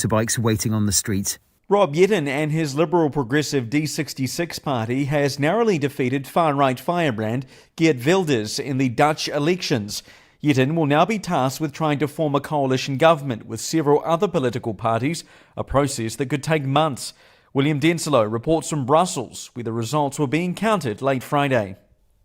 motorbikes waiting on the street. Rob Yetten and his Liberal Progressive D66 party has narrowly defeated far-right firebrand Geert Wilders in the Dutch elections. Yetten will now be tasked with trying to form a coalition government with several other political parties, a process that could take months. William Denslow reports from Brussels, where the results were being counted late Friday.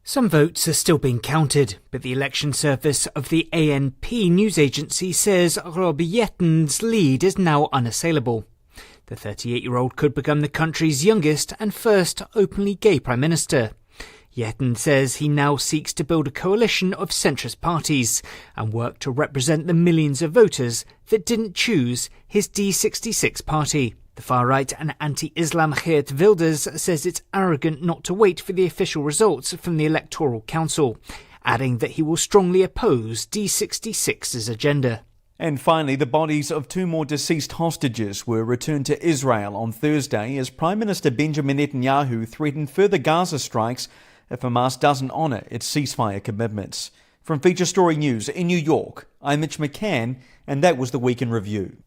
Some votes are still being counted, but the election service of the ANP news agency says Rob Yetten's lead is now unassailable. The 38-year-old could become the country's youngest and first openly gay prime minister. Yetten says he now seeks to build a coalition of centrist parties and work to represent the millions of voters that didn't choose his D66 party. The far-right and anti-Islam Geert Wilders says it's arrogant not to wait for the official results from the Electoral Council, adding that he will strongly oppose D66's agenda. And finally, the bodies of 2 more deceased hostages were returned to Israel on Thursday as Prime Minister Benjamin Netanyahu threatened further Gaza strikes if Hamas doesn't honour its ceasefire commitments. From Feature Story News in New York, I'm Mitch McCann, and that was the Week in Review.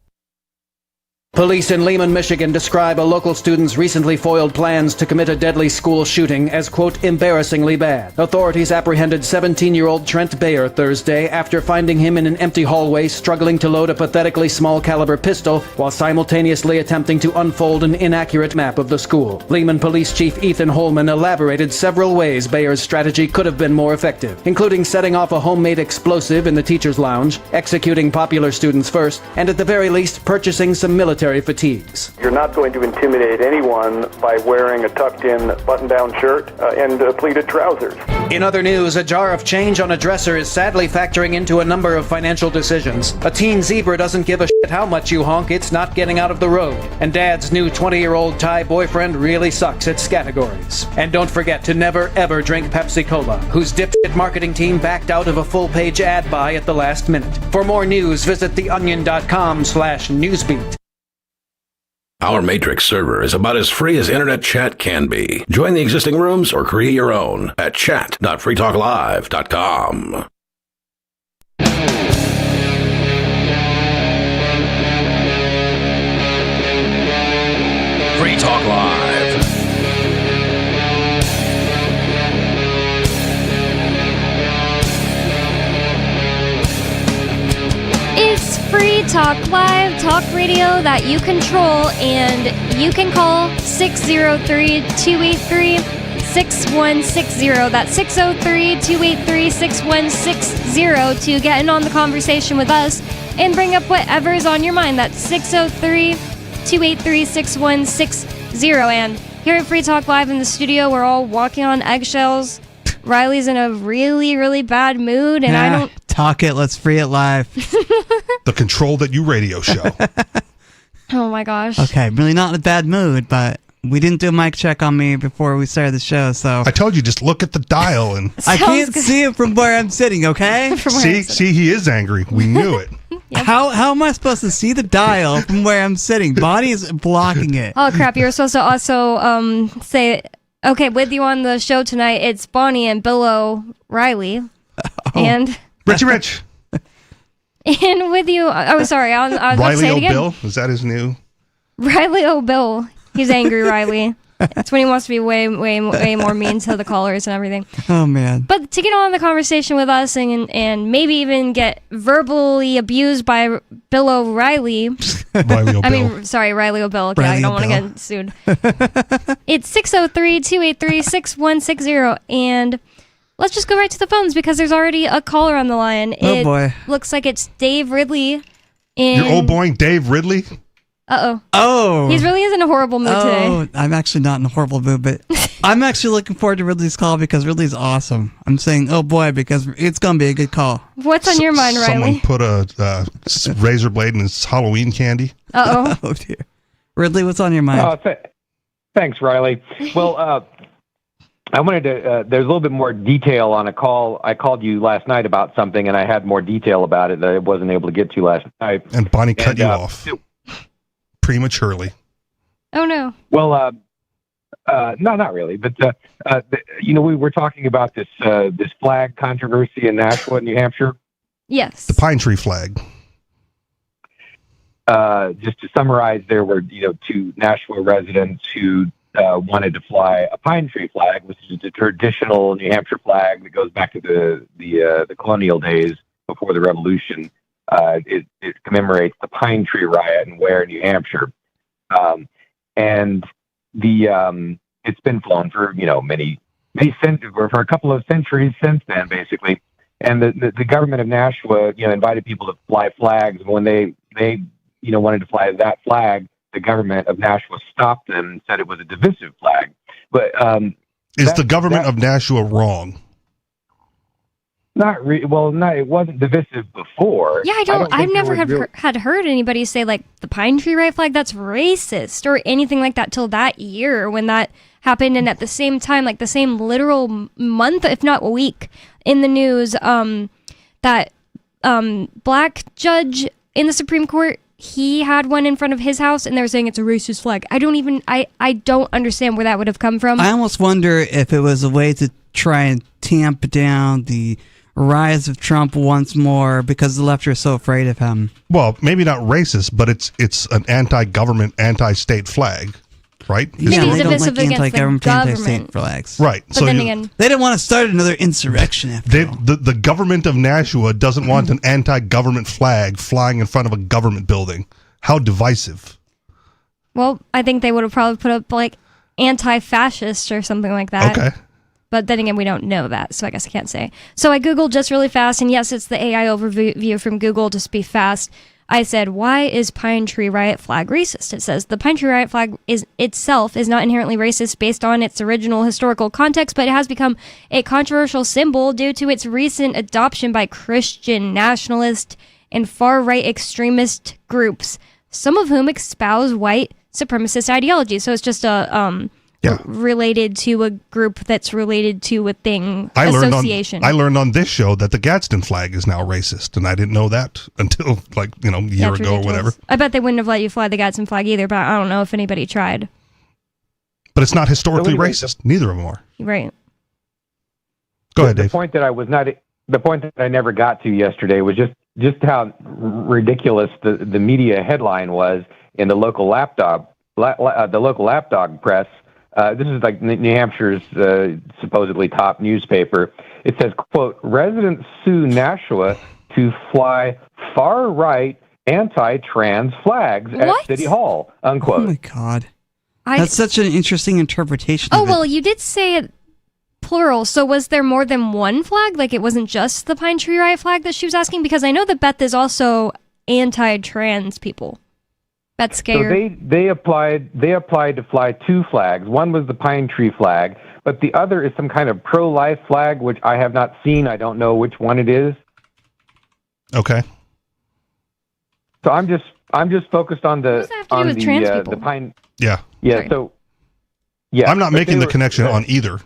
Police in Lehman, Michigan describe a local student's recently foiled plans to commit a deadly school shooting as, quote, embarrassingly bad. Authorities apprehended 17-year-old Trent Bayer Thursday after finding him in an empty hallway struggling to load a pathetically small caliber pistol while simultaneously attempting to unfold an inaccurate map of the school. Lehman Police Chief Ethan Holman elaborated several ways Bayer's strategy could have been more effective, including setting off a homemade explosive in the teacher's lounge, executing popular students first, and at the very least purchasing some military fatigues. You're not going to intimidate anyone by wearing a tucked-in button-down shirt and pleated trousers. In other news, a jar of change on a dresser is sadly factoring into a number of financial decisions. A teen zebra doesn't give a shit how much you honk, it's not getting out of the road. And Dad's new 20-year-old Thai boyfriend really sucks at categories. And don't forget to never ever drink Pepsi Cola, whose dipshit marketing team backed out of a full-page ad buy at the last minute. For more news, visit theonion.com/newsbeat. Our Matrix server is about as free as internet chat can be. Join the existing rooms or create your own at chat.freetalklive.com. Free Talk Live. It's Free Talk Live, talk radio that you control, and you can call 603-283-6160. That's 603-283-6160 to get in on the conversation with us and bring up whatever's on your mind. That's 603-283-6160. And here at Free Talk Live in the studio, we're all walking on eggshells. Riley's in a really, really bad mood, and I don't... Talk it, let's free it live. The Control That You radio show. Oh my gosh. Okay, really not in a bad mood, but we didn't do a mic check on me before we started the show, so... I told you, just look at the dial and... I can't see it from where I'm sitting, okay? See, he is angry. We knew it. Yep. How am I supposed to see the dial from where I'm sitting? Body is blocking it. Oh crap, you were supposed to also say... Okay, with you on the show tonight, it's Bonnie and Bill O'Reilly. And... Richie Rich. And with you... Oh, sorry, I was about to say it again. Riley O'Bill? Is that his new... Riley O'Bill. He's angry, Riley. It's when he wants to be way more mean to the callers and everything. Oh, man. But to get on the conversation with us and maybe even get verbally abused by Bill O'Reilly. Riley O'Bill. I mean, sorry, Riley O'Bill. Okay, Riley I don't want to O'Bill. get sued. It's 603-283-6160. And let's just go right to the phones because there's already a caller on the line. Oh, boy. Looks like it's Dave Ridley. Your old boy, Dave Ridley? Uh-oh. Oh. He really is in a horrible mood today. I'm actually not in a horrible mood, but I'm actually looking forward to Ridley's call because Ridley's awesome. I'm saying, oh boy, because it's going to be a good call. What's on your mind, Riley? Someone put a razor blade in his Halloween candy. Uh-oh. Oh, dear. Ridley, what's on your mind? Thanks, Riley. Well, I wanted to, there's a little bit more detail on a call. I called you last night about something, and I had more detail about it that I wasn't able to get to last night. And Bonnie cut you off prematurely. Oh, no. Well, no, not really. But, we were talking about this flag controversy in Nashua, New Hampshire. Yes. The pine tree flag. just to summarize, there were, two Nashua residents who wanted to fly a pine tree flag, which is a traditional New Hampshire flag that goes back to the colonial days before the Revolution. It commemorates the pine tree riot in Ware, New Hampshire, and it's been flown for for a couple of centuries since then, basically. And the government of Nashua, invited people to fly flags, and when they wanted to fly that flag, the government of Nashua stopped them and said it was a divisive flag. But is the government of Nashua wrong? It wasn't divisive before. Yeah, I've never had heard anybody say like the pine tree riot flag, that's racist or anything like that till that year when that happened. And at the same time, like the same literal month, if not week, in the news, that black judge in the Supreme Court, he had one in front of his house and they were saying it's a racist flag. I don't understand where that would have come from. I almost wonder if it was a way to try and tamp down the rise of Trump once more because the left are so afraid of him. Well, maybe not racist, but it's an anti-government, anti-state flag, right? Yeah, they don't like against anti-government, the anti-state government. flags. Right. But then again, they didn't want to start another insurrection after all. The government of Nashua doesn't want an anti-government flag flying in front of a government building. How divisive. well, I think they would have probably put up like anti-fascist or something like that. Okay. But then again, we don't know that, so I guess I can't say. So I Googled just really fast, and yes, it's the AI overview from Google, just be fast. I said, why is Pine Tree Riot flag racist? It says, the Pine Tree Riot flag itself is not inherently racist based on its original historical context, but it has become a controversial symbol due to its recent adoption by Christian nationalist and far-right extremist groups, some of whom espouse white supremacist ideology. So it's just related to a group that's related to a thing, association. I learned on this show that the Gadsden flag is now racist, and I didn't know that until a year ago or whatever. I bet they wouldn't have let you fly the Gadsden flag either, but I don't know if anybody tried. But it's not historically racist. Neither of them are. Right. Go ahead, Dave. The point that I never got to yesterday was just how ridiculous the media headline was in the local lapdog press. This is like New Hampshire's supposedly top newspaper. It says, quote, residents sue Nashua to fly far-right anti-trans flags at City Hall, unquote. Oh, my God. That's such an interesting interpretation of it. Well, you did say it plural, so was there more than one flag? Like, it wasn't just the Pine Tree Riot flag that she was asking? Because I know that Beth is also anti-trans people. That's scary. So they applied to fly two flags. One was the pine tree flag, but the other is some kind of pro-life flag, which I have not seen. I don't know which one it is. Okay. So I'm just focused on the the pine. Yeah. Yeah. Sorry. So yeah, I'm not making the connection on either.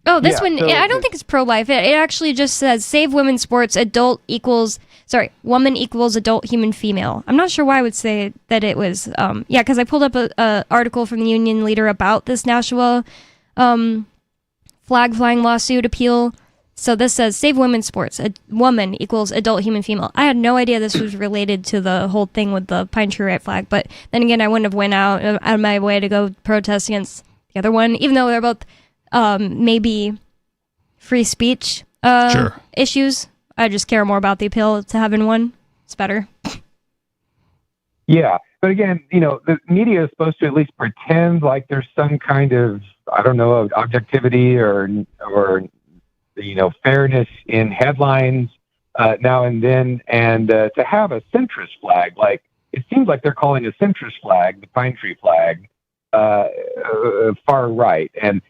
Oh, this one, I don't think it's pro-life. It actually just says, save women's sports, woman equals adult human female. I'm not sure why I would say that it was, because I pulled up a article from the union leader about this Nashua flag flying lawsuit appeal. So this says, save women's sports, a woman equals adult human female. I had no idea this was related to the whole thing with the Pine Tree Riot flag, but then again, I wouldn't have went out of my way to go protest against the other one, even though they're both maybe free speech issues. I just care more about the appeal to having one. It's better. Yeah, but again, the media is supposed to at least pretend like there's some kind of, I don't know, objectivity or fairness in headlines now and then, and to have a centrist flag, like it seems like they're calling a centrist flag, the pine tree flag, far right, and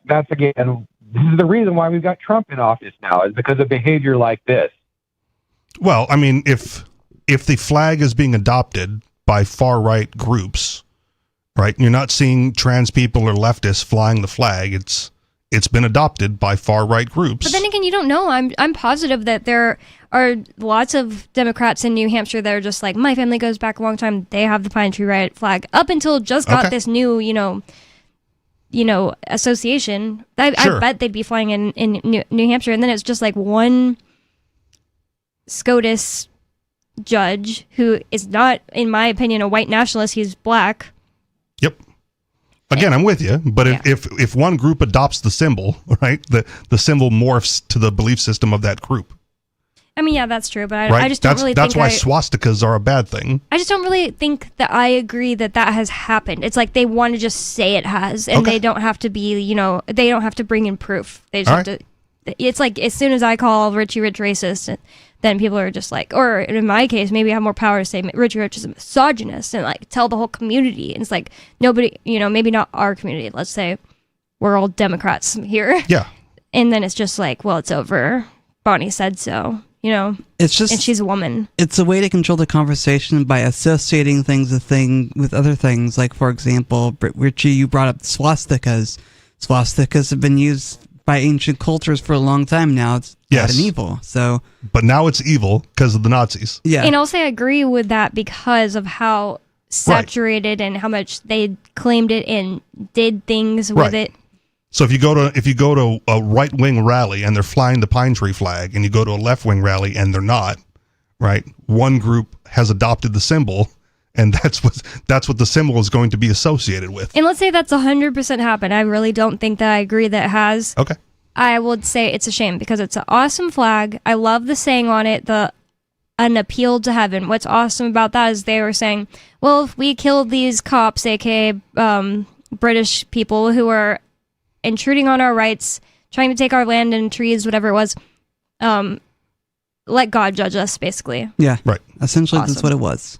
that's again, this is the reason why we've got Trump in office now, is because of behavior like this. Well, I mean, if the flag is being adopted by far right groups, right? You're not seeing trans people or leftists flying the flag. It's been adopted by far right groups. But then again, you don't know. I'm positive that there are lots of Democrats in New Hampshire that are just like, my family goes back a long time. They have the Pine Tree Riot flag up until just got this new, association. I bet they'd be flying in New Hampshire, and then it's just like one SCOTUS, judge who is not, in my opinion, a white nationalist. He's black. Yep. Again, I'm with you, but if one group adopts the symbol, right, the symbol morphs to the belief system of that group. I mean, yeah, that's true, but Right? I just don't really That's think why swastikas are a bad thing. I just don't really think that I agree that has happened. It's like they want to just say it has, and they don't have to be, they don't have to bring in proof. They just have to. It's like as soon as I call Richie Rich racist, then people are just like, or in my case, maybe I have more power to say Richie Rich is a misogynist and like tell the whole community. And it's like nobody, maybe not our community. Let's say we're all Democrats here. Yeah. And then it's just like, well, it's over. Bonnie said so. It's just, and she's a woman. It's a way to control the conversation by associating things with other things. Like, for example, Richie, you brought up swastikas. Swastikas have been used by ancient cultures for a long time now. It's bad and evil. So, but now it's evil because of the Nazis. Yeah, and also I agree with that because of how saturated and how much they claimed it and did things with it. So if you go to a right wing rally and they're flying the pine tree flag, and you go to a left wing rally and they're not, right? One group has adopted the symbol, and that's what the symbol is going to be associated with. And let's say that's 100% happened. I really don't think that I agree that it has. Okay. I would say it's a shame because it's an awesome flag. I love the saying on it, an appeal to heaven. What's awesome about that is they were saying, well, if we killed these cops, aka British people who are intruding on our rights, trying to take our land and trees, whatever it was, let God judge us, basically. Yeah. Right. Essentially, that's what it was.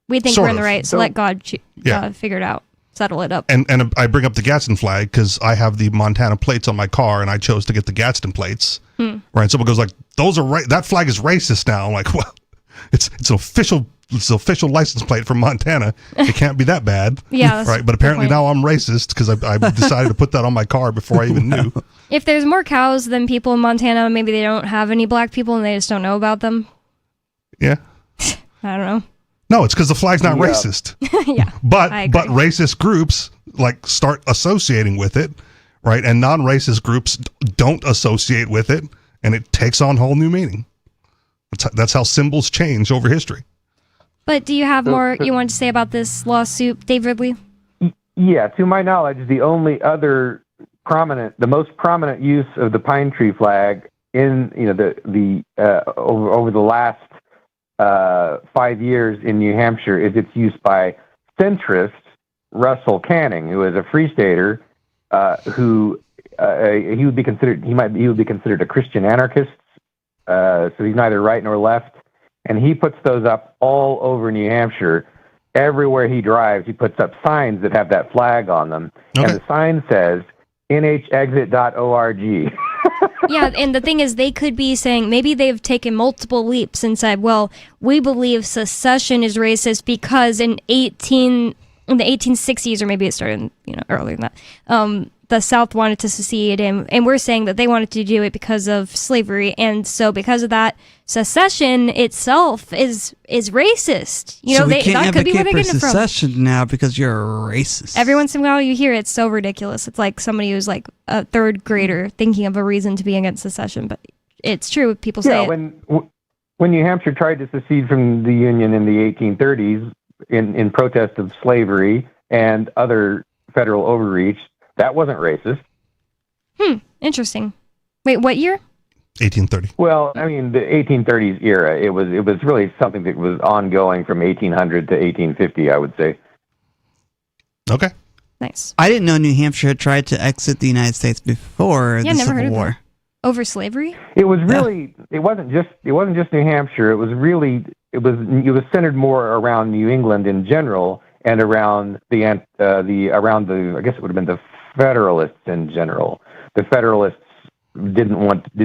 We think Sort we're in the of. right, so let God figure it out. Settle it up. And I bring up the Gadsden flag because I have the Montana plates on my car, and I chose to get the Gadsden plates. Right? Someone goes like, "Those are right. That flag is racist now." I'm like, "Well, it's an official license plate from Montana. It can't be that bad." Yeah. Right. But apparently now I'm racist because I decided to put that on my car before I even knew. If there's more cows than people in Montana, maybe they don't have any black people and they just don't know about them. Yeah. I don't know. No, it's because the flag's not racist. Yeah. But racist groups like start associating with it, right? And non-racist groups don't associate with it, and it takes on whole new meaning. That's how symbols change over history. But do you have more you want to say about this lawsuit, Dave Ridley? Yeah, to my knowledge, the only other the most prominent use of the pine tree flag in over the last 5 years in New Hampshire is its use by centrist Russell Canning, who is a Free Stater, who he would be considered a Christian anarchist. So he's neither right nor left, and he puts those up all over New Hampshire. Everywhere he drives, he puts up signs that have that flag on them, and the sign says nhexit.org. Yeah, and the thing is, they could be saying, maybe they've taken multiple leaps and said, well, we believe secession is racist because in the 1860s, or maybe it started earlier than that, the South wanted to secede, and we're saying that they wanted to do it because of slavery, and so because of that, secession itself is racist. So we can't that could be where they're advocate for getting it from. secession now because you're a racist. Every once in a while you hear it's so ridiculous. It's like somebody who's like a third grader thinking of a reason to be against secession, but it's true. People say when New Hampshire tried to secede from the Union in the 1830s in protest of slavery and other federal overreach, that wasn't racist. Interesting. Wait, what year? 1830. Well, I mean, the 1830s era, it was really something that was ongoing from 1800 to 1850, I would say. Okay. Nice. I didn't know New Hampshire had tried to exit the United States before the never heard Civil of War. that. Over slavery? It was really. It wasn't just New Hampshire. It was centered more around New England in general and around the I guess it would have been the Federalists in general. The Federalists did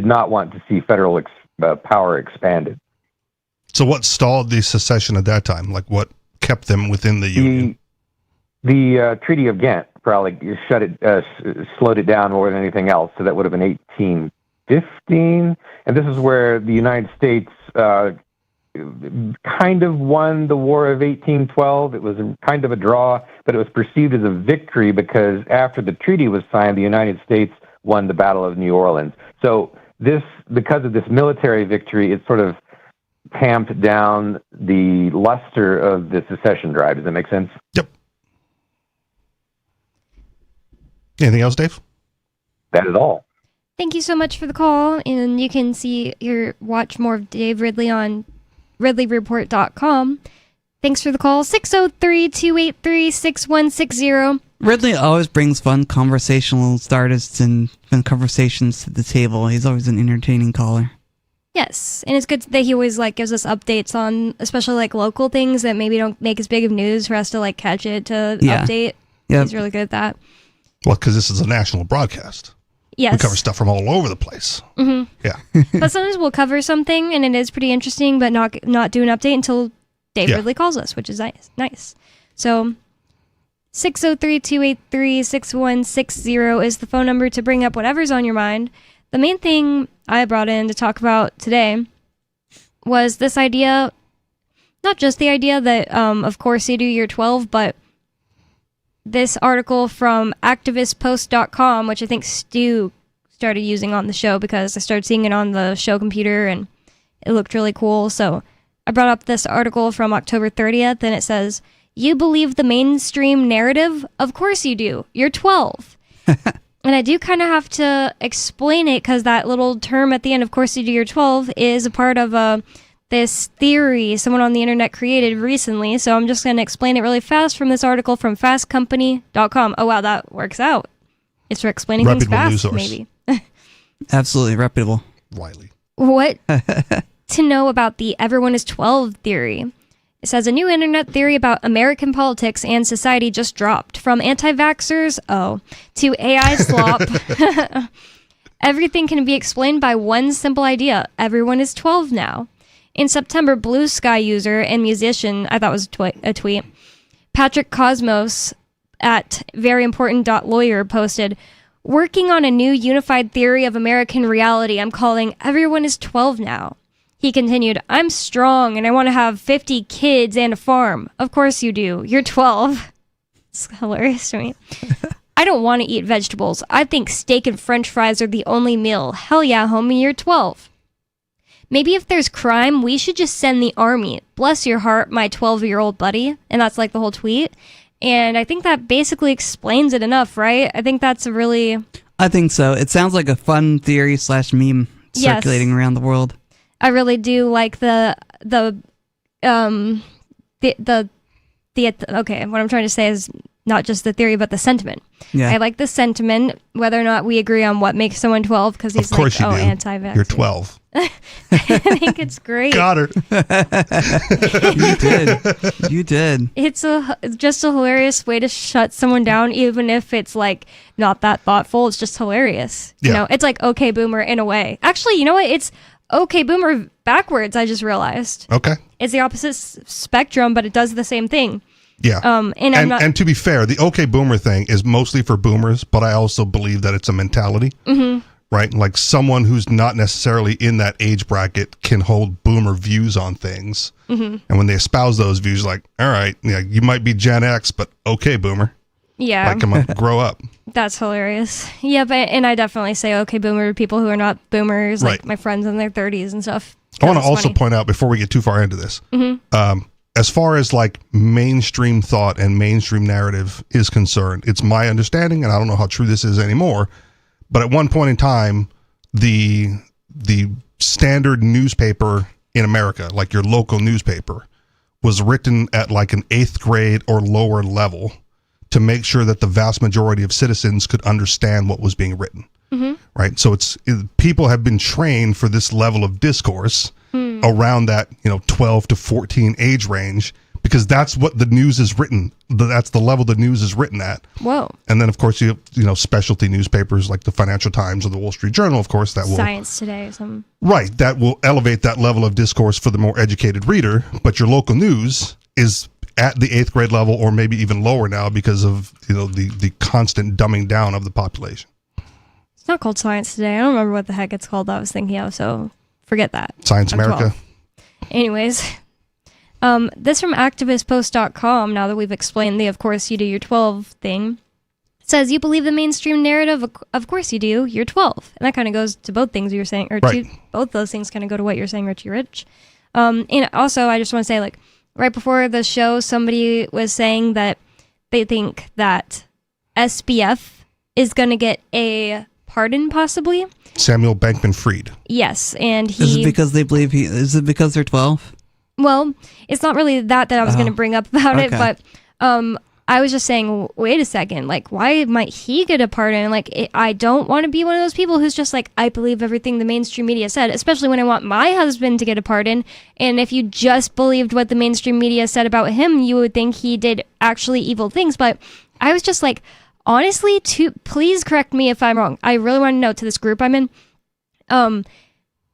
not want to see federal power expanded. So what stalled the secession at that time? Like what kept them within the Union? The Treaty of Ghent probably slowed it down more than anything else. So that would have been 1815, and this is where the United States kind of won the War of 1812. It was kind of a draw, but it was perceived as a victory because after the treaty was signed, the United States won the Battle of New Orleans. So because of this military victory, it sort of tamp down the luster of the secession drive. Does that make sense? Yep. Anything else, Dave? That is all. Thank you so much for the call, and you can watch more of Dave Ridley on RidleyReport.com. Thanks for the call, 603-283-6160. Ridley always brings fun conversational starters and fun conversations to the table. He's always an entertaining caller. Yes, and it's good that he always gives us updates on, especially local things that maybe don't make as big of news for us to catch it to update. Yep. He's really good at that. Well, because this is a national broadcast. Yes. We cover stuff from all over the place. Mm-hmm. Yeah. But sometimes we'll cover something and it is pretty interesting, but not do an update until Dave Ridley calls us, which is nice. So 603-283-6160 is the phone number to bring up whatever's on your mind. The main thing I brought in to talk about today was this idea, not just the idea that, of course, you do year 12, but this article from activistpost.com, which I think Stu started using on the show because I started seeing it on the show computer and it looked really cool. So I brought up this article from October 30th and it says, "You believe the mainstream narrative? Of course you do. You're 12. And I do kind of have to explain it because that little term at the end, of course you do, you're 12, is a part of this theory someone on the internet created recently. So I'm just going to explain it really fast from this article from fastcompany.com. Oh, wow, that works out. It's for explaining Reputable things news fast, source. maybe. Absolutely reputable. Wiley. What to know about the everyone is 12 theory. It says a new internet theory about American politics and society just dropped. From anti-vaxxers, to AI slop. Everything can be explained by one simple idea. Everyone is 12 now. In September, Blue Sky user and musician, I thought was a tweet, Patrick Cosmos at veryimportant.lawyer posted, "Working on a new unified theory of American reality I'm calling Everyone is 12 now." He continued, "I'm strong and I want to have 50 kids and a farm." Of course you do. You're 12. It's hilarious to me. "I don't want to eat vegetables. I think steak and french fries are the only meal. Hell yeah, homie, you're 12. Maybe if there's crime, we should just send the army. Bless your heart, my 12-year-old buddy." And that's the whole tweet. And I think that basically explains it enough, right? I think that's a really... I think so. It sounds like a fun theory / meme circulating around the world. I really do like okay, what I'm trying to say is not just the theory, but the sentiment. Yeah. I like the sentiment, whether or not we agree on what makes someone 12, because he's anti-vax. You're 12. I think it's great. Got her. You did. It's just a hilarious way to shut someone down, even if it's not that thoughtful. It's just hilarious. Yeah. You know, it's like okay boomer in a way. Actually, you know what? It's okay boomer backwards. I just realized. Okay. It's the opposite spectrum, but it does the same thing. Yeah. And to be fair, the okay boomer thing is mostly for boomers, but I also believe that it's a mentality. Mm-hmm. Right? Like someone who's not necessarily in that age bracket can hold boomer views on things. Mm-hmm. And when they espouse those views, all right, you might be Gen X, but okay boomer. Yeah. Come on, grow up. That's hilarious. Yeah, and I definitely say okay boomer to people who are not boomers, like my friends in their 30s and stuff. I want to also point out, before we get too far into this, as far as mainstream thought and mainstream narrative is concerned, it's my understanding, and I don't know how true this is anymore, but at one point in time, the standard newspaper in America, like your local newspaper, was written at an 8th grade or lower level to make sure that the vast majority of citizens could understand what was being written. Mm-hmm. Right. So people have been trained for this level of discourse around that, 12 to 14 age range, because that's what the news is written. That's the level the news is written at. Whoa. And then, of course, you have specialty newspapers like the Financial Times or the Wall Street Journal, of course, that will... Science Today or something. Right. That will elevate that level of discourse for the more educated reader. But your local news is at the 8th grade level or maybe even lower now because of, the constant dumbing down of the population. It's not called Science Today. I don't remember what the heck it's called that I was thinking of, so forget that. Science America. 12. Anyways, this from activistpost.com, now that we've explained the of course you do, you're 12 thing, it says, "You believe the mainstream narrative? Of course you do. You're 12. And that kind of goes to both things you were saying, or both those things kind of go to what you're saying, Richie Rich. And also, I just want to say, like, right before the show, somebody was saying that they think that SBF is going to get a pardon, possibly. Samuel Bankman-Fried. Yes, and Is it because they believe is it because they're 12? Well, it's not really that I was going to bring up about it, but I was just saying, wait a second, like, why might he get a pardon? Like, I don't want to be one of those people who's just like, I believe everything the mainstream media said, especially when I want my husband to get a pardon. And if you just believed what the mainstream media said about him, you would think he did actually evil things. But I was just like, honestly, please correct me if I'm wrong. I really want to know, to this group I'm in,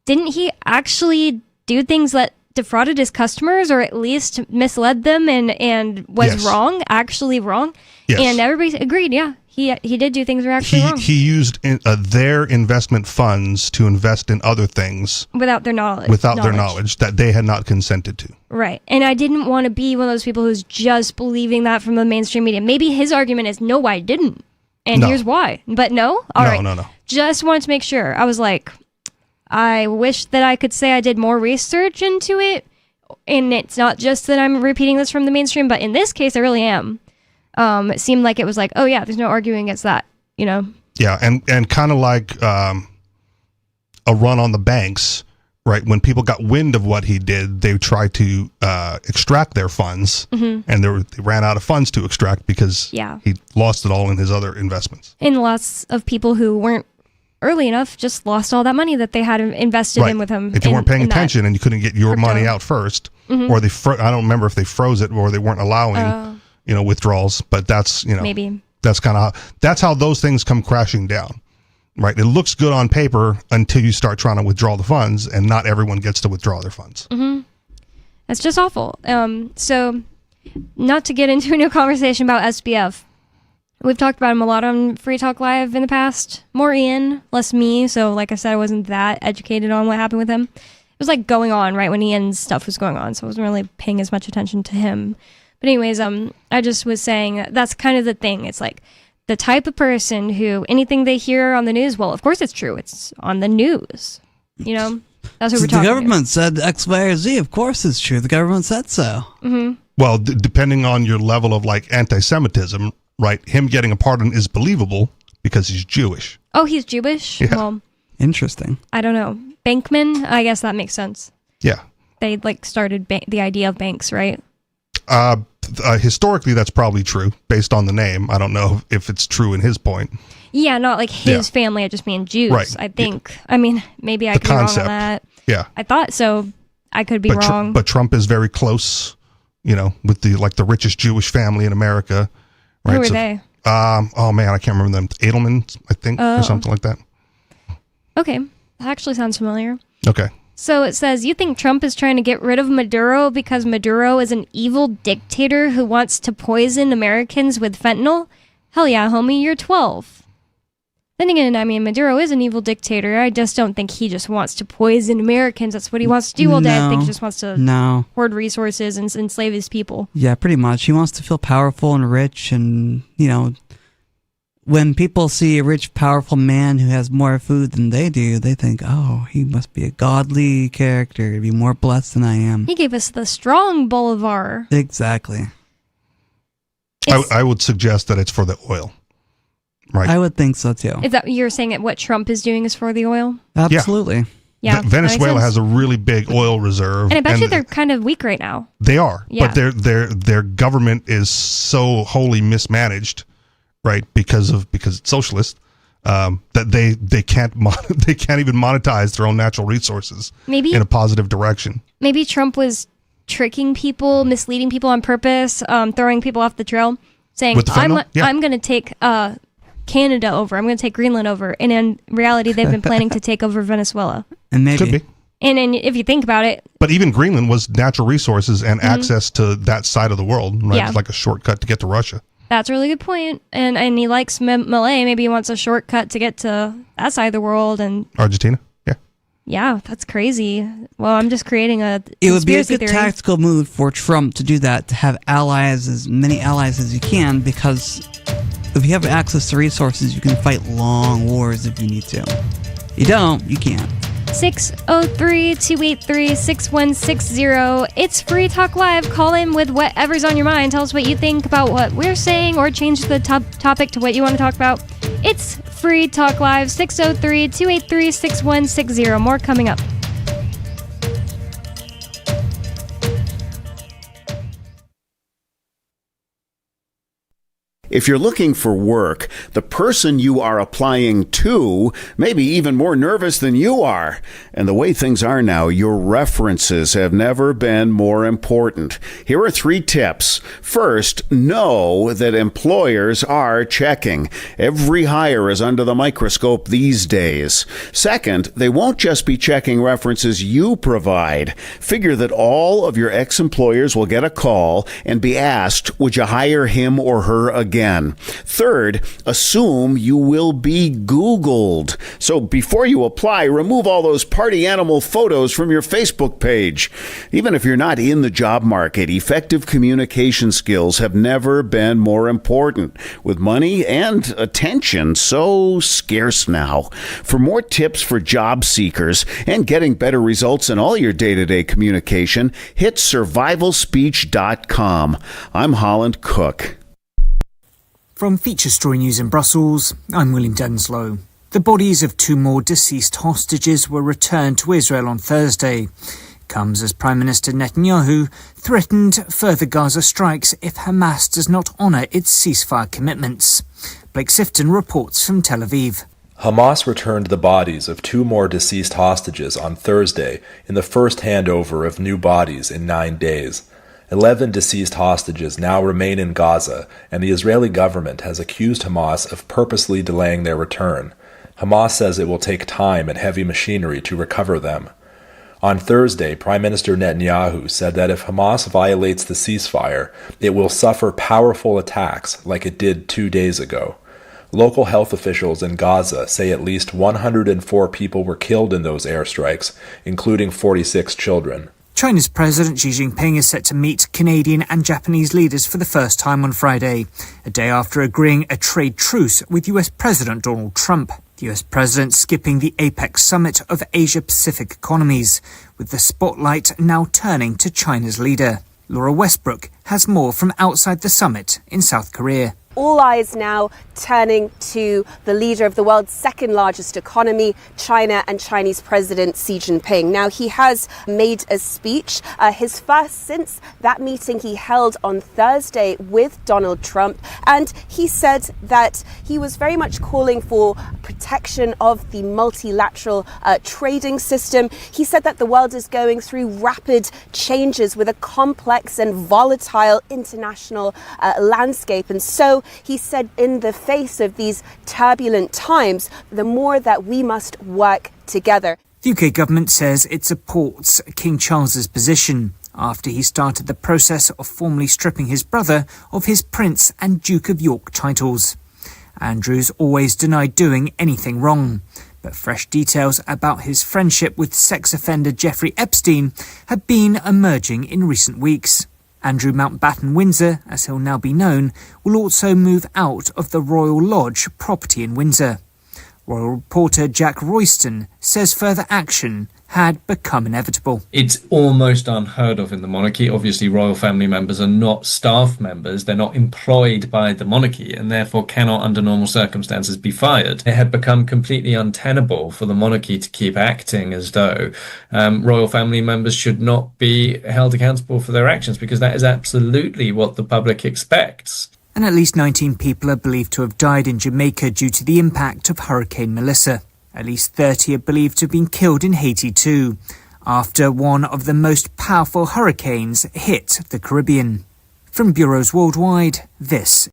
didn't he actually do things that defrauded his customers, or at least misled them and was actually wrong? Yes. And everybody agreed, yeah, he did do things that were actually wrong. He used their investment funds to invest in other things without their knowledge. Their knowledge that they had not consented to. Right. And I didn't want to be one of those people who's just believing that from the mainstream media. Maybe his argument is, no, I didn't. And here's why. But no? All right. No. Just wanted to make sure. I was like, I wish that I could say I did more research into it. And it's not just that I'm repeating this from the mainstream, but in this case, I really am. It seemed like it was like, oh yeah, there's no arguing against that, you know? Yeah, and kind of like a run on the banks, right? When people got wind of what he did, they tried to extract their funds, and they ran out of funds to extract because he lost it all in his other investments. And lots of people who weren't early enough just lost all that money that they had invested in with him. If you weren't paying attention and you couldn't get your money out first, or I don't remember if they froze it or they weren't allowing, withdrawals. But that's, maybe that's that's how those things come crashing down, right? It looks good on paper until you start trying to withdraw the funds, and not everyone gets to withdraw their funds. That's just awful. So, not to get into a new conversation about SBF. We've talked about him a lot on Free Talk Live in the past. More Ian, less me. So, like I said, I wasn't that educated on what happened with him. It was like going on right when Ian's stuff was going on, so I wasn't really paying as much attention to him. But anyways, I just was saying that's kind of the thing. It's like the type of person who anything they hear on the news, well, of course it's true. It's on the news. You know, that's what we're talking. The government said X, Y, or Z. Of course it's true. The government said so. Well, depending on your level of like anti-Semitism. Right, him getting a pardon is believable because he's Jewish. Oh, he's Jewish? Yeah. Well, interesting. I don't know. Bankman, I guess that makes sense. Yeah. They like started the idea of banks, right? Historically, that's probably true based on the name. I don't know if it's true in his point. Yeah, not like his family. I just mean Jews. Right. I think. I mean, maybe I could be wrong on that. Yeah. I thought so. I could be wrong. But Trump is very close, with the richest Jewish family in America. Right? Who are they? Oh man, I can't remember them. Edelman, I think, or something like that. Okay, that actually sounds familiar. Okay. So it says, you think Trump is trying to get rid of Maduro because Maduro is an evil dictator who wants to poison Americans with fentanyl? Hell yeah, homie, you're 12. Then again, I mean, Maduro is an evil dictator. I just don't think he just wants to poison Americans. That's what he wants to do all day. I think he just wants to hoard resources and enslave his people. Yeah, pretty much. He wants to feel powerful and rich. And, when people see a rich, powerful man who has more food than they do, they think, oh, he must be a godly character to be more blessed than I am. He gave us the strong Bolivar. Exactly. I would suggest that it's for the oil. Right. I would think so too. Is that you're saying that what Trump is doing is for the oil? Absolutely. Yeah. Venezuela has a really big oil reserve, and I bet you they're kind of weak right now. They are, but their government is so wholly mismanaged, right? Because it's socialist, that they can't even monetize their own natural resources in a positive direction. Maybe Trump was tricking people, misleading people on purpose, throwing people off the trail, saying I'm going to take Canada over. I'm going to take Greenland over. And in reality, they've been planning to take over Venezuela. And maybe. Could be. And if you think about it. But even Greenland was natural resources and access to that side of the world. Right? Yeah. It's like a shortcut to get to Russia. That's a really good point. And he likes Malay. Maybe he wants a shortcut to get to that side of the world. And Argentina? Yeah. Yeah, that's crazy. Well, I'm just creating a It would be a good theory. tactical move for Trump to do that, to have allies, as many allies as you can, because if you have access to resources, you can fight long wars if you need to. You don't, you can't. 603-283-6160. It's Free Talk Live. Call in with whatever's on your mind. Tell us what you think about what we're saying or change the topic to what you want to talk about. It's Free Talk Live, 603-283-6160. More coming up. If you're looking for work, the person you are applying to may be even more nervous than you are. And the way things are now, your references have never been more important. Here are 3 tips. First, know that employers are checking. Every hire is under the microscope these days. Second, they won't just be checking references you provide. Figure that all of your ex-employers will get a call and be asked, would you hire him or her again? Third, assume you will be Googled. So before you apply, remove all those party animal photos from your Facebook page. Even if you're not in the job market, effective communication skills have never been more important, with money and attention so scarce now. For more tips for job seekers and getting better results in all your day-to-day communication, hit survivalspeech.com. I'm Holland Cook. From Feature Story News in Brussels, I'm William Denslow. The bodies of 2 more deceased hostages were returned to Israel on Thursday. It comes as Prime Minister Netanyahu threatened further Gaza strikes if Hamas does not honour its ceasefire commitments. Blake Sifton reports from Tel Aviv. Hamas returned the bodies of 2 more deceased hostages on Thursday in the first handover of new bodies in 9 days. 11 deceased hostages now remain in Gaza, and the Israeli government has accused Hamas of purposely delaying their return. Hamas says it will take time and heavy machinery to recover them. On Thursday, Prime Minister Netanyahu said that if Hamas violates the ceasefire, it will suffer powerful attacks like it did 2 days ago. Local health officials in Gaza say at least 104 people were killed in those airstrikes, including 46 children. China's President Xi Jinping is set to meet Canadian and Japanese leaders for the first time on Friday, a day after agreeing a trade truce with US President Donald Trump. The US President skipping the APEC summit of Asia-Pacific economies, with the spotlight now turning to China's leader. Laura Westbrook has more from outside the summit in South Korea. All eyes now turning to the leader of the world's second largest economy, China, and Chinese President Xi Jinping. Now, he has made a speech, his first since that meeting he held on Thursday with Donald Trump. And he said that he was very much calling for protection of the multilateral trading system. He said that the world is going through rapid changes with a complex and volatile international landscape. And so he said, in the face of these turbulent times, the more that we must work together. The UK government says it supports King Charles's position after he started the process of formally stripping his brother of his Prince and Duke of York titles. Andrew's always denied doing anything wrong, but fresh details about his friendship with sex offender Jeffrey Epstein have been emerging in recent weeks. Andrew Mountbatten Windsor, as he'll now be known, will also move out of the Royal Lodge property in Windsor. Royal reporter Jack Royston says further action had become inevitable. It's almost unheard of in the monarchy. Obviously, royal family members are not staff members. They're not employed by the monarchy and therefore cannot, under normal circumstances, be fired. It had become completely untenable for the monarchy to keep acting as though royal family members should not be held accountable for their actions, because that is absolutely what the public expects. And at least 19 people are believed to have died in Jamaica due to the impact of Hurricane Melissa. At least 30 are believed to have been killed in Haiti too, after one of the most powerful hurricanes hit the Caribbean. From Bureaus Worldwide, this.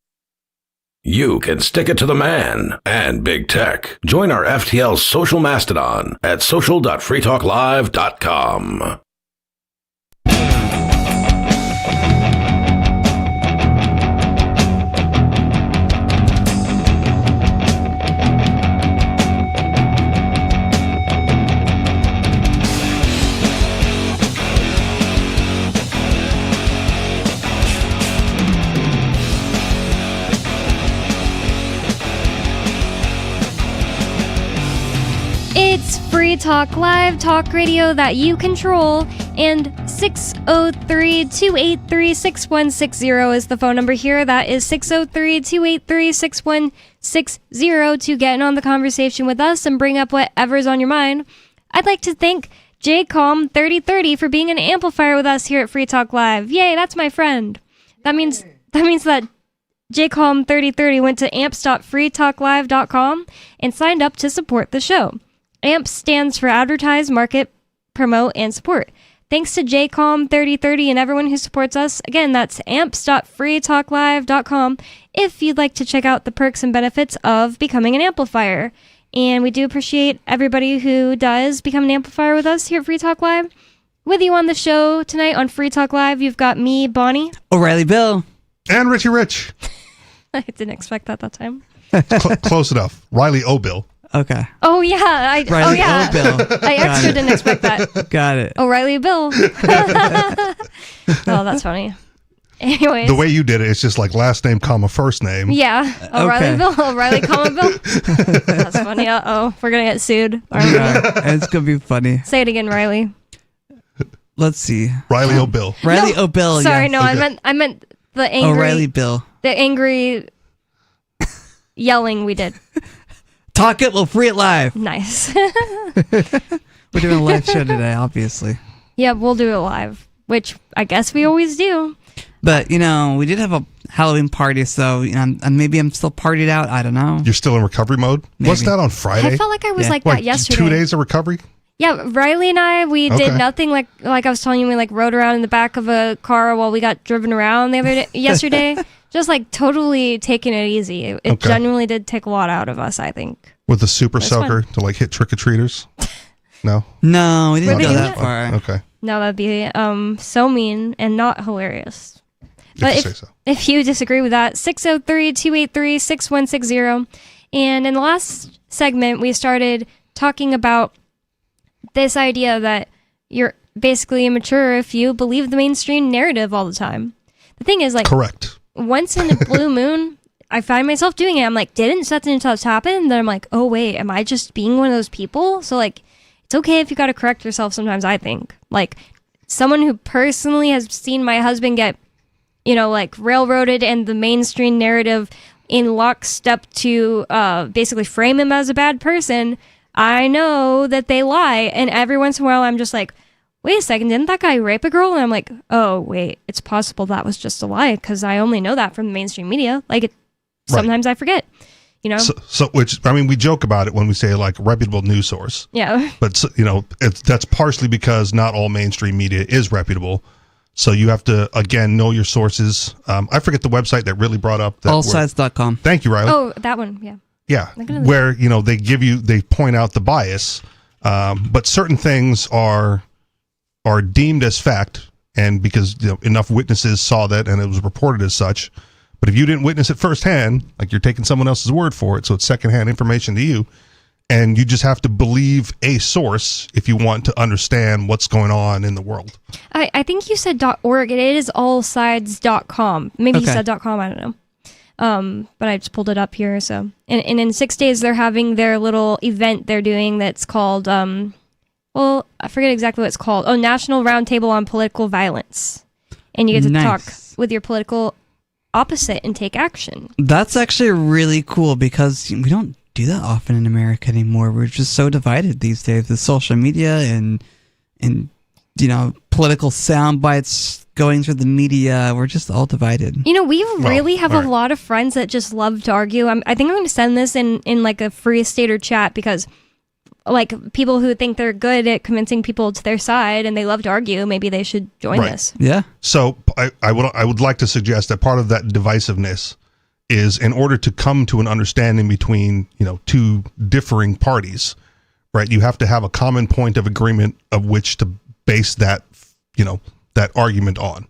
You can stick it to the man and big tech. Join our FTL social mastodon at social.freetalklive.com. Free Talk Live, talk radio that you control, and 603-283-6160 is the phone number here. That is 603-283-6160 to get in on the conversation with us and bring up whatever's on your mind. I'd like to thank JCOM3030 for being an amplifier with us here at Free Talk Live. Yay, that's my friend. That means that JCOM3030 went to amps.freetalklive.com and signed up to support the show. AMPS stands for Advertise, Market, Promote, and Support. Thanks to JCOM3030 and everyone who supports us. Again, that's amps.freetalklive.com if you'd like to check out the perks and benefits of becoming an amplifier. And we do appreciate everybody who does become an amplifier with us here at Free Talk Live. With you on the show tonight on Free Talk Live, you've got me, Bonnie. O'Reilly Bill. And Richie Rich. I didn't expect that time. Close enough. Riley O'Bill. Okay. Oh, yeah. Riley O'Bill. I extra didn't expect that. Got it. O'Reilly Bill. Oh, that's funny. Anyways. The way you did it, it's just like last name, comma, first name. Yeah. O'Reilly Bill. O'Reilly, comma, Bill. That's funny. Uh-oh. We're going to get sued. Yeah, it's going to be funny. Say it again, Riley. Let's see. Riley O'Bill. Riley O'Bill. Sorry, yeah. no, Okay. I meant the angry. O'Reilly Bill. The angry yelling we did. Talk it, we'll free it live. Nice. We're doing a live show today, obviously. Yeah, we'll do it live, which I guess we always do. But, you know, we did have a Halloween party, so you know, maybe I'm still partied out. I don't know. You're still in recovery mode? Maybe. Wasn't that on Friday? I felt like I was like What, that yesterday. 2 days of recovery? Yeah, Riley and I, we did nothing like I was telling you, we like rode around in the back of a car while we got driven around the other day, yesterday. Just like totally taking it easy. It genuinely did take a lot out of us, I think. With the super That's soaker to like hit trick-or-treaters? No? No, we didn't Were they go doing that that? far. Okay. No, that'd be so mean and not hilarious. But you say so. if you disagree with that, 603-283-6160. And in the last segment, we started talking about this idea that you're basically immature if you believe the mainstream narrative all the time. The thing is, like, correct. Once in a blue moon, I find myself doing it. I'm like, didn't such and such happen? Then I'm like, oh, wait, am I just being one of those people? So, like, it's okay if you got to correct yourself sometimes, I think. Like, someone who personally has seen my husband get, you know, like, railroaded and the mainstream narrative in lockstep to basically frame him as a bad person, I know that they lie. And every once in a while, I'm just like, wait a second, didn't that guy rape a girl? And I'm like, oh, wait, it's possible that was just a lie because I only know that from the mainstream media. Like, sometimes I forget, you know? So, which, I mean, we joke about it when we say, like, reputable news source. Yeah. But, you know, that's partially because not all mainstream media is reputable. So you have to, again, know your sources. I forget the website that really brought up that. Allsides.com. Thank you, Riley. Oh, that one, yeah. Yeah, where, you know, they point out the bias, but certain things are deemed as fact, and because, you know, enough witnesses saw that and it was reported as such. But if you didn't witness it firsthand, like, you're taking someone else's word for it, so it's secondhand information to you, and you just have to believe a source if you want to understand what's going on in the world. I think you said .org. It is allsides.com. Maybe you said .com. I don't know. But I just pulled it up here. So, and in 6 days they're having their little event they're doing that's called well, I forget exactly what it's called. Oh, National Roundtable on Political Violence, and you get to talk with your political opposite and take action. That's actually really cool because we don't do that often in America anymore. We're just so divided these days with social media and you know, political sound bites going through the media. We're just all divided. You know, we really have a lot of friends that just love to argue. I think I'm going to send this in like a Free Stater chat because, like, people who think they're good at convincing people to their side and they love to argue, maybe they should join this. Yeah. So I would like to suggest that part of that divisiveness is, in order to come to an understanding between, you know, two differing parties, right? You have to have a common point of agreement of which to base that, you know, that argument on,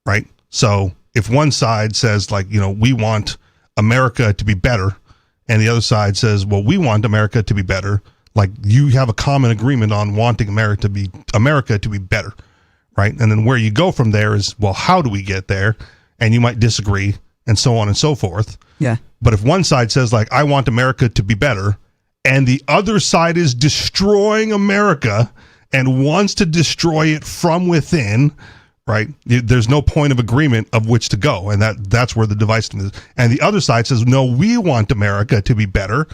right? So if one side says, like, you know, we want America to be better, and the other side says, well, we want America to be better, like, you have a common agreement on wanting America to be better, right? And then where you go from there is, well, how do we get there? And you might disagree, and so on and so forth. Yeah. But if one side says, like, I want America to be better, and the other side is destroying America and wants to destroy it from within, right? There's no point of agreement of which to go, and that's where the divisiveness is. And the other side says, no, we want America to be better,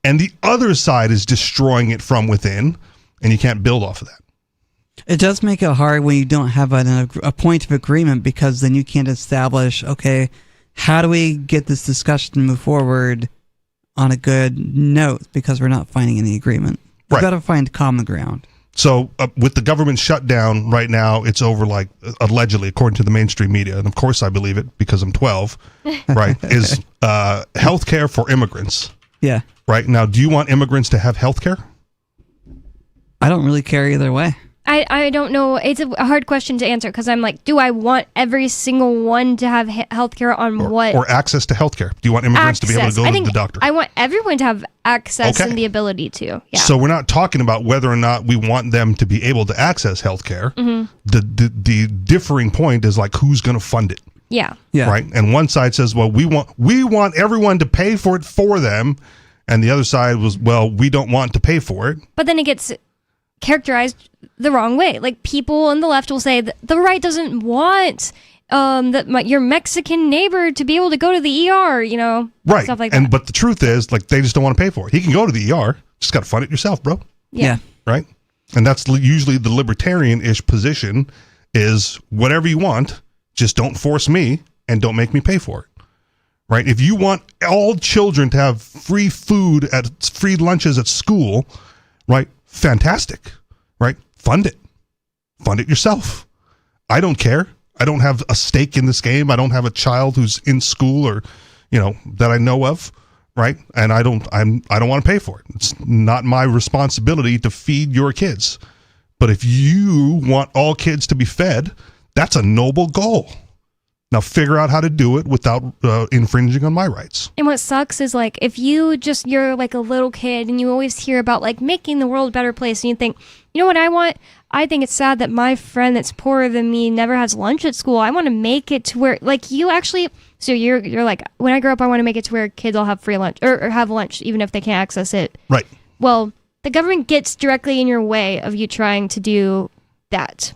and the other side is destroying it from within, and you can't build off of that. It does make it hard when you don't have a point of agreement, because then you can't establish, okay, how do we get this discussion to move forward on a good note, because we're not finding any agreement. We've got to find common ground. So with the government shutdown right now, it's over, like, allegedly, according to the mainstream media, and of course I believe it because I'm 12, right, is health care for immigrants. Yeah. Right? Now, do you want immigrants to have health care? I don't really care either way. I don't know. It's a hard question to answer, because I'm like, do I want every single one to have healthcare on what? Or access to healthcare. Do you want immigrants to be able to go to the doctor? I want everyone to have access and the ability to. Yeah. So we're not talking about whether or not we want them to be able to access healthcare. Mm-hmm. The differing point is, like, who's going to fund it? Yeah. Yeah. Right? And one side says, well, we want everyone to pay for it for them. And the other side was, well, we don't want to pay for it. But then it gets characterized the wrong way. Like, people on the left will say that the right doesn't want your Mexican neighbor to be able to go to the ER, Right. Stuff like that. But the truth is, like, they just don't want to pay for it. He can go to the ER, just got to fund it yourself, bro. Yeah. Right? And that's usually the libertarian-ish position, is whatever you want, just don't force me and don't make me pay for it. Right? If you want all children to have free food at free lunches at school, right? Fantastic. Right? Fund it. Fund it yourself. I don't care. I don't have a stake in this game. I don't have a child who's in school or, that I know of, right? And I don't want to pay for it. It's not my responsibility to feed your kids. But if you want all kids to be fed, that's a noble goal. Now figure out how to do it without infringing on my rights. And what sucks is, like, if you're like a little kid and you always hear about, like, making the world a better place, and you think, you know what I want? I think it's sad that my friend that's poorer than me never has lunch at school. I want to make it to where, like, you actually, so you're like, when I grow up, I want to make it to where kids all have free lunch or have lunch, even if they can't access it. Right. Well, the government gets directly in your way of you trying to do that.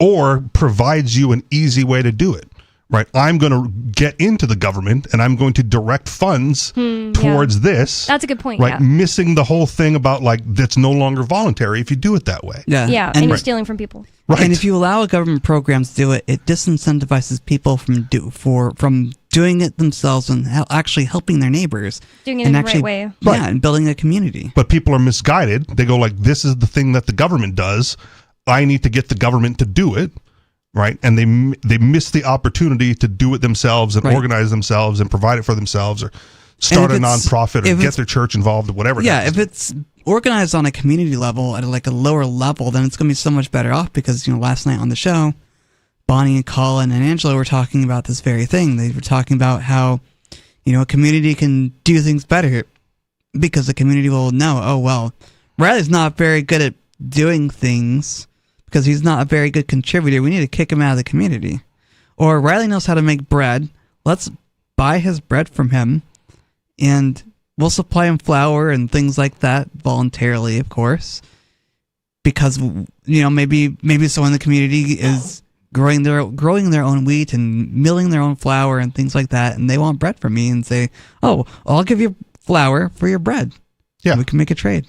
Or provides you an easy way to do it. Right, I'm going to get into the government and I'm going to direct funds towards this. That's a good point. Right, Yeah. missing the whole thing about, like, that's no longer voluntary if you do it that way. Yeah. Yeah, and you're stealing from people. Right. And if you allow a government program to do it, it disincentivizes people from doing it themselves and actually helping their neighbors. Doing it and in the actually, right way. Yeah, and building a community. But people are misguided. They go, like, this is the thing that the government does. I need to get the government to do it. Right, and they miss the opportunity to do it themselves and organize themselves and provide it for themselves, or start a nonprofit, or get their church involved, or whatever. Yeah, if it's organized on a community level at like a lower level, then it's going to be so much better off, because last night on the show, Bonnie and Colin and Angela were talking about this very thing. They were talking about how a community can do things better because the community will know, oh well, Riley's not very good at doing things, because he's not a very good contributor. We need to kick him out of the community. Or Riley knows how to make bread. Let's buy his bread from him, and we'll supply him flour and things like that voluntarily, of course. Because maybe someone in the community is growing their own wheat and milling their own flour and things like that, and they want bread from me, and say, "Oh, I'll give you flour for your bread." Yeah, we can make a trade.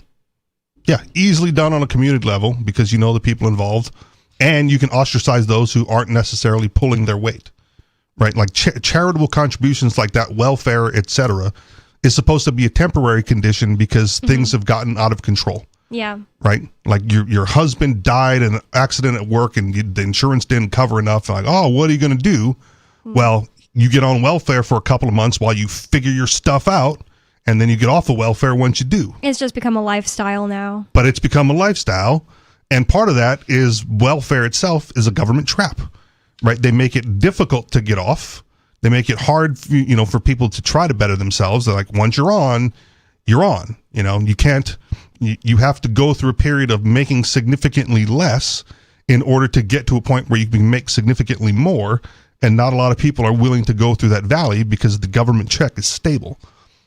Yeah, easily done on a community level, because the people involved, and you can ostracize those who aren't necessarily pulling their weight, right? Like charitable contributions like that, welfare, etc., is supposed to be a temporary condition because things have gotten out of control. Yeah. Right? Like your husband died in an accident at work and the insurance didn't cover enough. Like, oh, what are you going to do? Well, you get on welfare for a couple of months while you figure your stuff out. And then you get off of welfare once you do. It's just become a lifestyle now. But it's become a lifestyle. And part of that is welfare itself is a government trap, right? They make it difficult to get off. They make it hard, for people to try to better themselves. They're like, once you're on, you're on. You can't, you have to go through a period of making significantly less in order to get to a point where you can make significantly more. And not a lot of people are willing to go through that valley because the government check is stable.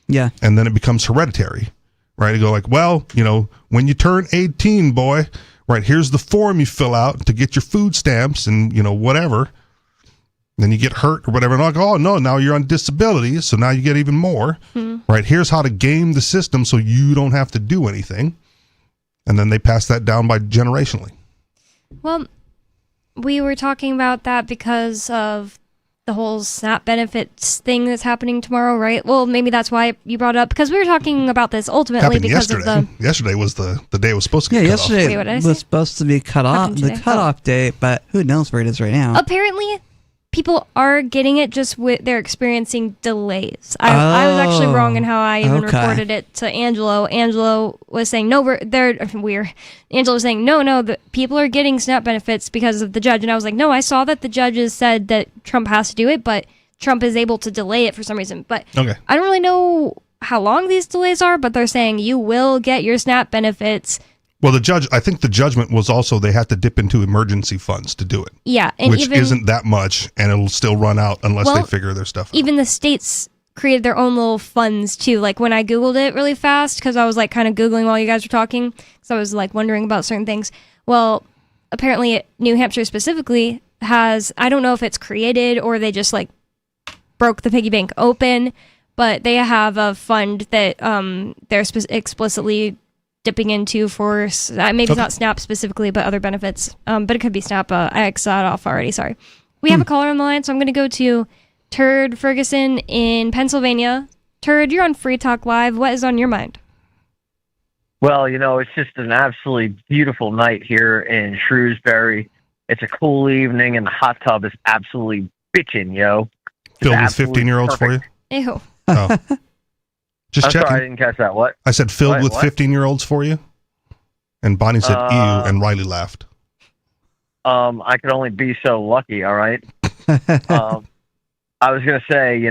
Yeah. And then it becomes hereditary, right? They go like, well, when you turn 18, boy, right, here's the form you fill out to get your food stamps and, whatever. Then you get hurt or whatever. And like, oh, no, now you're on disability, so now you get even more. Right, here's how to game the system so you don't have to do anything. And then they pass that down by generationally. Well, we were talking about that because of the whole SNAP benefits thing that's happening tomorrow, right? Well, maybe that's why you brought it up, because we were talking about this ultimately Happened because yesterday. of the... Yesterday was the day it was supposed to get cut yesterday off. Wait, what did I say? was supposed to be cut off, Happened the today? cutoff date, but who knows where it is right now. Apparently, people are getting it, just they're experiencing delays. I was actually wrong in how I even reported it to Angelo. Angelo was saying, no, Angelo was saying, no, the people are getting SNAP benefits because of the judge. And I was like, no, I saw that the judges said that Trump has to do it, but Trump is able to delay it for some reason. But I don't really know how long these delays are, but they're saying you will get your SNAP benefits. Well, I think the judgment was also they had to dip into emergency funds to do it. Yeah. And which isn't that much, and it'll still run out unless they figure their stuff out. Even the states created their own little funds, too. Like, when I Googled it really fast, because I was, like, kind of Googling while you guys were talking, because I was, like, wondering about certain things. Well, apparently New Hampshire specifically has, I don't know if it's created or they just, like, broke the piggy bank open, but they have a fund that they're explicitly dipping into for maybe it's not SNAP specifically, but other benefits. But it could be SNAP. I got off already. Sorry. We have a caller on the line, so I'm going to go to Turd Ferguson in Pennsylvania. Turd, you're on Free Talk Live. What is on your mind? Well, it's just an absolutely beautiful night here in Shrewsbury. It's a cool evening, and the hot tub is absolutely bitching, yo. Filled with 15-year-olds for you? Ew. Oh. Just I'm checking. sorry, I didn't catch that. What? I said filled with What? 15-year-olds for you? And Bonnie said, ew, and Riley laughed. I could only be so lucky, all right? I was going to say,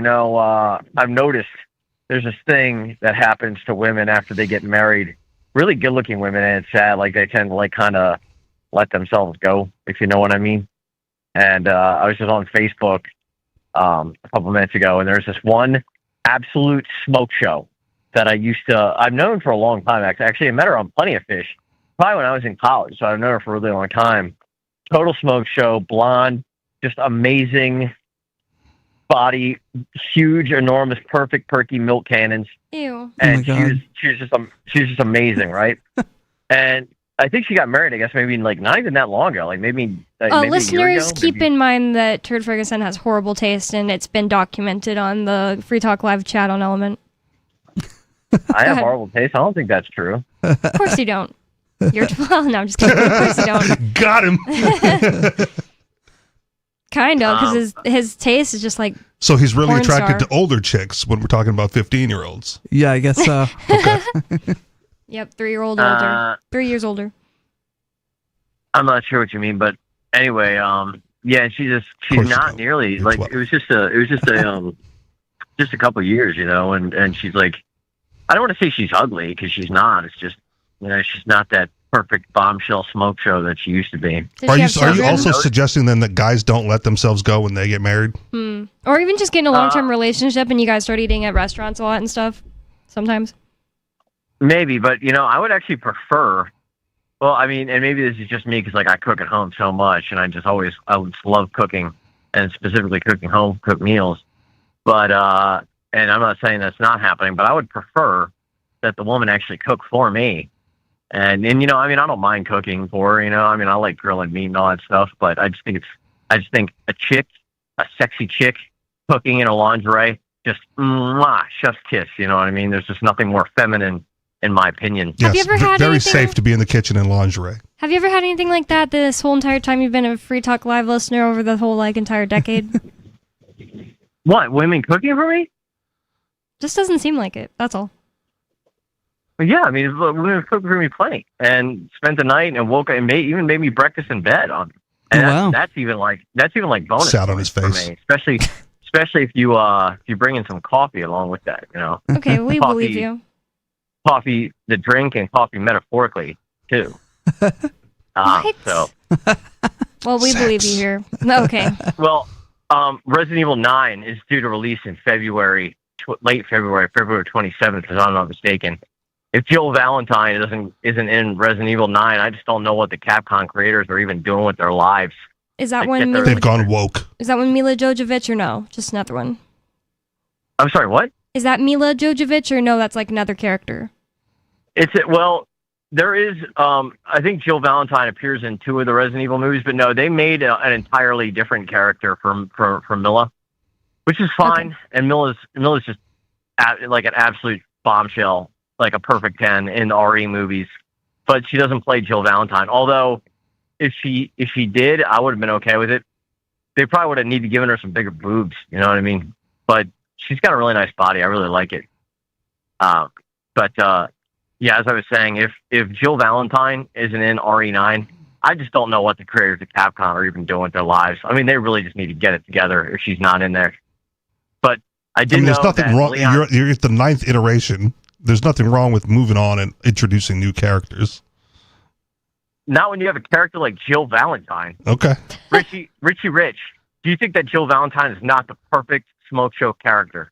I've noticed there's this thing that happens to women after they get married. Really good-looking women, and it's sad. Like, they tend to, kind of let themselves go, if you know what I mean. And I was just on Facebook a couple minutes ago, and there's this one absolute smoke show that I've known for a long time. Actually, I met her on Plenty of Fish, probably when I was in college, so I've known her for a really long time. Total smoke show, blonde, just amazing body, huge, enormous, perfect, perky milk cannons. Ew. And she was just amazing, right? And I think she got married, I guess, maybe not even that long ago, maybe a year listeners, ago, keep in mind that Turd Ferguson has horrible taste, and it's been documented on the Free Talk Live chat on Element. I have horrible taste. I don't think that's true. Of course you don't. You're well, no, I'm just kidding. Of course you don't. Got him. Kind of, because his taste is just like. So he's really porn attracted star. to older chicks when we're talking about 15-year-olds. Yeah, I guess so. Yep, 3 year old older. 3 years older. I'm not sure what you mean, but anyway, yeah, she's not nearly like it was just a couple of years, and she's like, I don't want to say she's ugly because she's not. It's just she's not that perfect bombshell smoke show that she used to be. Are you also suggesting then that guys don't let themselves go when they get married? Or even just get in a long term relationship and you guys start eating at restaurants a lot and stuff. Sometimes. Maybe, but I would actually prefer. Well, I mean, and maybe this is just me because I cook at home so much, and I just love cooking, and specifically cooking home cooked meals. But and I'm not saying that's not happening, but I would prefer that the woman actually cook for me. And I mean, I don't mind cooking for her. I mean, I like grilling meat and all that stuff, but I just think a sexy chick cooking in a lingerie, just chef's kiss. You know what I mean? There's just nothing more feminine. In my opinion. Have you ever had very anything... safe to be in the kitchen in lingerie. Have you ever had anything like that this whole entire time you've been a Free Talk Live listener over the whole entire decade? What, women cooking for me? Just doesn't seem like it. That's all. Well, yeah, I mean, women cooked for me plenty, and spent the night and woke up and even made me breakfast in bed on. And that's even like bonus. Sat on his face, me, especially if you bring in some coffee along with that. Okay, we believe you. Coffee, the drink, and coffee metaphorically too. So. Well, we believe you here. Okay. Well, Resident Evil 9 is due to release in February, late February, February 27th, if I'm not mistaken. if Jill Valentine isn't in Resident Evil 9, I just don't know what the Capcom creators are even doing with their lives. Is that Like, one? They've gone woke. Is that one Mila Jovovich or no? Just another one. I'm sorry, what? Is that Mila Jovovich or no? That's like another character. Well, there is. I think Jill Valentine appears in 2 of the Resident Evil movies, but no, they made an entirely different character from Mila, which is fine. Okay. And Mila's just like an absolute bombshell, like a perfect 10 in the RE movies. But she doesn't play Jill Valentine. Although, if she did, I would have been okay with it. They probably would have needed to given her some bigger boobs. You know what I mean? But she's got a really nice body. I really like it. Yeah, as I was saying, if Jill Valentine isn't in RE9, I just don't know what the creators of Capcom are even doing with their lives. I mean, they really just need to get it together if she's not in there. But there's nothing wrong. Leon, you're at the 9th iteration. There's nothing wrong with moving on and introducing new characters. Not when you have a character like Jill Valentine. Okay. Richie Rich, do you think that Jill Valentine is not the perfect smoke show character?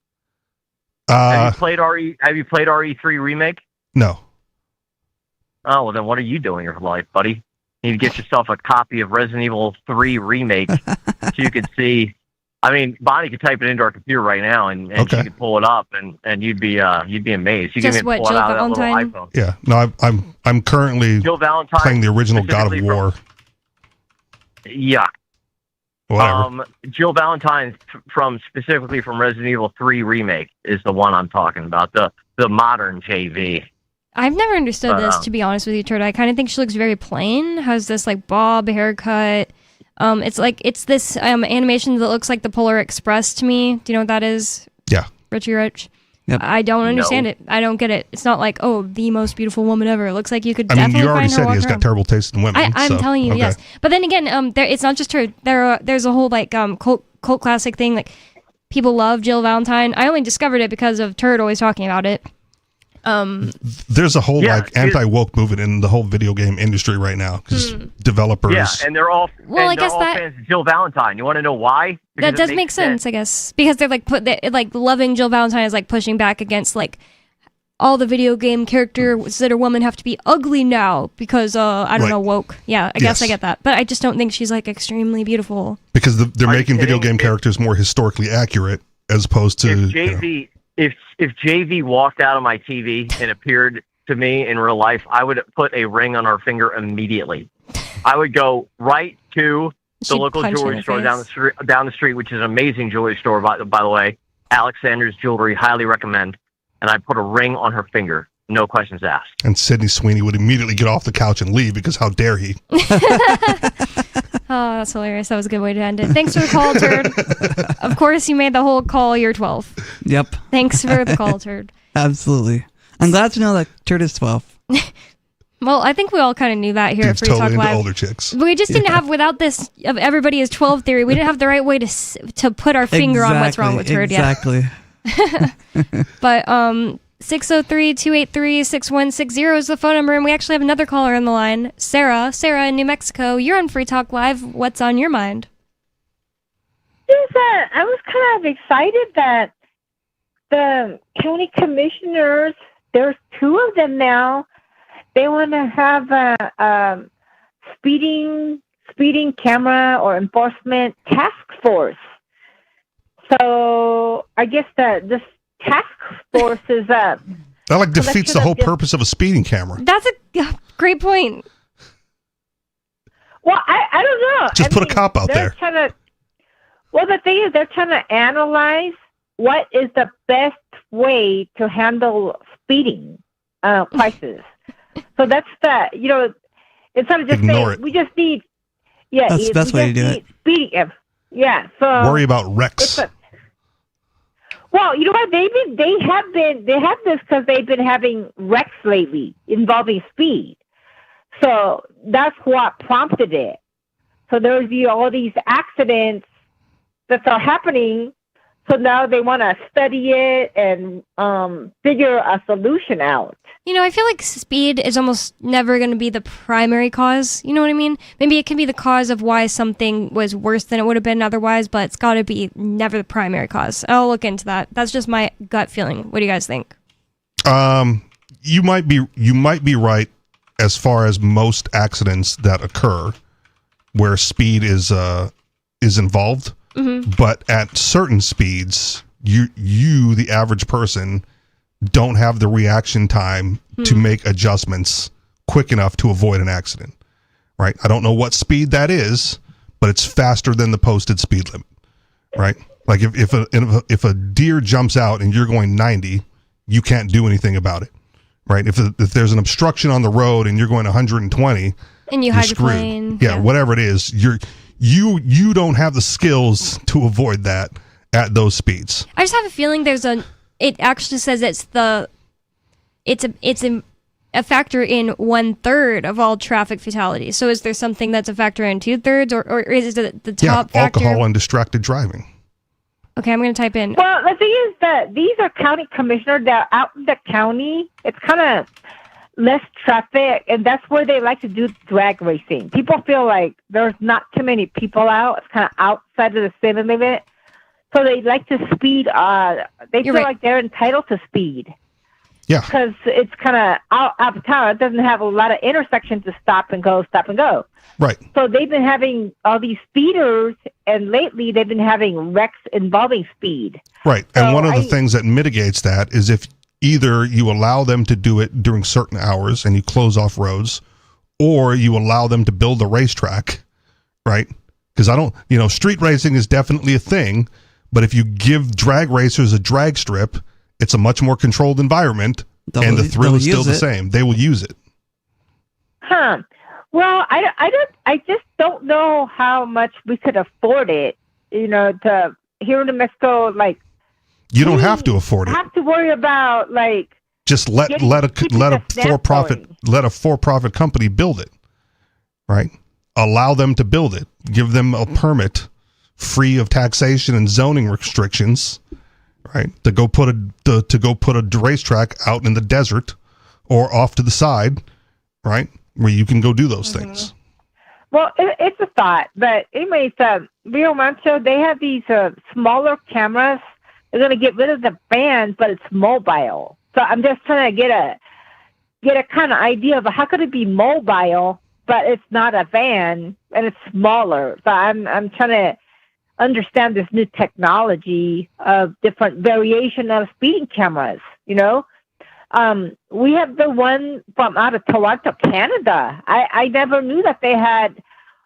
Have you played RE3 Remake? No. Oh, well, then what are you doing in your life, buddy? You need to get yourself a copy of Resident Evil 3 Remake so you could see. I mean, Bonnie could type it into our computer right now, and she could pull it up, and you'd be amazed. You Just can what, pull it Jill out of that Valentine? little iPhone. Yeah. No, I'm currently Jill Valentine playing the original God of War. Yeah. Whatever. Jill Valentine specifically from Resident Evil 3 Remake is the one I'm talking about. The modern JV. I've never understood this, to be honest with you, Turd. I kind of think she looks very plain. Has this like bob haircut. It's this animation that looks like the Polar Express to me. Do you know what that is? Yeah. Richie Rich. Yep. I don't understand it. I don't get it. It's not like, oh, the most beautiful woman ever. It looks like you could I mean, definitely you already find her said he has walking got around. terrible taste in women. I'm telling you, okay. yes. But then again, it's not just her. There's a whole like cult classic thing. Like people love Jill Valentine. I only discovered it because of Turd always talking about it. There's a whole anti-woke movement in the whole video game industry right now because developers. Yeah, and they're all I guess that fans of Jill Valentine. You want to know why? Because that does make sense, I guess, because they're like loving Jill Valentine is like pushing back against like all the video game characters that are women have to be ugly now because I don't know, woke. Yeah, I guess I get that, but I just don't think she's like extremely beautiful because they're making video game characters more historically accurate as opposed to If JV walked out of my TV and appeared to me in real life, I would put a ring on her finger immediately. I would go right to the local jewelry store down the street, which is an amazing jewelry store, by the way. Alexander's Jewelry, highly recommend. And I put a ring on her finger, no questions asked. And Sydney Sweeney would immediately get off the couch and leave because how dare he? Oh, that's hilarious. That was a good way to end it. Thanks for the call, Turd. Of course, you made the whole call. You're 12. Yep. Thanks for the call, Turd. Absolutely. I'm glad to know that Turd is 12. Well, I think we all kind of knew that here at Free totally Talk Live. into older chicks. We just didn't have, without this of everybody is 12 theory, we didn't have the right way to put our finger on what's wrong with Turd yet. Exactly. But 603-283-6160 is the phone number, and we actually have another caller on the line. Sarah in New Mexico. You're on Free Talk Live. What's on your mind? I was kind of excited that the county commissioners, there's 2 of them now, they want to have a speeding camera or enforcement task force. So I guess this task force is that defeats the whole purpose of a speeding camera. That's a great point. Well, I don't know. Just put a cop out there. The thing is, they're trying to analyze what is the best way to handle speeding crisis. So that's instead of just saying we just need, that's the best way to do it. Speeding, yeah. So worry about wrecks. Well, you know what? They have this because they've been having wrecks lately involving speed. So that's what prompted it. So there's all these accidents that are happening. So now they want to study it and figure a solution out. You know, I feel like speed is almost never going to be the primary cause. You know what I mean? Maybe it can be the cause of why something was worse than it would have been otherwise, but it's got to be never the primary cause. I'll look into that. That's just my gut feeling. What do you guys think? you might be right as far as most accidents that occur where speed is involved. Mm-hmm. But at certain speeds, you the average person don't have the reaction time to make adjustments quick enough to avoid an accident. Right? I don't know what speed that is, but it's faster than the posted speed limit. Right? Like if a deer jumps out and you're going 90, you can't do anything about it. Right? If there's an obstruction on the road and you're going 120, and you're hydroplane, yeah, whatever it is, you don't have the skills to avoid that at those speeds. I just have a feeling it actually says it's a factor in 1/3 of all traffic fatalities. So is there something that's a factor in 2/3 or is it the top factor? Alcohol and distracted driving. Okay, I'm going to type in. Well, the thing is that these are county commissioners that are out in the county. It's kind of less traffic, and that's where they like to do drag racing. People feel like there's not too many people out. It's kind of outside of the city limit. So they like to speed. They feel like they're entitled to speed. Yeah. Because it's kind of out of town. It doesn't have a lot of intersections to stop and go. Right. So they've been having all these speeders, and lately they've been having wrecks involving speed. Right. And one of the things that mitigates that is if either you allow them to do it during certain hours and you close off roads, or you allow them to build a racetrack, right? Because street racing is definitely a thing, but if you give drag racers a drag strip, it's a much more controlled environment, and the thrill is still the same. They will use it. Huh. Well, I just don't know how much we could afford it, to here in New Mexico, like. You don't have to afford it. Have to worry about just let a for-profit company build it, right? Allow them to build it. Give them a permit, free of taxation and zoning restrictions, right? To go put a racetrack out in the desert or off to the side, right, where you can go do those things. Well, it's a thought, but anyways, Rio Rancho, they have these smaller cameras. They're going to get rid of the van, but it's mobile. So I'm just trying to get a kind of idea of how could it be mobile, but it's not a van and it's smaller. So I'm trying to understand this new technology of different variation of speeding cameras. We have the one from out of Toronto, Canada. I never knew that they had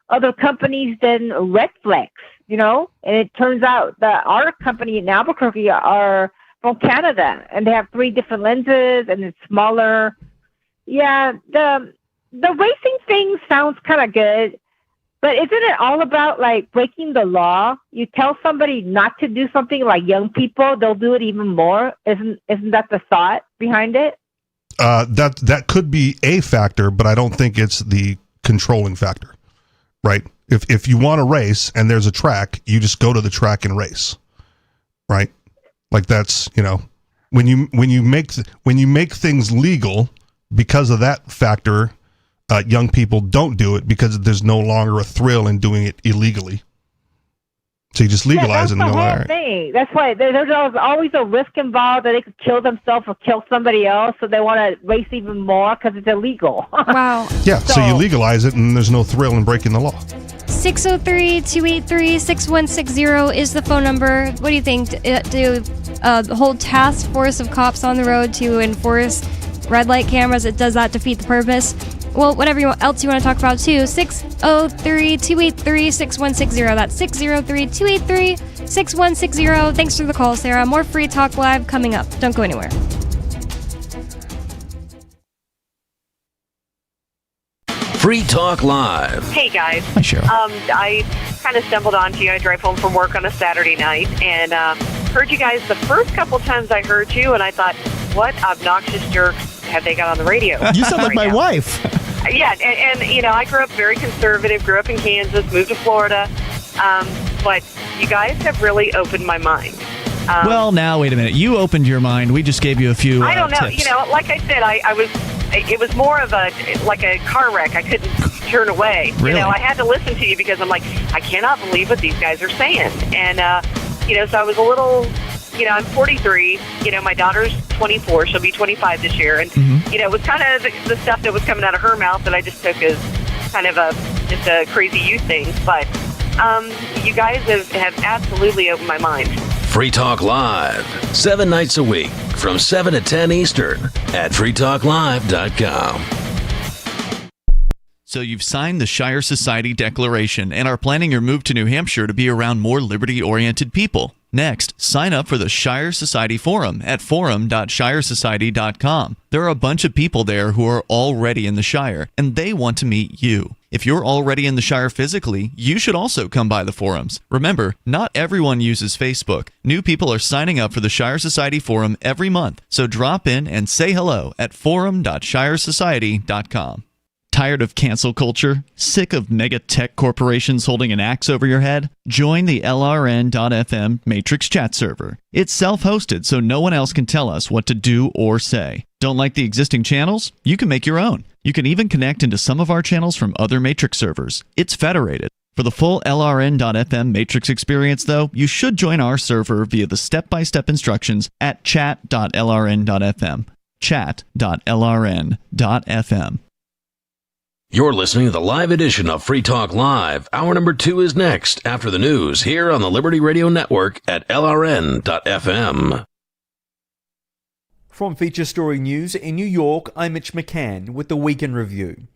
other companies than Redflex. And it turns out that our company in Albuquerque are from Canada, and they have 3 different lenses, and it's smaller. Yeah, the racing thing sounds kind of good, but isn't it all about breaking the law? You tell somebody not to do something, like young people, they'll do it even more. Isn't that the thought behind it? That could be a factor, but I don't think it's the controlling factor, right? If you want to race and there's a track, you just go to the track and race, right? Like that's, when you make things legal because of that factor, young people don't do it because there's no longer a thrill in doing it illegally. So you just legalize it and go, all right. Thing. That's why there's always a risk involved that they could kill themselves or kill somebody else, so they want to race even more because it's illegal. Wow. Yeah, so you legalize it and there's no thrill in breaking the law. 603-283-6160 is the phone number. What do you think? Do the whole task force of cops on the road to enforce red light cameras, does that defeat the purpose? Well, whatever else you want to talk about too. 603-283-6160. That's 603-283-6160. Thanks for the call, Sarah. More Free Talk Live coming up. Don't go anywhere. Free Talk Live. Hey guys. Hi, Cheryl. I kind of stumbled onto you. I drive home from work on a Saturday night and heard you guys the first couple times I heard you, and I thought, what obnoxious jerks have they got on the radio? You sound like my wife. Yeah, and I grew up very conservative, grew up in Kansas, moved to Florida, but you guys have really opened my mind. Well, now, wait a minute. You opened your mind. We just gave you a few I don't know. tips. Like I said, it was more of a car wreck. I couldn't turn away. Really? I had to listen to you because I'm like, I cannot believe what these guys are saying. And, so I was a little I'm 43. My daughter's 24. She'll be 25 this year. And, it was kind of the stuff that was coming out of her mouth that I just took as kind of just a crazy youth thing. But you guys have absolutely opened my mind. Free Talk Live, 7 nights a week from 7 to 10 Eastern at freetalklive.com. So you've signed the Shire Society Declaration and are planning your move to New Hampshire to be around more liberty-oriented people. Next, sign up for the Shire Society Forum at forum.shiresociety.com. There are a bunch of people there who are already in the Shire, and they want to meet you. If you're already in the Shire physically, you should also come by the forums. Remember, not everyone uses Facebook. New people are signing up for the Shire Society Forum every month, so drop in and say hello at forum.shiresociety.com. Tired of cancel culture? Sick of mega tech corporations holding an axe over your head? Join the LRN.FM Matrix chat server. It's self-hosted, so no one else can tell us what to do or say. Don't like the existing channels? You can make your own. You can even connect into some of our channels from other Matrix servers. It's federated. For the full LRN.FM Matrix experience, though, you should join our server via the step-by-step instructions at chat.lrn.fm. Chat.lrn.fm. You're listening to the live edition of Free Talk Live. Hour number 2 is next after the news here on the Liberty Radio Network at LRN.FM. From Feature Story News in New York, I'm Mitch McCann with the Week in Review.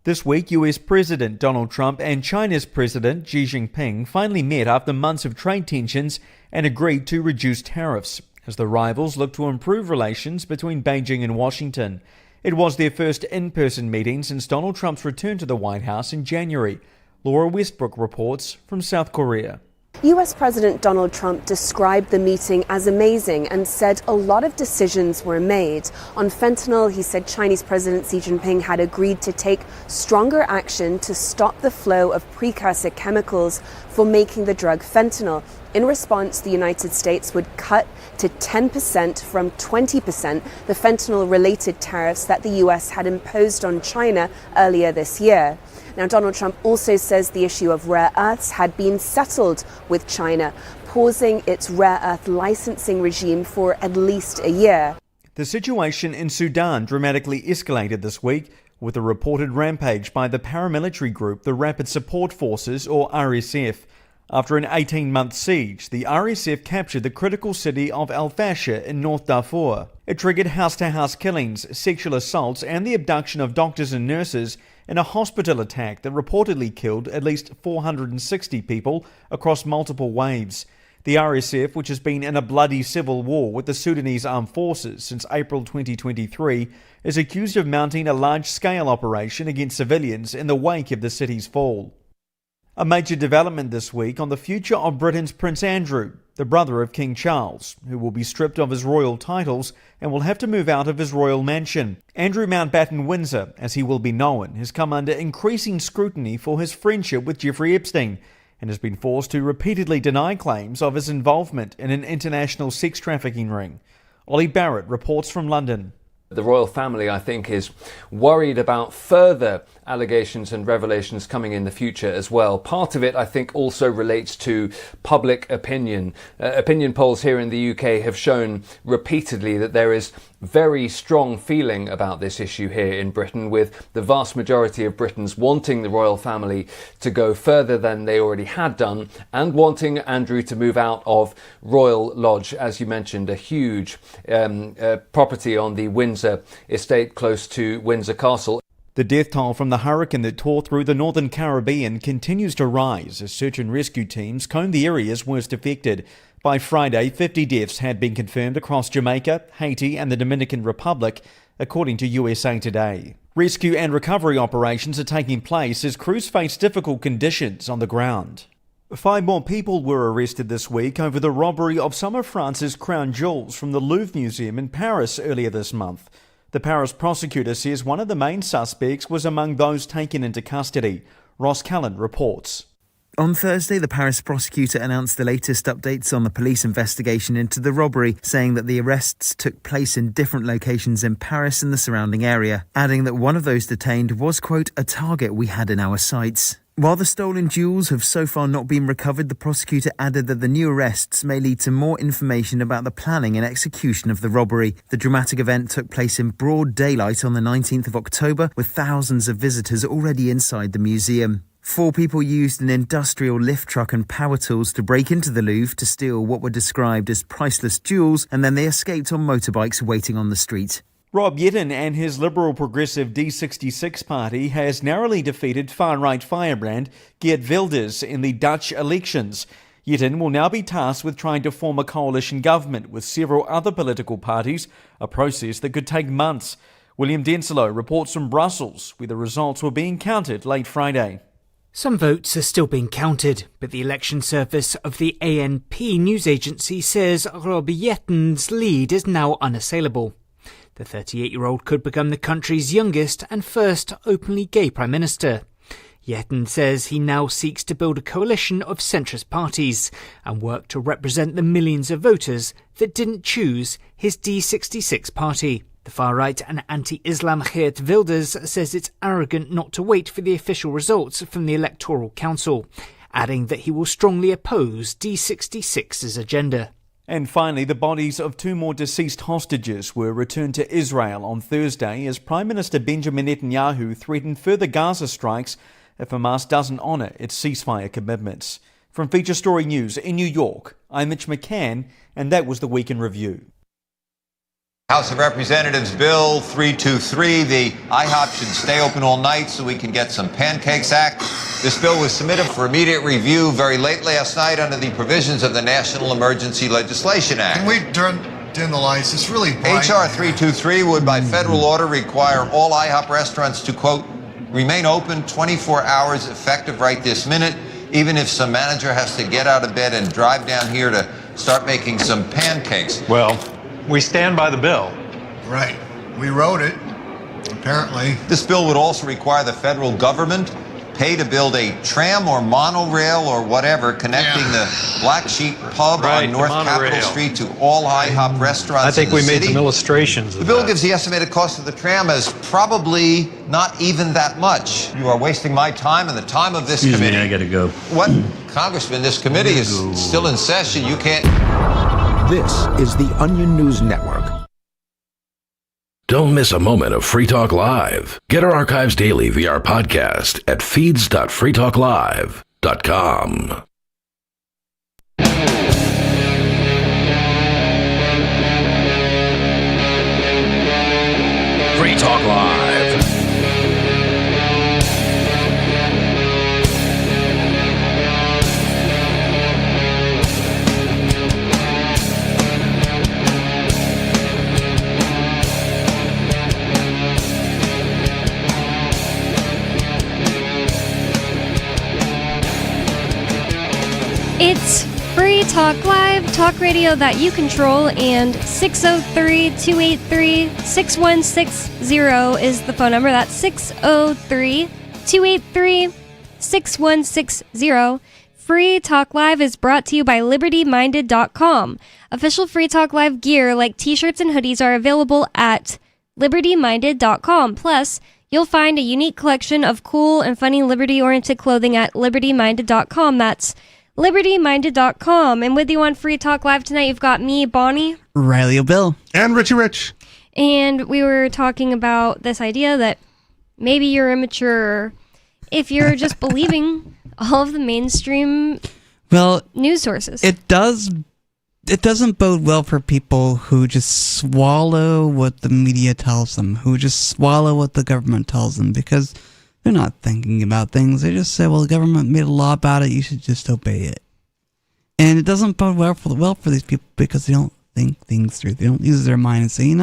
This week, US President Donald Trump and China's President Xi Jinping finally met after months of trade tensions and agreed to reduce tariffs, as the rivals look to improve relations between Beijing and Washington. It was their first in-person meeting since Donald Trump's return to the White House in January. Laura Westbrook reports from South Korea. US President Donald Trump described the meeting as amazing and said a lot of decisions were made. On fentanyl, he said Chinese President Xi Jinping had agreed to take stronger action to stop the flow of precursor chemicals for making the drug fentanyl. In response, the United States would cut to 10% from 20% the fentanyl-related tariffs that the US had imposed on China earlier this year. Now, Donald Trump also says the issue of rare earths had been settled with China, pausing its rare earth licensing regime for at least a year. The situation in Sudan dramatically escalated this week with a reported rampage by the paramilitary group the Rapid Support Forces, or RSF. After an 18-month siege, the RSF captured the critical city of Al Fasher in North Darfur. It triggered house-to-house killings, sexual assaults, and the abduction of doctors and nurses in a hospital attack that reportedly killed at least 460 people across multiple waves. The RSF, which has been in a bloody civil war with the Sudanese armed forces since April 2023, is accused of mounting a large-scale operation against civilians in the wake of the city's fall. A major development this week on the future of Britain's Prince Andrew, the brother of King Charles, who will be stripped of his royal titles and will have to move out of his royal mansion. Andrew Mountbatten Windsor, as he will be known, has come under increasing scrutiny for his friendship with Jeffrey Epstein and has been forced to repeatedly deny claims of his involvement in an international sex trafficking ring. Ollie Barrett reports from London. The royal family, I think, is worried about further allegations and revelations coming in the future as well. Part of it, I think, also relates to public opinion. Opinion polls here in the UK have shown repeatedly that there is very strong feeling about this issue here in Britain, with the vast majority of Britons wanting the royal family to go further than they already had done and wanting Andrew to move out of Royal Lodge, as you mentioned, a huge property on the Windsor estate close to Windsor Castle. The death toll from the hurricane that tore through the northern Caribbean continues to rise as search and rescue teams comb the areas worst affected. By Friday, 50 deaths had been confirmed across Jamaica, Haiti and the Dominican Republic, according to USA Today. Rescue and recovery operations are taking place as crews face difficult conditions on the ground. 5 more people were arrested this week over the robbery of some of France's crown jewels from the Louvre Museum in Paris earlier this month. The Paris prosecutor says one of the main suspects was among those taken into custody. Ross Callan reports. On Thursday, the Paris prosecutor announced the latest updates on the police investigation into the robbery, saying that the arrests took place in different locations in Paris and the surrounding area, adding that one of those detained was, quote, a target we had in our sights. While the stolen jewels have so far not been recovered, the prosecutor added that the new arrests may lead to more information about the planning and execution of the robbery. The dramatic event took place in broad daylight on the 19th of October, with thousands of visitors already inside the museum. 4 people used an industrial lift truck and power tools to break into the Louvre to steal what were described as priceless jewels, and then they escaped on motorbikes waiting on the street. Rob Yetton and his Liberal Progressive D66 party has narrowly defeated far-right firebrand Geert Wilders in the Dutch elections. Yetton will now be tasked with trying to form a coalition government with several other political parties, a process that could take months. William Denslow reports from Brussels, where the results were being counted late Friday. Some votes are still being counted, but the election service of the ANP news agency says Rob Yetton's lead is now unassailable. The 38-year-old could become the country's youngest and first openly gay prime minister. Yetton says he now seeks to build a coalition of centrist parties and work to represent the millions of voters that didn't choose his D66 party. The far-right and anti-Islam Geert Wilders says it's arrogant not to wait for the official results from the Electoral Council, adding that he will strongly oppose D66's agenda. And finally, the bodies of 2 more deceased hostages were returned to Israel on Thursday as Prime Minister Benjamin Netanyahu threatened further Gaza strikes if Hamas doesn't honour its ceasefire commitments. From Feature Story News in New York, I'm Mitch McCann, and that was the Week in Review. House of Representatives Bill 323, the IHOP should stay open all night so we can get some Pancakes Act. This bill was submitted for immediate review very late last night under the provisions of the National Emergency Legislation Act. Can we dim the lights? It's really bright. H.R. 323 would by federal order require all IHOP restaurants to, quote, remain open 24 hours effective right this minute, even if some manager has to get out of bed and drive down here to start making some pancakes. Well, we stand by the bill. Right. We wrote it, apparently. This bill would also require the federal government pay to build a tram or monorail or whatever connecting the Black Sheep Pub on North Capitol Street to all IHOP restaurants. I think in the we made city. some illustrations of The bill that. gives the estimated cost of the tram as probably not even that much. You are wasting my time and the time of this committee. I gotta go. What? Congressman, this committee is still in session. You can't... This is the Onion News Network. Don't miss a moment of Free Talk Live. Get our archives daily via our podcast at feeds.freetalklive.com. Free Talk Live. It's Free Talk Live, talk radio that you control, and 603-283-6160 is the phone number. That's 603-283-6160. Free Talk Live is brought to you by LibertyMinded.com. Official Free Talk Live gear like t-shirts and hoodies are available at LibertyMinded.com. Plus, you'll find a unique collection of cool and funny liberty-oriented clothing at LibertyMinded.com. That's LibertyMinded.com. And with you on Free Talk Live tonight, you've got me, Bonnie, Riley O'Bill, and Richie Rich. And we were talking about this idea that maybe you're immature if you're just believing all of the mainstream news sources. It doesn't bode well for people who just swallow what the media tells them, who just swallow what the government tells them, because they're not thinking about things. They just say, well, the government made a law about it, you should just obey it. And it doesn't bode well for these people because they don't think things through. They don't use their mind and say,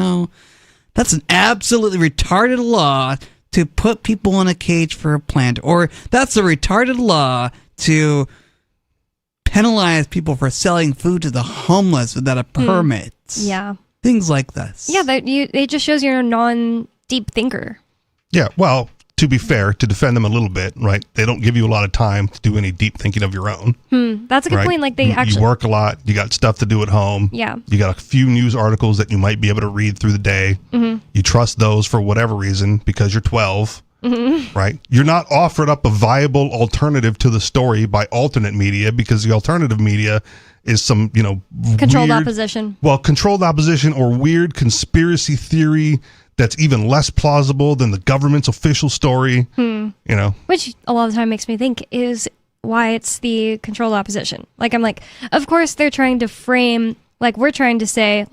that's an absolutely retarded law to put people in a cage for a plant, or that's a retarded law to penalize people for selling food to the homeless without a permit. Yeah. Things like this. Yeah, it just shows you're a non-deep thinker. Yeah, well, to be fair, to defend them a little bit, right? They don't give you a lot of time to do any deep thinking of your own. That's a good point. Like you work a lot. You got stuff to do at home. Yeah. You got a few news articles that you might be able to read through the day. Mm-hmm. You trust those for whatever reason because you're 12 right? You're not offered up a viable alternative to the story by alternate media, because the alternative media is some, Controlled weird, opposition. Well, controlled opposition or weird conspiracy theory that's even less plausible than the government's official story. Which a lot of the time makes me think is why it's the controlled opposition. Like, I'm like, of course they're trying to frame, like, we're trying to say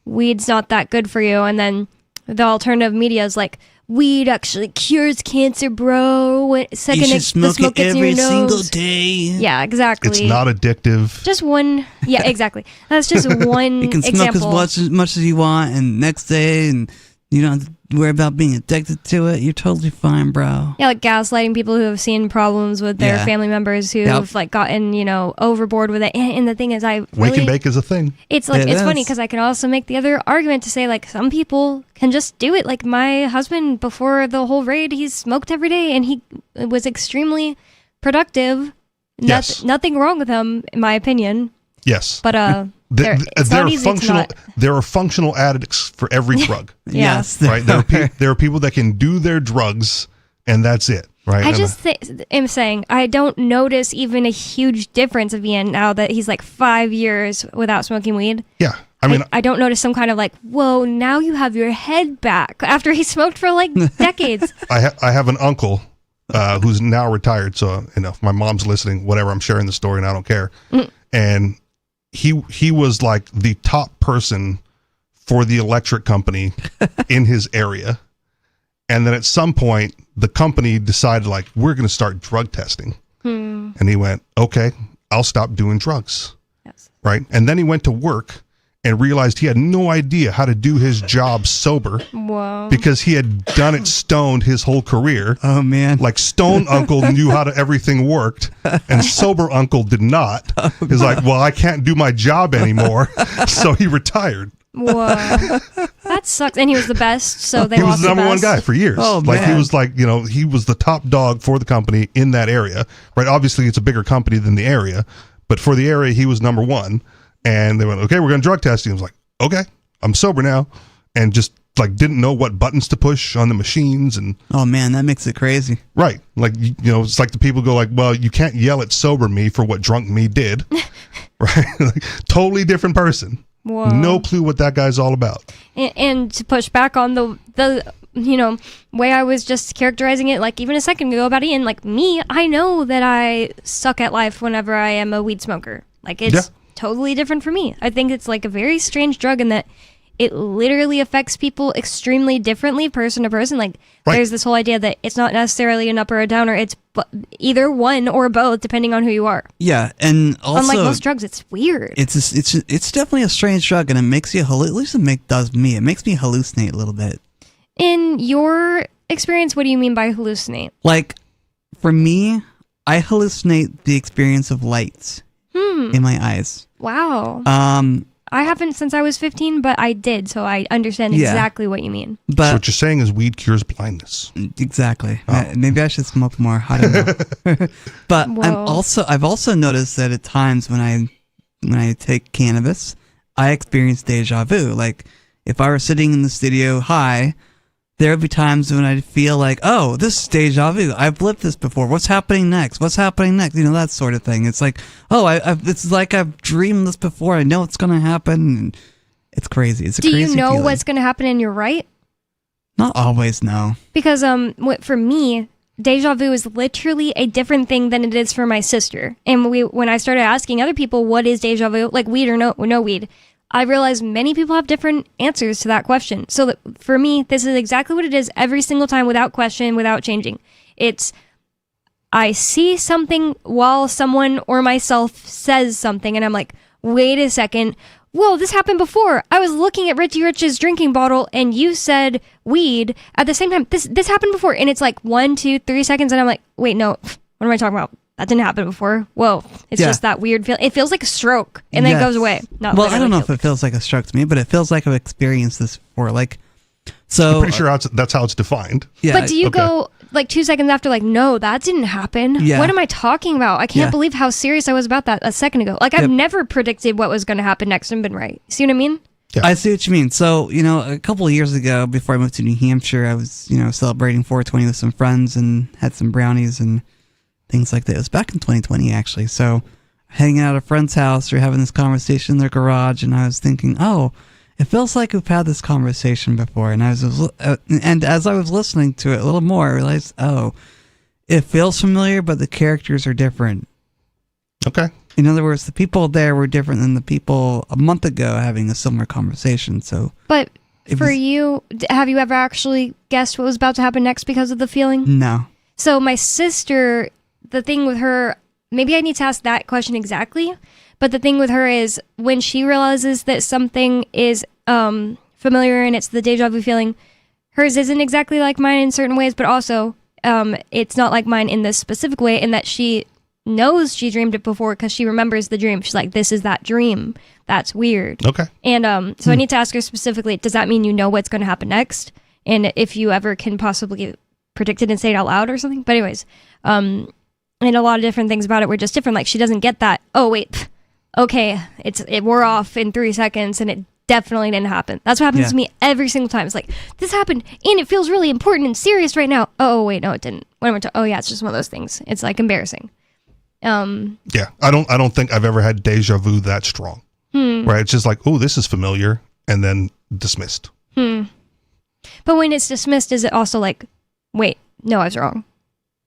weed's not that good for you, and then the alternative media is like, weed actually cures cancer, bro. Second, you should the smoke smoke it gets in your every nose. single day. Yeah, exactly. It's not addictive. Just one. Yeah, exactly. That's just one You can smoke as much as you want, and next day, and you don't have to worry about being addicted to it. You're totally fine, bro. Yeah, like gaslighting people who have seen problems with their family members who've like gotten, overboard with it. And the thing is, Wake and bake is a thing. It's like, it's funny because I can also make the other argument to say, like, some people can just do it. Like my husband, before the whole raid, he smoked every day and he was extremely productive. Yes. Nothing wrong with him, in my opinion. Yes. But there it's are not easy to not. There are functional addicts for every drug. Yes. Right. There are people that can do their drugs and that's it. Right. I just am saying I don't notice even a huge difference of Ian now that he's like 5 years without smoking weed. Yeah. I mean, I don't notice some kind of like, whoa, now you have your head back after he smoked for like decades. I have an uncle who's now retired. So, if my mom's listening, whatever, I'm sharing the story and I don't care. And he was like the top person for the electric company in his area. And then at some point, the company decided, like, we're going to start drug testing. And he went, okay, I'll stop doing drugs. Yes. Right. And then he went to work and realized he had no idea how to do his job sober. Whoa. Because he had done it stoned his whole career. Oh, man. Like, stoned uncle knew how everything worked, and sober uncle did not. He's like, well, I can't do my job anymore. So he retired. Whoa. That sucks. And he was the best, so they He was lost the number one best. guy for years. Oh, like, man. he was like, he was the top dog for the company in that area. Right. Obviously, it's a bigger company than the area, but for the area, he was number one. And they went, okay, we're going to drug test you. I was like, okay, I'm sober now. And just like didn't know what buttons to push on the machines. And oh man, that makes it crazy. Right. Like, it's like the people go like, well, you can't yell at sober me for what drunk me did. Right. Like, totally different person. Whoa. No clue what that guy's all about. And to push back on the way I was just characterizing it, like even a second ago about Ian, like me, I know that I suck at life whenever I am a weed smoker. Like it's totally different for me. I think it's like a very strange drug in that it literally affects people extremely differently, person to person. Like there's this whole idea that it's not necessarily an up or a downer. It's either one or both, depending on who you are. Yeah, and also unlike most drugs, it's weird. It's definitely a strange drug, and it makes you at least does me. It makes me hallucinate a little bit. In your experience, what do you mean by hallucinate? Like for me, I hallucinate the experience of lights in my eyes. Wow. I haven't since I was 15, but I did, so I understand exactly what you mean. But so what you're saying is weed cures blindness. Exactly. Maybe I should smoke more. I don't know. But I've also noticed that at times when I take cannabis, I experience deja vu. Like if I were sitting in the studio high, there would be times when I'd feel like, oh, this is deja vu. I've lived this before. What's happening next? What's happening next? That sort of thing. It's like, oh, it's like I've dreamed this before. I know it's going to happen. And it's crazy. It's a crazy Do you know feeling. what's going to happen and you're right? Not always, no. Because for me, deja vu is literally a different thing than it is for my sister. And when I started asking other people, what is deja vu? Like weed or no weed? I realized many people have different answers to that question. So that for me, this is exactly what it is every single time without question, without changing. It's, I see something while someone or myself says something and I'm like, wait a second. Whoa, this happened before. I was looking at Richie Rich's drinking bottle and you said weed at the same time. This happened before. And it's like 1, 2, 3 seconds. And I'm like, wait, no, what am I talking about? That didn't happen before. Whoa, it's just that weird feel. It feels like a stroke, and then it goes away. I don't know if it feels like a stroke to me, but it feels like I've experienced this before. Like, so I'm pretty sure that's how it's defined. Yeah, but do you go like 2 seconds after, like, no, that didn't happen? Yeah. What am I talking about? I can't believe how serious I was about that a second ago. Like, I've never predicted what was going to happen next and been right. See what I mean? I see what you mean. So, a couple of years ago, before I moved to New Hampshire, I was, celebrating 420 with some friends and had some brownies and things like that. It was back in 2020, actually. So, hanging out at a friend's house or having this conversation in their garage, and I was thinking, oh, it feels like we've had this conversation before. And and as I was listening to it a little more, I realized, oh, it feels familiar, but the characters are different. Okay. In other words, the people there were different than the people a month ago having a similar conversation. So, but for you, have you ever actually guessed what was about to happen next because of the feeling? No. So my sister, the thing with her, maybe I need to ask that question exactly, but the thing with her is when she realizes that something is familiar and it's the deja vu feeling, hers isn't exactly like mine in certain ways, but also it's not like mine in this specific way in that she knows she dreamed it before because she remembers the dream. She's like, this is that dream. That's weird. Okay. And so I need to ask her specifically, does that mean you know what's going to happen next? And if you ever can possibly predict it and say it out loud or something. But anyways, and a lot of different things about it were just different. Like she doesn't get that, oh wait, okay, it wore off in 3 seconds and it definitely didn't happen. That's what happens to me every single time. It's like, this happened and it feels really important and serious right now. Oh wait, no, it didn't. When I went to, oh yeah, it's just one of those things. It's like embarrassing. Yeah, I don't think I've ever had deja vu that strong. Right? It's just like, oh, this is familiar, and then dismissed. But when it's dismissed, is it also like, wait, no, I was wrong?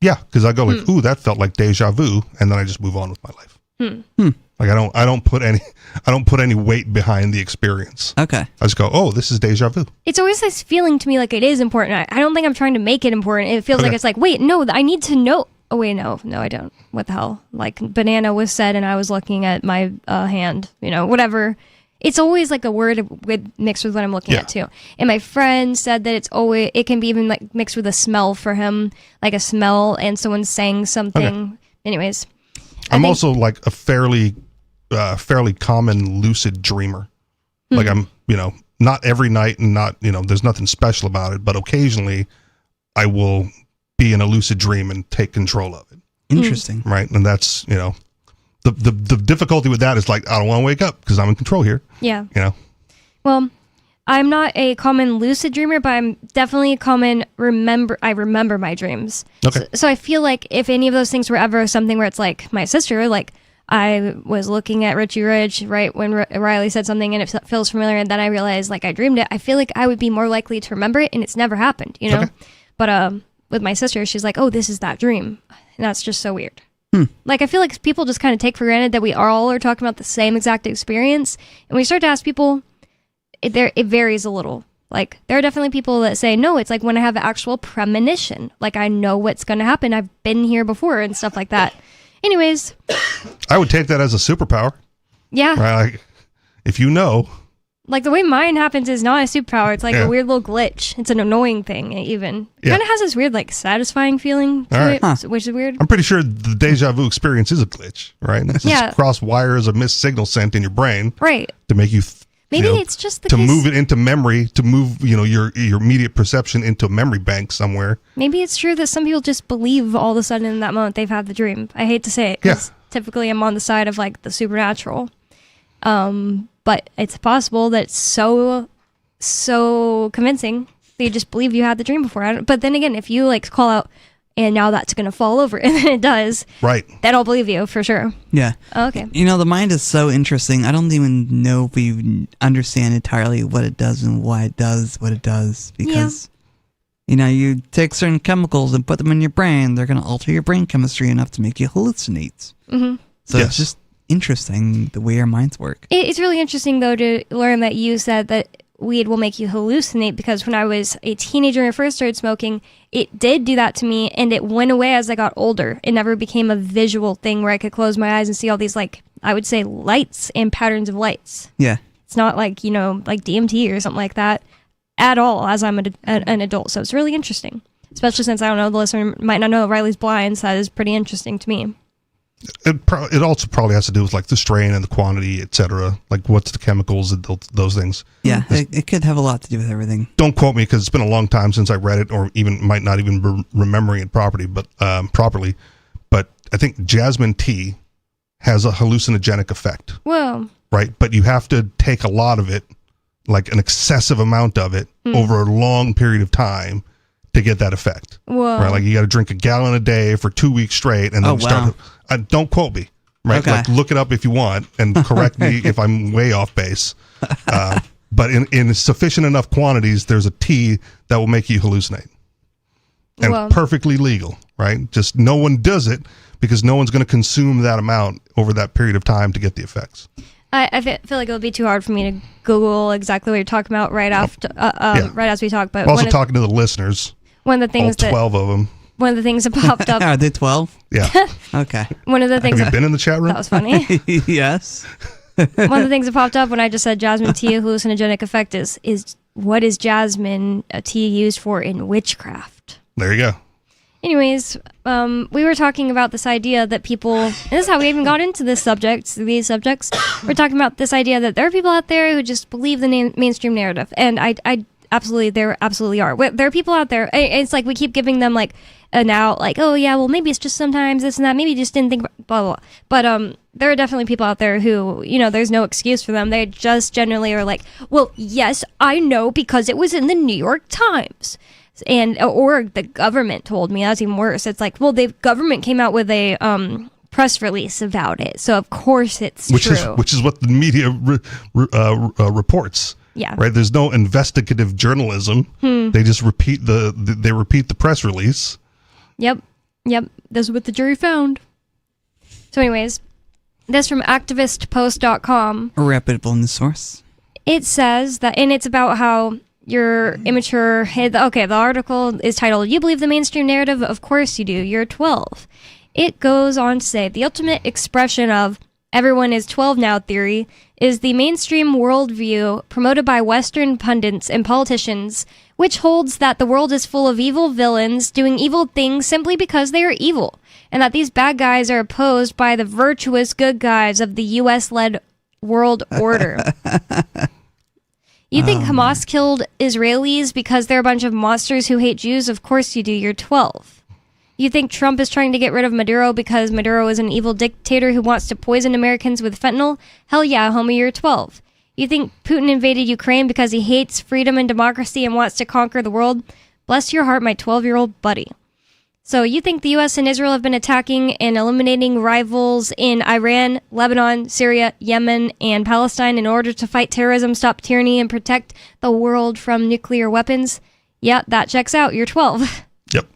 Yeah, because I go like, ooh, that felt like deja vu, and then I just move on with my life. Like I don't put any weight behind the experience. Okay. I just go, oh, this is deja vu. It's always this feeling to me like it is important. I don't think I'm trying to make it important. It feels like it's like, wait, no, I need to know. Oh wait, no, I don't. What the hell? Like banana was said, and I was looking at my hand. Whatever. It's always like a word mixed with what I'm looking at too. And my friend said that it can be even like mixed with a smell for him, like a smell and someone saying something. Okay. Anyways, I'm also like a fairly common lucid dreamer. Like I'm, not every night and not, there's nothing special about it, but occasionally I will be in a lucid dream and take control of it. Interesting. Right. And that's, the difficulty with that is like, I don't want to wake up because I'm in control here. Yeah. Well, I'm not a common lucid dreamer, but I'm definitely a common I remember my dreams. Okay. So I feel like if any of those things were ever something where it's like my sister, like I was looking at Richie Rich right when Riley said something and it feels familiar and then I realized like I dreamed it, I feel like I would be more likely to remember it and it's never happened, Okay. But with my sister, she's like, oh, this is that dream. And that's just so weird. Like, I feel like people just kind of take for granted that we all are talking about the same exact experience. And when you start to ask people, it varies a little. Like, there are definitely people that say, no, it's like when I have actual premonition. Like, I know what's going to happen. I've been here before and stuff like that. Anyways. I would take that as a superpower. Yeah. Right? Like, if you know. Like, the way mine happens is not a superpower. It's like a weird little glitch. It's an annoying thing, even. It kind of has this weird, like, satisfying feeling to it, which is weird. I'm pretty sure the deja vu experience is a glitch, right? It's just cross wires of missed signal sent in your brain. Right. To make you... Maybe it's just the to move it into memory, to move, your immediate perception into a memory bank somewhere. Maybe it's true that some people just believe all of a sudden in that moment they've had the dream. I hate to say it, because typically I'm on the side of, like, the supernatural. But it's possible that it's so convincing that you just believe you had the dream before. But then again, if you like call out, and now that's going to fall over, and then it does, right? Then I'll believe you for sure. Yeah. Oh, okay. The mind is so interesting. I don't even know if we understand entirely what it does and why it does what it does. Because, you take certain chemicals and put them in your brain, they're going to alter your brain chemistry enough to make you hallucinate. Mm-hmm. So it's just interesting the way our minds work. It's really interesting though to learn that you said that weed will make you hallucinate, because when I was a teenager and I first started smoking, it did do that to me, and it went away as I got older. It never became a visual thing where I could close my eyes and see all these, like, I would say lights and patterns of lights. Yeah. It's not like, like DMT or something like that at all as I'm an adult. So it's really interesting, especially since I don't know, the listener might not know Riley's blind, so that is pretty interesting to me. It also probably has to do with like the strain and the quantity, etc. Like what's the chemicals and those things. Yeah, it could have a lot to do with everything. Don't quote me because it's been a long time since I read it, or even might not even be remembering it properly. But I think jasmine tea has a hallucinogenic effect. Whoa. Right, but you have to take a lot of it like an excessive amount of it over a long period of time to get that effect. Whoa. Right? Like you got to drink a gallon a day for 2 weeks straight, and then start. Don't quote me. Right? Okay. Like look it up if you want, and correct me if I'm way off base. But in sufficient enough quantities, there's a tea that will make you hallucinate, and Well- perfectly legal. Right? Just no one does it because no one's going to consume that amount over that period of time to get the effects. I feel like it would be too hard for me to Google exactly what you're talking about right after, right as we talk. But I'm also talking to the listeners. one of the things all 12 of them. one of the things that popped up. Are they 12? Yeah. Okay. One of the things. Have you been in the chat room? That was funny. Yes. One of the things that popped up when I just said jasmine tea hallucinogenic effect is what is jasmine tea used for in witchcraft? There you go. Anyways, we were talking about this idea that people, and this is how we even got into these subjects. We're talking about this idea that there are people out there who just believe the mainstream narrative. And I absolutely, there absolutely are. There are people out there, it's like we keep giving them like an out, like, oh yeah, well maybe it's just sometimes this and that, maybe you just didn't think, blah, blah, blah. But there are definitely people out there who, there's no excuse for them. They just generally are like, well, yes, I know because it was in the New York Times. Or the government told me. That's even worse. It's like, well, the government came out with a press release about it, so of course it's true. Which is what the media reports. Yeah. Right. There's no investigative journalism. They just repeat the press release. Yep. This is what the jury found. So, anyways, this from activistpost.com. A reputable news source. It says that, and it's about how you're immature. Okay, the article is titled, "You Believe the Mainstream Narrative? Of Course You Do. You're 12. It goes on to say, the ultimate expression of everyone is 12 now theory is the mainstream worldview promoted by Western pundits and politicians, which holds that the world is full of evil villains doing evil things simply because they are evil, and that these bad guys are opposed by the virtuous good guys of the US-led world order." You think Hamas killed Israelis because they're a bunch of monsters who hate Jews? Of course you do. You're 12. You think Trump is trying to get rid of Maduro because Maduro is an evil dictator who wants to poison Americans with fentanyl? Hell yeah, homie, you're 12. You think Putin invaded Ukraine because he hates freedom and democracy and wants to conquer the world? Bless your heart, my 12-year-old buddy. So you think the U.S. and Israel have been attacking and eliminating rivals in Iran, Lebanon, Syria, Yemen, and Palestine in order to fight terrorism, stop tyranny, and protect the world from nuclear weapons? Yeah, that checks out. You're 12. Yep.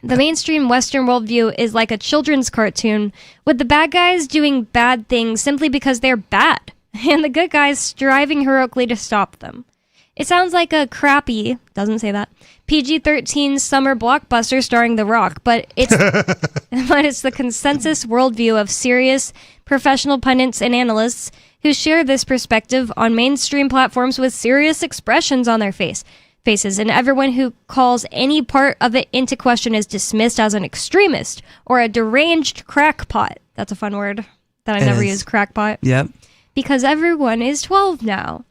The mainstream Western worldview is like a children's cartoon, with the bad guys doing bad things simply because they're bad, and the good guys striving heroically to stop them. It sounds like a crappy, doesn't say that, PG-13 summer blockbuster starring The Rock, but it's the consensus worldview of serious professional pundits and analysts who share this perspective on mainstream platforms with serious expressions on their faces, and everyone who calls any part of it into question is dismissed as an extremist or a deranged crackpot. That's a fun word that I never use, crackpot. Yep. Because everyone is 12 now.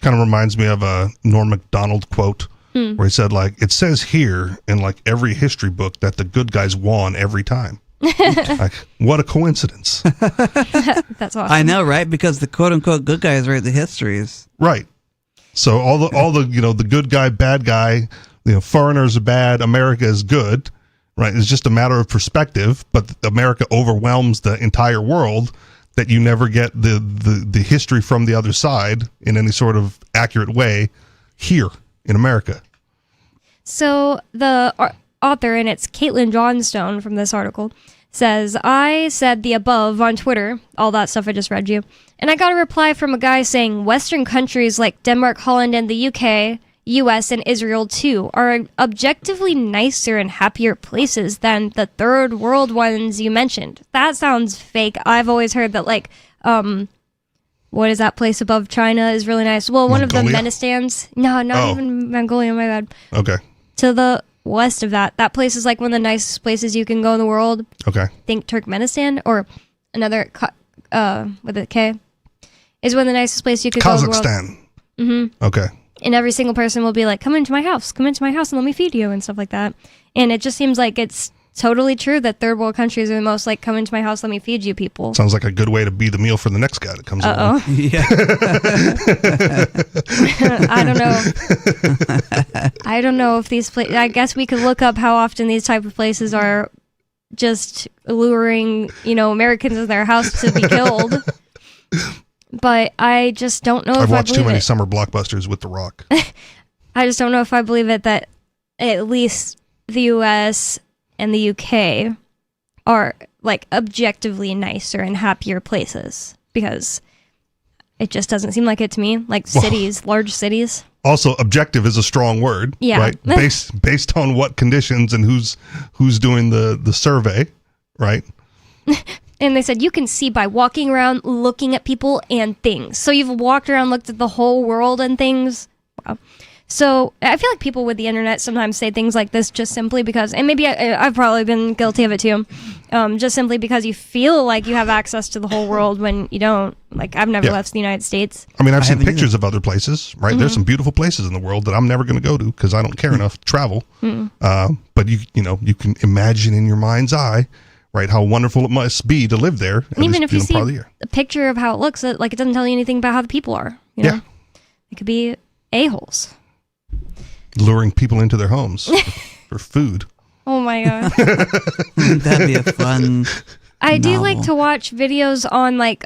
Kind of reminds me of a Norm Macdonald quote where he said, like, it says here in like every history book that the good guys won every time. Like, what a coincidence. That's awesome. I know, right? Because the quote unquote good guys write the histories. Right. So all the the good guy, bad guy, foreigners are bad, America is good, right? It's just a matter of perspective, but America overwhelms the entire world that you never get the history from the other side in any sort of accurate way here in America. So the author, and it's Caitlin Johnstone from this article, says, I said the above on Twitter, all that stuff I just read you, and I got a reply from a guy saying Western countries like Denmark, Holland, and the UK, US, and Israel too are objectively nicer and happier places than the third world ones you mentioned. That sounds fake. I've always heard that, like, what is that place above China is really nice. Well, one Mongolia? of the Menistans. No, not even Mongolia, my bad. Okay. To the west of that place is like one of the nicest places you can go in the world. Okay. Think Turkmenistan or another with a K is one of the nicest places you could go in the world. Kazakhstan. Mm-hmm. Okay. And every single person will be like, come into my house and let me feed you and stuff like that. And it just seems like it's totally true that third world countries are the most like, come into my house, let me feed you people. Sounds like a good way to be the meal for the next guy that comes along. Yeah. I don't know if these places, I guess we could look up how often these type of places are just luring, Americans in their house to be killed. But I just don't know if I believe it. I've watched too many summer blockbusters with The Rock. I just don't know if I believe it that at least the US and the UK are like objectively nicer and happier places, because it just doesn't seem like it to me. Like cities, large cities. Also, objective is a strong word, Yeah. right? Based on what conditions and who's doing the survey, right? And they said you can see by walking around, looking at people and things. So you've walked around, looked at the whole world and things. Wow. So I feel like people with the internet sometimes say things like this just simply because, and maybe I've probably been guilty of it too, just simply because you feel like you have access to the whole world when you don't. Like, I've never left the United States. I mean, I've seen pictures of other places, right? There's some beautiful places in the world that I'm never going to go to because I don't care enough to travel. But you can imagine in your mind's eye, right, how wonderful it must be to live there. And even if you see a picture of how it looks, it doesn't tell you anything about how the people are. You know? It could be a-holes. Luring people into their homes for food. Oh my god. That'd be a fun I do novel. like to watch videos on like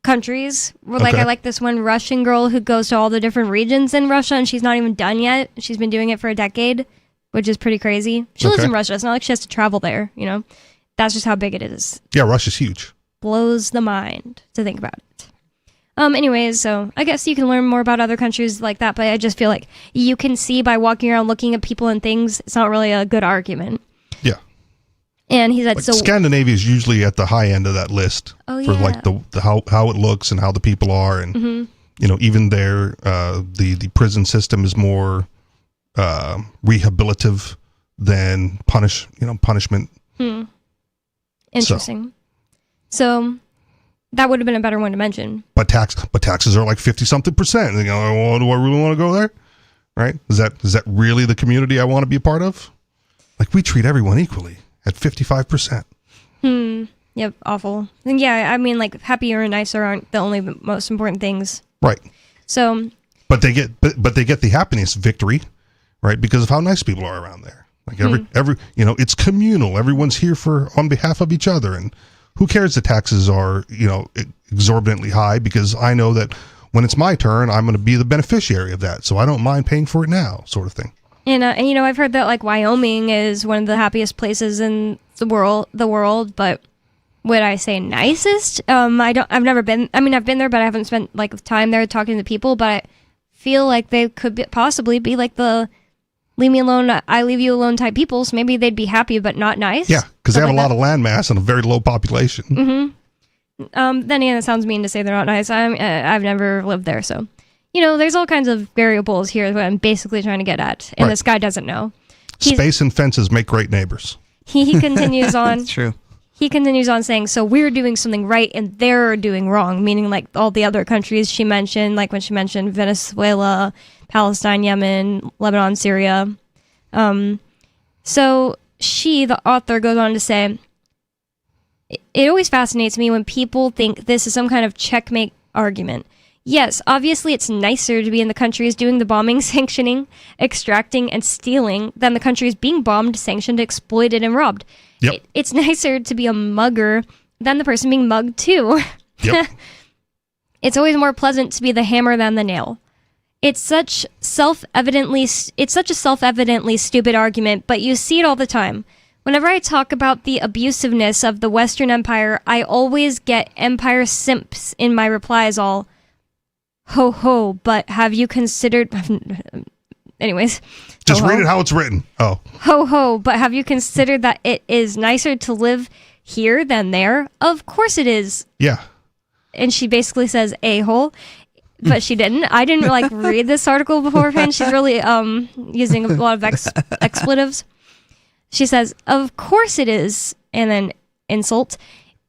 countries where like I like this one Russian girl who goes to all the different regions in Russia, and she's not even done yet. She's been doing it for a decade, which is pretty crazy. She lives in Russia. It's not like she has to travel there, That's just how big it is. Yeah, Russia's huge. Blows the mind to think about it. Anyways, so I guess you can learn more about other countries like that, but I just feel like you can see by walking around looking at people and things, it's not really a good argument. Yeah. And he said, Like Scandinavia is usually at the high end of that list for like the how it looks and how the people are, and even there the prison system is more rehabilitative than punishment. Interesting. So that would have been a better one to mention. But taxes are like 50-something%. Do I really want to go there? Right? Is that really the community I want to be a part of? Like, we treat everyone equally at 55%. Yep, awful. And yeah, I mean, like, happier and nicer aren't the only most important things. Right. So But they get the happiness victory, right? Because of how nice people are around there. Like every it's communal. Everyone's here on behalf of each other, and who cares that taxes are, exorbitantly high, because I know that when it's my turn, I'm going to be the beneficiary of that. So I don't mind paying for it now, sort of thing. And I've heard that like Wyoming is one of the happiest places in the world, but would I say nicest? I've never been, I've been there, but I haven't spent like time there talking to people, but I feel like they could possibly be like the leave me alone, I leave you alone type people, so maybe they'd be happy but not nice. Yeah, because they have a lot of land mass and a very low population. Then again, it sounds mean to say they're not nice. I've never lived there, so there's all kinds of variables here that I'm basically trying to get at, and this guy doesn't know. Space and fences make great neighbors. He continues on. That's true. He continues on saying, so we're doing something right and they're doing wrong, meaning like all the other countries she mentioned, like when she mentioned Venezuela, Palestine, Yemen, Lebanon, Syria. So the author, goes on to say, it always fascinates me when people think this is some kind of checkmate argument. Yes, obviously it's nicer to be in the countries doing the bombing, sanctioning, extracting, and stealing than the countries being bombed, sanctioned, exploited, and robbed. Yep. It's nicer to be a mugger than the person being mugged too. Yep. It's always more pleasant to be the hammer than the nail. It's such a self-evidently stupid argument, but you see it all the time. Whenever I talk about the abusiveness of the Western Empire, I always get Empire simps in my replies all, ho ho, but have you considered... Anyways. Just read it how it's written. Oh. Ho ho, but have you considered that it is nicer to live here than there? Of course it is. Yeah. And she basically says a-hole, but she didn't. I didn't read this article beforehand. She's really using a lot of expletives. She says, of course it is, and then insult.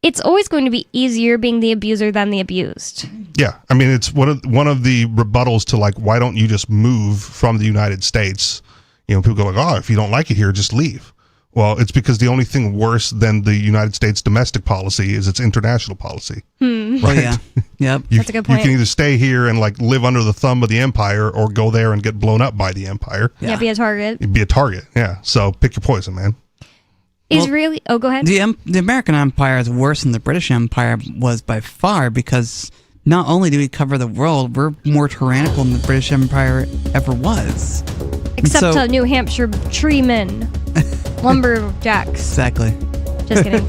It's always going to be easier being the abuser than the abused. Yeah, it's one of the rebuttals to like, why don't you just move from the United States? People go like, oh, if you don't like it here, just leave. Well, it's because the only thing worse than the United States domestic policy is its international policy. Hmm. Right? Oh, yeah. Yep. That's a good point. You can either stay here and like live under the thumb of the empire, or go there and get blown up by the empire. Yeah, be a target. You'd be a target. Yeah. So pick your poison, man. Israeli. Oh, go ahead. The American Empire is worse than the British Empire was by far, because not only do we cover the world, we're more tyrannical than the British Empire ever was. Except New Hampshire treemen, lumberjacks. Exactly. Just kidding.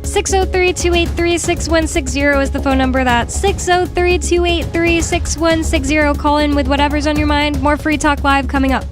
603-283-6160 is the phone number. That's 603-283-6160. Call in with whatever's on your mind. More Free Talk Live coming up.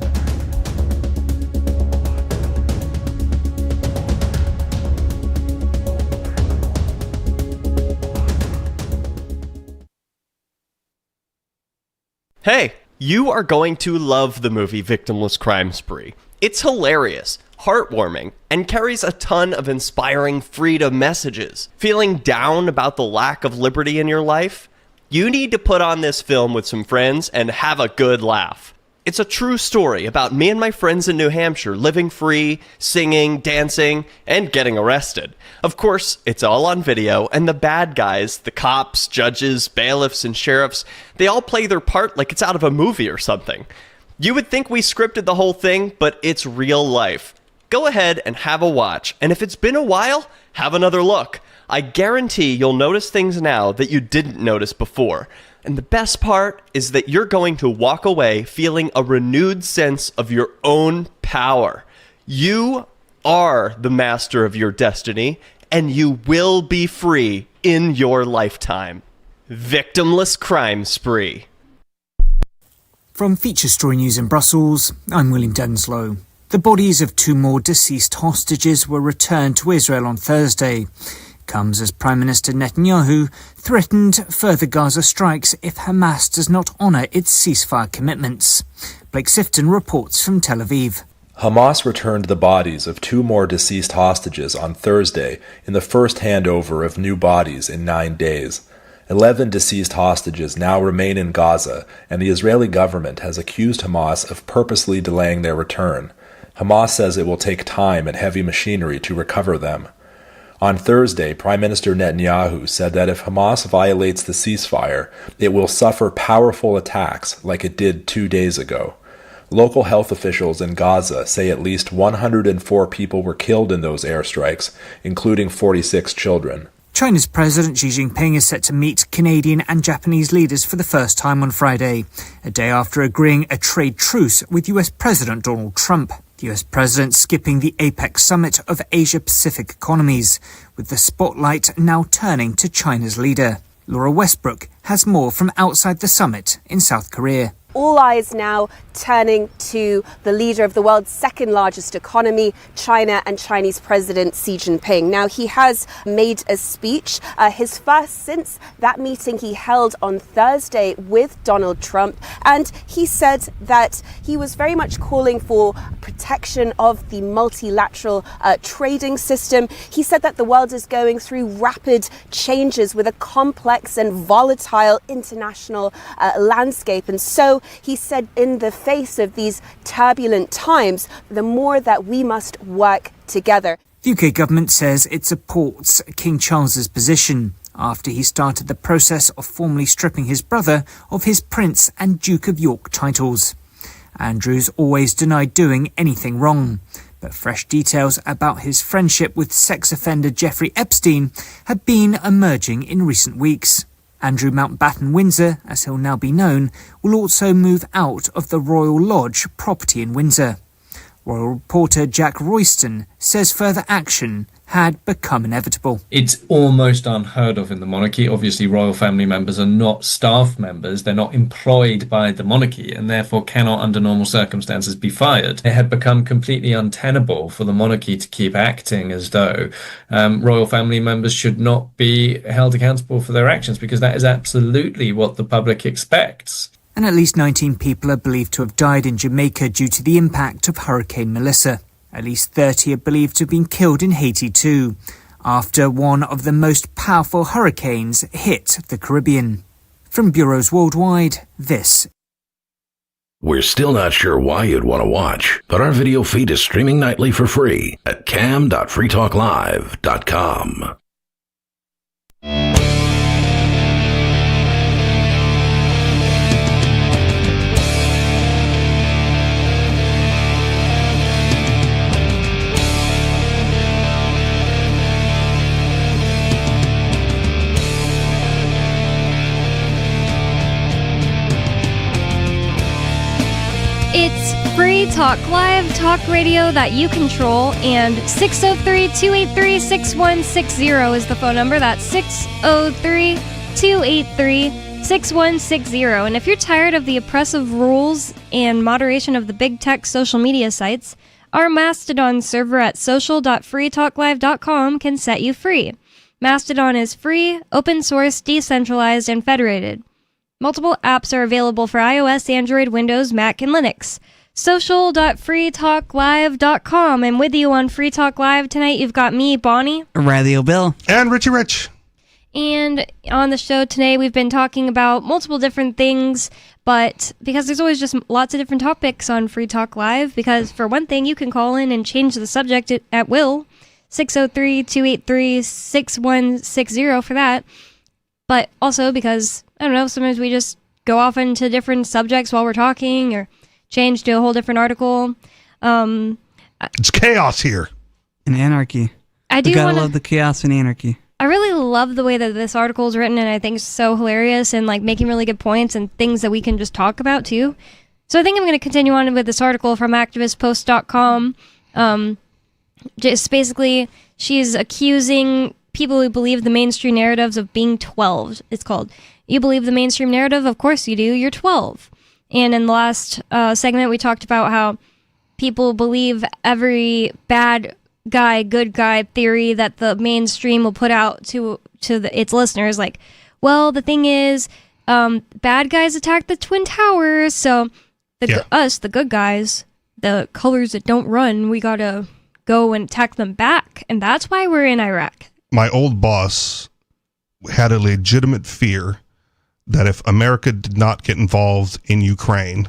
Hey, you are going to love the movie Victimless Crime Spree. It's hilarious, heartwarming, and carries a ton of inspiring freedom messages. Feeling down about the lack of liberty in your life? You need to put on this film with some friends and have a good laugh. It's a true story about me and my friends in New Hampshire living free, singing, dancing, and getting arrested. Of course, it's all on video, and the bad guys, the cops, judges, bailiffs, and sheriffs, they all play their part like it's out of a movie or something. You would think we scripted the whole thing, but it's real life. Go ahead and have a watch, and if it's been a while, have another look. I guarantee you'll notice things now that you didn't notice before. And the best part is that you're going to walk away feeling a renewed sense of your own power. You are the master of your destiny, and you will be free in your lifetime. Victimless Crime Spree. From Feature Story News in Brussels, I'm William Denslow. The bodies of 2 more deceased hostages were returned to Israel on Thursday. Comes as Prime Minister Netanyahu threatened further Gaza strikes if Hamas does not honour its ceasefire commitments. Blake Sifton reports from Tel Aviv. Hamas returned the bodies of 2 more deceased hostages on Thursday in the first handover of new bodies in 9 days. 11 deceased hostages now remain in Gaza, and the Israeli government has accused Hamas of purposely delaying their return. Hamas says it will take time and heavy machinery to recover them. On Thursday, Prime Minister Netanyahu said that if Hamas violates the ceasefire, it will suffer powerful attacks like it did 2 days ago. Local health officials in Gaza say at least 104 people were killed in those airstrikes, including 46 children. China's President Xi Jinping is set to meet Canadian and Japanese leaders for the first time on Friday, a day after agreeing a trade truce with US President Donald Trump. The US President skipping the APEC summit of Asia-Pacific economies, with the spotlight now turning to China's leader. Laura Westbrook has more from outside the summit in South Korea. All eyes now turning to the leader of the world's second largest economy, China, and Chinese President Xi Jinping. Now, he has made a speech, his first since that meeting he held on Thursday with Donald Trump. And he said that he was very much calling for protection of the multilateral trading system. He said that the world is going through rapid changes with a complex and volatile international landscape. And so he said, in the face of these turbulent times, the more that we must work together. The UK government says it supports King Charles's position after he started the process of formally stripping his brother of his Prince and Duke of York titles. Andrew's always denied doing anything wrong, but fresh details about his friendship with sex offender Jeffrey Epstein have been emerging in recent weeks. Andrew Mountbatten Windsor, as he'll now be known, will also move out of the Royal Lodge property in Windsor. Royal reporter Jack Royston says further action had become inevitable. It's almost unheard of in the monarchy. Obviously, royal family members are not staff members. They're not employed by the monarchy and therefore cannot, under normal circumstances, be fired. It had become completely untenable for the monarchy to keep acting as though royal family members should not be held accountable for their actions, because that is absolutely what the public expects. And at least 19 people are believed to have died in Jamaica due to the impact of Hurricane Melissa. At least 30 are believed to have been killed in Haiti too, after one of the most powerful hurricanes hit the Caribbean. From bureaus worldwide, this We're still not sure why you'd want to watch, but our video feed is streaming nightly for free at cam.freetalklive.com. It's Free Talk Live, talk radio that you control, and 603-283-6160 is the phone number. That's 603-283-6160. And if you're tired of the oppressive rules and moderation of the big tech social media sites, our Mastodon server at social.freetalklive.com can set you free. Mastodon is free, open source, decentralized, and federated. Multiple apps are available for iOS, Android, Windows, Mac, and Linux. Social.freetalklive.com. And with you on Free Talk Live tonight, you've got me, Bonnie. Radio Bill. And Richie Rich. And on the show today, we've been talking about multiple different things, but because there's always just lots of different topics on Free Talk Live, because for one thing, you can call in and change the subject at will. 603-283-6160 for that. But also because, I don't know, sometimes we just go off into different subjects while we're talking or change to a whole different article. It's chaos here. And anarchy. I do We gotta wanna- love the chaos and anarchy. I really love the way that this article is written, and I think it's so hilarious and like making really good points and things that we can just talk about too. So I think I'm going to continue on with this article from activistpost.com. Just basically, she's accusing people who believe the mainstream narratives of being 12. It's called, you believe the mainstream narrative? Of course you do. You're 12. And in the last segment, we talked about how people believe every bad guy, good guy theory that the mainstream will put out to its listeners. Like, well, the thing is, bad guys attacked the Twin Towers, so us, the good guys, the colors that don't run, we gotta go and attack them back. And that's why we're in Iraq. My old boss had a legitimate fear that if America did not get involved in Ukraine,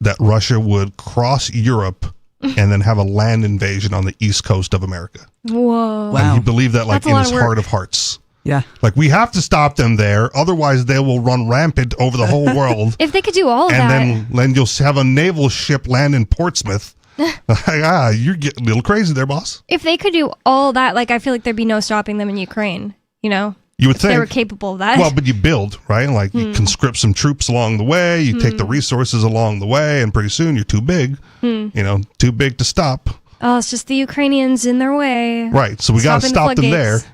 that Russia would cross Europe and then have a land invasion on the east coast of America. Whoa. And he believed that like That's a in lot his of work. heart of hearts. Yeah. Like, we have to stop them there, otherwise they will run rampant over the whole world. If they could do all of And that. then you'll have a naval ship land in Portsmouth. You're getting a little crazy there, boss. If they could do all that, like, I feel like there'd be no stopping them in Ukraine, you know? You would If they think. were capable of that. Well, but you build, right? Like, you conscript some troops along the way, you take the resources along the way, and pretty soon you're too big, too big to stop. Oh, it's just the Ukrainians in their way. Right, so we got to Stopping the stop them there. floodgates.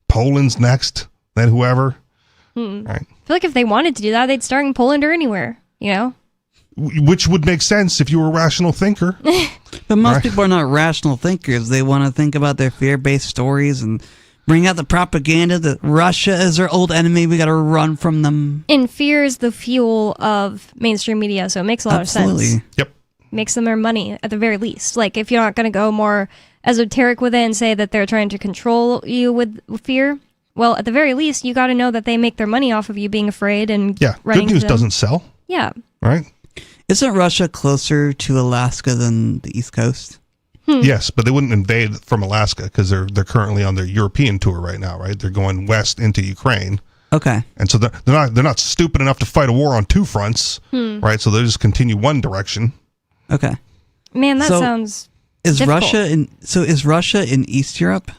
Poland's next, then whoever. Hmm. Right. I feel like if they wanted to do that, they'd start in Poland or anywhere, you know? Which would make sense if you were a rational thinker. But most Right. people are not rational thinkers. They want to think about their fear-based stories and bring out the propaganda that Russia is our old enemy. We got to run from them. And fear is the fuel of mainstream media, so it makes a lot of sense. Yep. Makes them earn money at the very least. Like, if you're not going to go more esoteric with it and say that they're trying to control you with fear, well, at the very least, you got to know that they make their money off of you being afraid and Yeah, running good news to them. doesn't sell, Yeah. right? Isn't Russia closer to Alaska than the East Coast? Yes, but they wouldn't invade from Alaska because they're currently on their European tour right now, right? They're going west into Ukraine. Okay. And so they're not stupid enough to fight a war on two fronts, right? So they just continue one direction. Okay. Man, that So, sounds Is difficult. Is Russia in East Europe?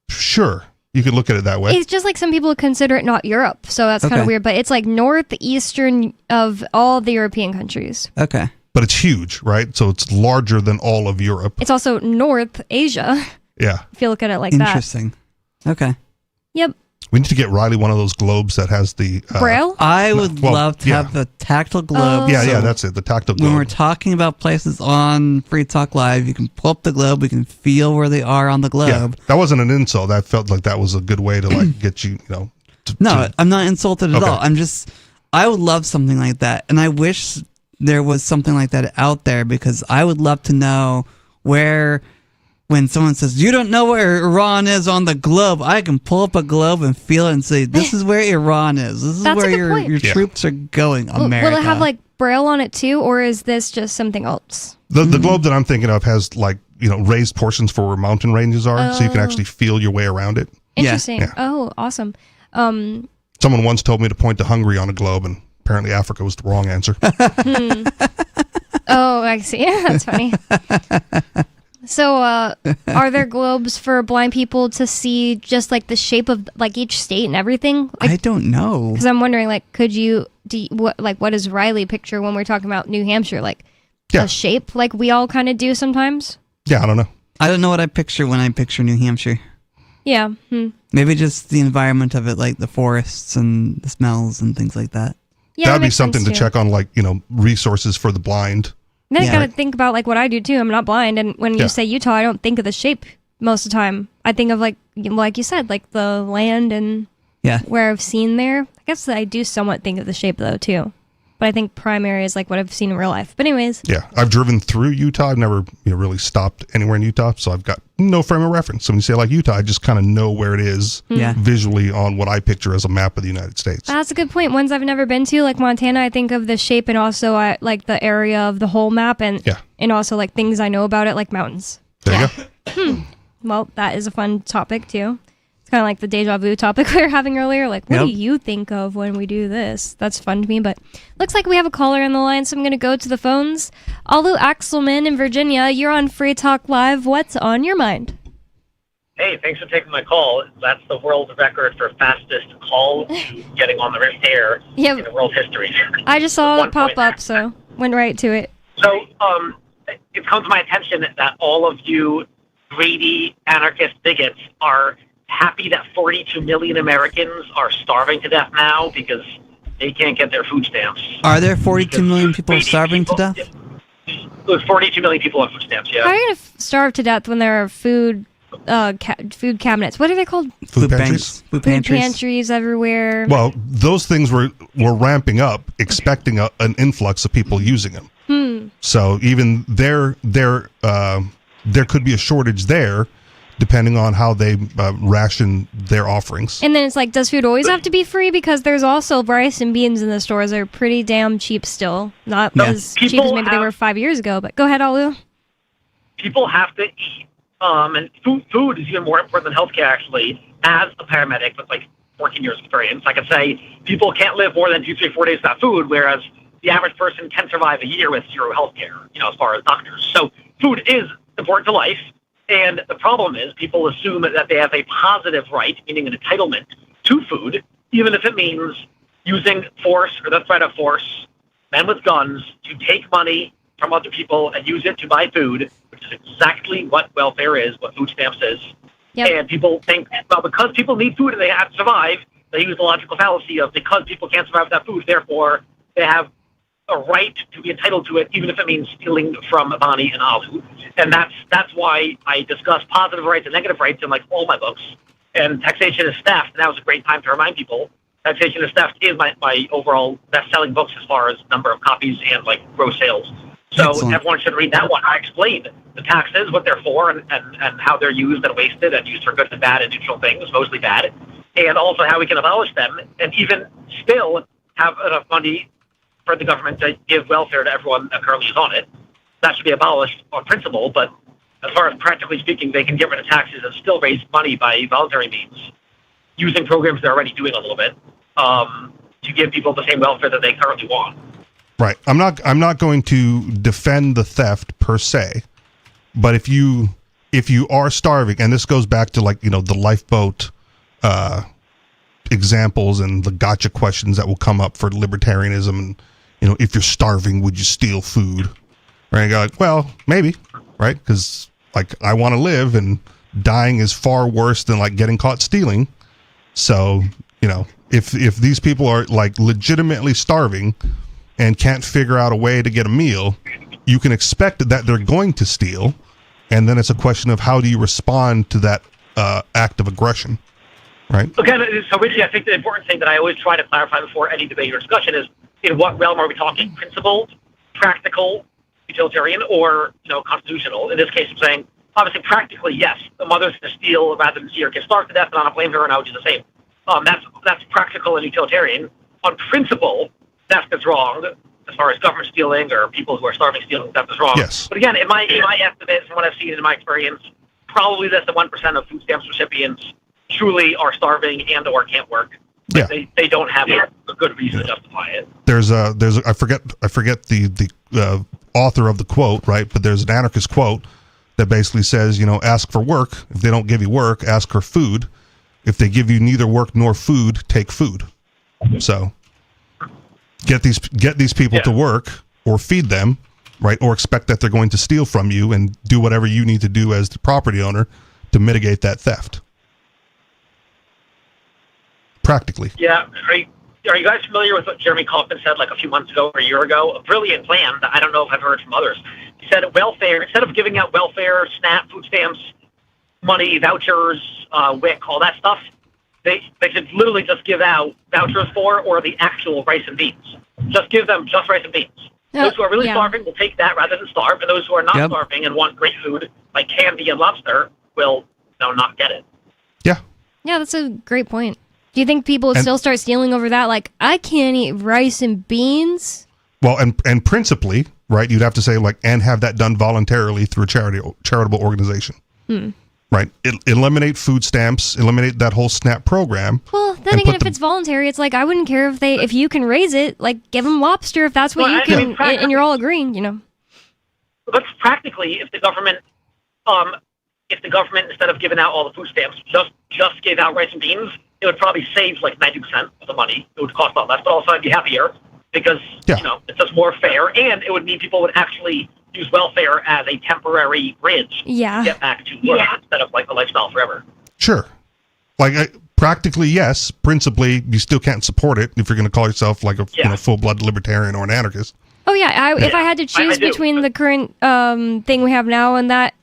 Sure. You could look at it that way. It's just like some people consider it not Europe, so that's kind Okay. of weird, but it's like northeastern of all the European countries. Okay. But it's huge, right? So it's larger than all of Europe. It's also North Asia, Yeah. if you look at it like that. Interesting. Okay. Yep. We need to get Riley one of those globes that has the... Braille? I would well, love to yeah. have the tactile globe. Yeah, so that's it. The tactile when globe. we're talking about places on Free Talk Live, you can pull up the globe. We can feel where they are on the globe. Yeah, that wasn't an insult. I felt like that was a good way to like get you, to No, I'm not insulted at Okay. all. I would love something like that. And I wish there was something like that out there because I would love to know where when someone says, you don't know where Iran is on the globe, I can pull up a globe and feel it and say, this is where Iran is. This is That's a where good your point. troops are going, America. Will it have like Braille on it too, or is this just something else? The globe that I'm thinking of has raised portions for where mountain ranges are, so you can actually feel your way around it. Interesting. Yeah. Oh, awesome. Someone once told me to point to Hungary on a globe, and apparently Africa was the wrong answer. Oh, I see. That's funny. So, are there globes for blind people to see just like the shape of like each state and everything? Like, I don't know. Because I'm wondering, like, what does Riley picture when we're talking about New Hampshire? Like, a shape like we all kind of do sometimes? Yeah, I don't know. I don't know what I picture when I picture New Hampshire. Yeah. Maybe just the environment of it, like the forests and the smells and things like that. Yeah, that'd that be makes something sense, to too. check on, resources for the blind. Then I gotta think about like what I do too. I'm not blind, and when you say Utah, I don't think of the shape most of the time. I think of like you said, like the land and where I've seen there. I guess I do somewhat think of the shape though too, but I think primary is like what I've seen in real life. But anyways, Yeah, I've driven through Utah. I've never really stopped anywhere in Utah, so I've got no frame of reference. So when you say like Utah, I just kind of know where it is visually on what I picture as a map of the United States. that's a good point. Ones I've never been to, like Montana, I think of the shape and also like the area of the whole map, and also like things I know about it, like mountains. There you go. Well, that is a fun topic too. It's kind of like the deja vu topic we were having earlier. Like, what do you think of when we do this? That's fun to me, but looks like we have a caller on the line, so I'm going to go to the phones. Alu Axelman in Virginia, you're on Free Talk Live. What's on your mind? Hey, thanks for taking my call. That's the world record for fastest call getting on the air in the world history. I just saw it pop up, so went right to it. So, it comes to my attention that all of you greedy anarchist bigots are happy that 42 million Americans are starving to death now because they can't get their food stamps. Are there 42 million people starving to death? There's 42 million people on food stamps, How are you going to starve to death when there are food cabinets? What are they called? Food pantries. Food Food pantries everywhere. Well, those things were ramping up, expecting an influx of people using them. So even there could be a shortage there, depending on how they ration their offerings. And then it's like, does food always have to be free? Because there's also rice and beans in the stores that are pretty damn cheap still. Not as cheap as maybe they were 5 years ago. But go ahead, Alu. People have to eat, and food is even more important than healthcare, actually. As a paramedic with like 14 years experience, I can say people can't live more than 2, 3, 4 days without food, whereas the average person can survive a year with zero healthcare, as far as doctors. So food is important to life. And the problem is people assume that they have a positive right, meaning an entitlement to food, even if it means using force or the threat of force, men with guns, to take money from other people and use it to buy food, which is exactly what welfare is, what food stamps is. Yep. And people think, well, because people need food and they have to survive, they use the logical fallacy of because people can't survive without food, therefore they have a right to be entitled to it, even if it means stealing from Bonnie and Alu. And that's why I discuss positive rights and negative rights in like all my books. And Taxation is Theft, and that was a great time to remind people. Taxation is Theft is my overall best-selling books as far as number of copies and like gross sales. So everyone should read that one. I explain the taxes, what they're for, and how they're used and wasted and used for good and bad and neutral things, mostly bad, and also how we can abolish them and even still have enough money for the government to give welfare to everyone that currently is on it. That should be abolished on principle, but as far as practically speaking, they can get rid of taxes and still raise money by voluntary means, using programs they're already doing a little bit, to give people the same welfare that they currently want. Right. I'm not going to defend the theft per se, but if you are starving, and this goes back to like, the lifeboat examples and the gotcha questions that will come up for libertarianism, and if you're starving, would you steal food? Right? I go like, well, maybe, right? Because like I want to live, and dying is far worse than like getting caught stealing. So if these people are like legitimately starving and can't figure out a way to get a meal, you can expect that they're going to steal, and then it's a question of how do you respond to that act of aggression, right? Again, so Richie, I think the important thing that I always try to clarify before any debate or discussion is, in what realm are we talking? Principled, practical, utilitarian, or constitutional? In this case, I'm saying obviously, practically, yes, the mother's going to steal rather than see her kids starve to death, and I'm not blame her, and I would do the same. That's practical and utilitarian. On principle, theft is wrong. As far as government stealing or people who are starving stealing, theft is wrong. Yes. But again, in my estimates and what I've seen in my experience, probably less than 1% of food stamps recipients truly are starving and or can't work. Yeah. They don't have a good reason to justify it. There's I forget the author of the quote, right? But there's an anarchist quote that basically says, ask for work. If they don't give you work, ask for food. If they give you neither work nor food, take food. So get these people to work or feed them, right? Or expect that they're going to steal from you and do whatever you need to do as the property owner to mitigate that theft. Practically. Yeah. Are you guys familiar with what Jeremy Kaufman said like a few months ago or a year ago? A brilliant plan that I don't know if I've heard from others. He said welfare, instead of giving out welfare, SNAP, food stamps, money, vouchers, WIC, all that stuff, they should literally just give out vouchers for or the actual rice and beans. Just give them just rice and beans. Those who are really starving will take that rather than starve, and those who are not starving and want great food like candy and lobster will not get it. Yeah, that's a great point. Do you think people would still start stealing over that? Like, I can't eat rice and beans? Well, and principally, right, you'd have to say, and have that done voluntarily through a charitable organization. Right? Eliminate food stamps, eliminate that whole SNAP program. Well, then again, if it's voluntary, it's like, I wouldn't care if you can raise it, give them lobster if that's what you can, and you're all agreeing, But practically, if the government, instead of giving out all the food stamps, just gave out rice and beans, it would probably save 90% of the money. It would cost a lot less, but also I'd be happier because, it's just more fair, and it would mean people would actually use welfare as a temporary bridge to get back to work instead of a lifestyle forever. Sure. Practically, yes. Principally, you still can't support it if you're going to call yourself a full-blood libertarian or an anarchist. Oh, yeah. If I had to choose between the current thing we have now and that,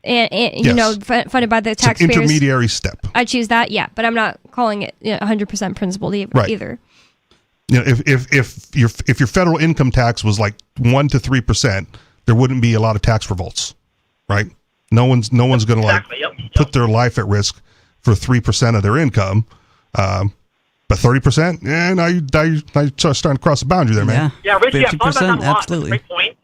and funded by the taxpayers. It's an intermediary step. I choose that, but I'm not calling it 100% principled either. If your federal income tax was 1 to 3%, there wouldn't be a lot of tax revolts, right? No one's going to put their life at risk for 3% of their income, but 30%, now you're starting to cross the boundary there, man. Yeah, Richie, I've thought about that a lot. Absolutely. That's a great point.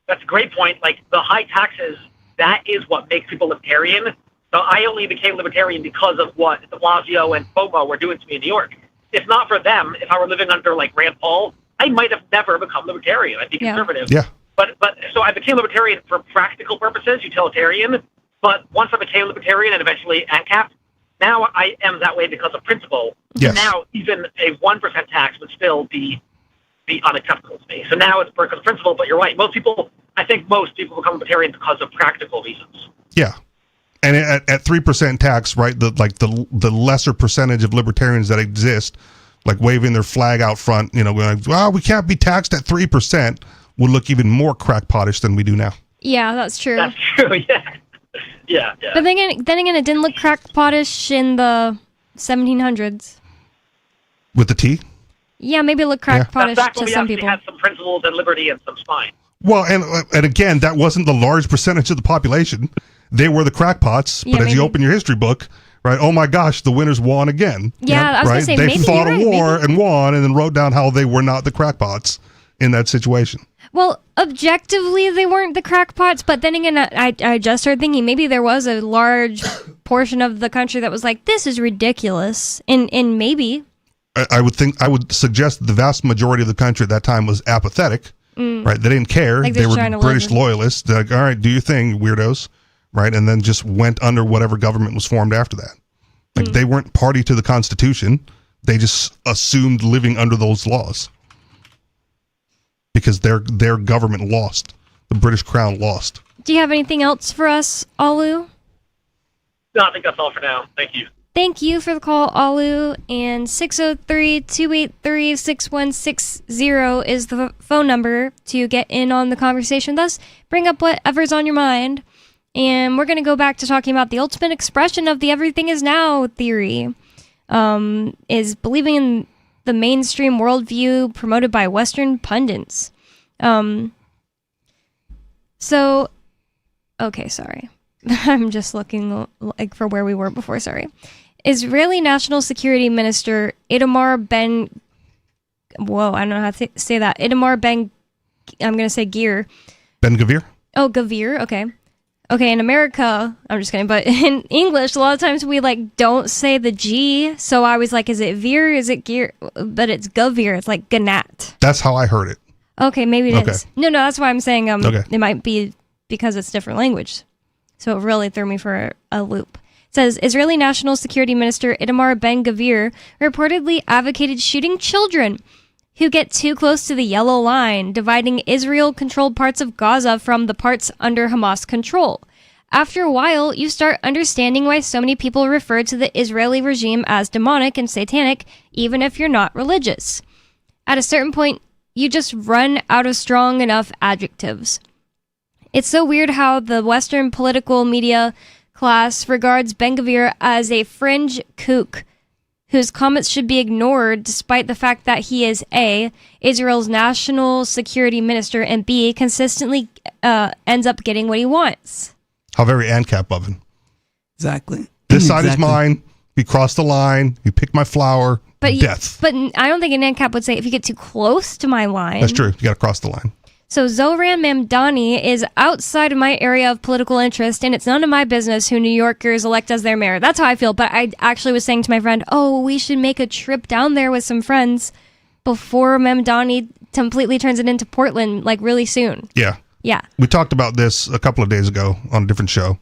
That's a great point. The high taxes. That is what makes people libertarian. So I only became libertarian because of what de Blasio and Cuomo were doing to me in New York. If not for them, if I were living under Rand Paul, I might have never become libertarian. I'd be conservative. Yeah. But so I became libertarian for practical purposes, utilitarian. But once I became libertarian and eventually ANCAP, now I am that way because of principle. Yes. Now even a 1% tax would still be unacceptable to me. So now it's because of principle. But you're right. I think most people become libertarian because of practical reasons. Yeah. And at 3% tax, right, the lesser percentage of libertarians that exist, waving their flag out front, going, well, we can't be taxed at 3%, would look even more crackpottish than we do now. Yeah, that's true. That's true, yeah. Yeah. But then again, it didn't look crackpottish in the 1700s. With the T? Yeah, maybe it looked crackpottish to some people. Had some principles and liberty and some spine. Well, and again, that wasn't the large percentage of the population. They were the crackpots. But as you open your history book, right, oh my gosh, the winners won again. Yeah, I was going to say, they maybe fought you're a war right, and won, and then wrote down how they were not the crackpots in that situation. Well, objectively, they weren't the crackpots, but then again, I just started thinking maybe there was a large portion of the country that was like, this is ridiculous, and maybe. I would suggest the vast majority of the country at that time was apathetic. Right, they didn't care. They were British loyalists. They're all right, do your thing, weirdos. Right, and then just went under whatever government was formed after that. They weren't party to the Constitution. They just assumed living under those laws because their government lost. The British Crown lost. Do you have anything else for us, Alu? No, I think that's all for now. Thank you. Thank you for the call, Alu. And 603-283-6160 is the phone number to get in on the conversation with us. Bring up whatever's on your mind. And we're going to go back to talking about the ultimate expression of the everything is now theory. Is believing in the mainstream worldview promoted by Western pundits. Okay, sorry. I'm just looking like for where we were before. Sorry. Israeli National Security Minister Itamar Ben. Whoa, I don't know how to say that. Itamar Ben. I'm going to say Gvir. Ben Gvir? Oh, Gvir. Okay. Okay, in America, I'm just kidding, but in English, a lot of times we like don't say the G. So I was like, is it Veer? Is it Gear? But it's Gvir. It's like Ganat. That's how I heard it. Okay, maybe it is. No, that's why I'm saying Okay. It might be because it's different language. So it really threw me for a loop. It says, Israeli National Security Minister Itamar Ben Gvir reportedly advocated shooting children who get too close to the yellow line, dividing Israel-controlled parts of Gaza from the parts under Hamas control. After a while, you start understanding why so many people refer to the Israeli regime as demonic and satanic, even if you're not religious. At a certain point, you just run out of strong enough adjectives. It's so weird how the Western political media class regards Ben Gvir as a fringe kook whose comments should be ignored despite the fact that he is A, Israel's national security minister, and B, consistently ends up getting what he wants. How very ANCAP of him. Exactly. This side is mine. You cross the line. You pick my flower. Death. But I don't think an ANCAP would say if you get too close to my line. That's true. You got to cross the line. So Zohran Mamdani is outside of my area of political interest, and it's none of my business who New Yorkers elect as their mayor. That's how I feel. But I actually was saying to my friend, oh, we should make a trip down there with some friends before Mamdani completely turns it into Portland, like really soon. Yeah. Yeah. We talked about this a couple of days ago on a different show.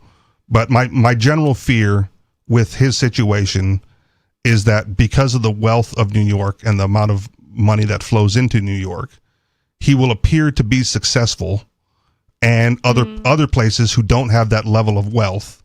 But my general fear with his situation is that because of the wealth of New York and the amount of money that flows into New York, he will appear to be successful, and other places who don't have that level of wealth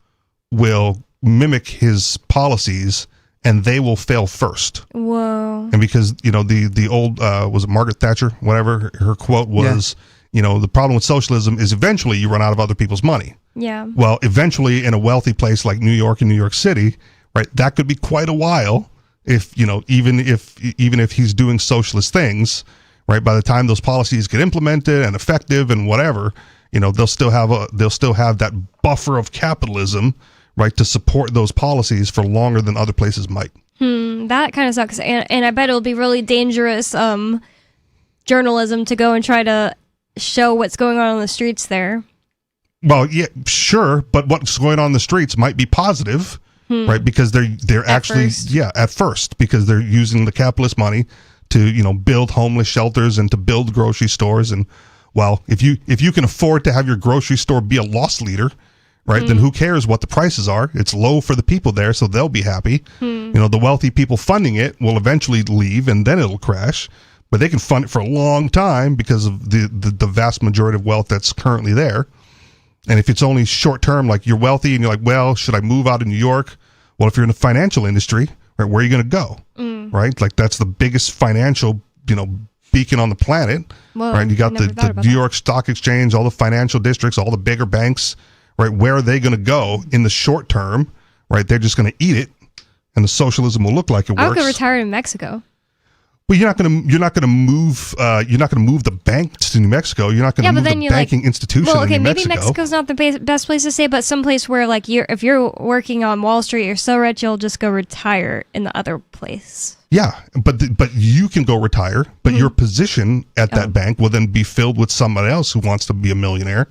will mimic his policies, and they will fail first. Whoa. And because, the old, was it Margaret Thatcher, whatever, her quote was, the problem with socialism is eventually you run out of other people's money. Yeah. Well, eventually in a wealthy place like New York and New York City, right, that could be quite a while if, even if he's doing socialist things, right, by the time those policies get implemented and effective and whatever, they'll still have that buffer of capitalism, right, to support those policies for longer than other places might. That kind of sucks. And I bet it'll be really dangerous journalism to go and try to show what's going on the streets there. Well, yeah, sure, but what's going on in the streets might be positive, right? Because they're actually at first, because they're using the capitalist money to build homeless shelters and to build grocery stores. And well, if you can afford to have your grocery store be a loss leader, right, then who cares what the prices are? It's low for the people there, so they'll be happy. The wealthy people funding it will eventually leave, and then it'll crash. But they can fund it for a long time because of the vast majority of wealth that's currently there. And if it's only short term, like you're wealthy and you're like, well, should I move out of New York? Well, if you're in the financial industry, right, where are you going to go? Right? Like that's the biggest financial, beacon on the planet. Whoa, right? You got the New York Stock Exchange, all the financial districts, all the bigger banks, right? Where are they going to go in the short term? Right? They're just going to eat it, and the socialism will look like it I works. could retire in Mexico. Well, you're not going to move the bank to New Mexico. You're not going to move the banking institution well, okay, in New maybe Mexico. Mexico's not the best place to stay, but someplace where like if you're working on Wall Street, you're so rich you'll just go retire in the other place. Yeah, but you can go retire, but your position at that bank will then be filled with somebody else who wants to be a millionaire,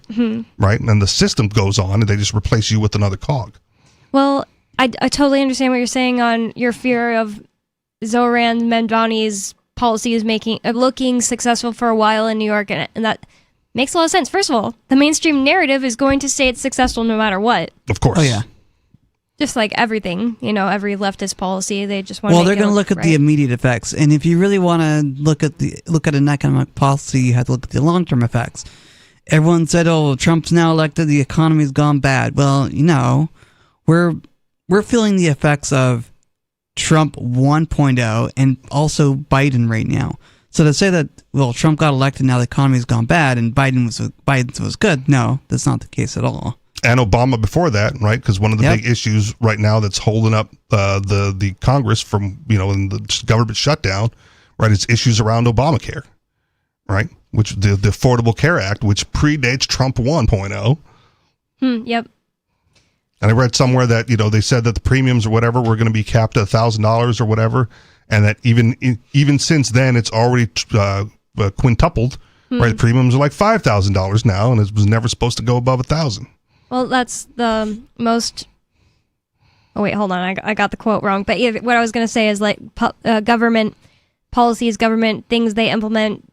right? And the system goes on, and they just replace you with another cog. Well, I totally understand what you're saying on your fear of Zohran Mamdani's policy is looking successful for a while in New York, and that makes a lot of sense. First of all, the mainstream narrative is going to say it's successful no matter what. Of course. Oh, yeah. Just like everything, every leftist policy, they just want to. Well, they're going to look at the immediate effects, and if you really want to look at an economic policy, you have to look at the long-term effects. Everyone said, "Oh, Trump's now elected, the economy's gone bad." Well, we're feeling the effects of Trump 1.0 and also Biden right now. So to say that, well, Trump got elected, now the economy's gone bad, and Biden was good, no, that's not the case at all. And Obama before that, right? Because one of the big issues right now that's holding up the Congress from, in the government shutdown, right, is issues around Obamacare, right? Which the Affordable Care Act, which predates Trump 1.0. Yep. And I read somewhere that, they said that the premiums or whatever were going to be capped at $1,000 or whatever. And that even since then, it's already quintupled, right? The premiums are like $5,000 now, and it was never supposed to go above $1,000. Well, that's the most. Oh wait, hold on. I got the quote wrong. But yeah, what I was going to say is like government policies, government things they implement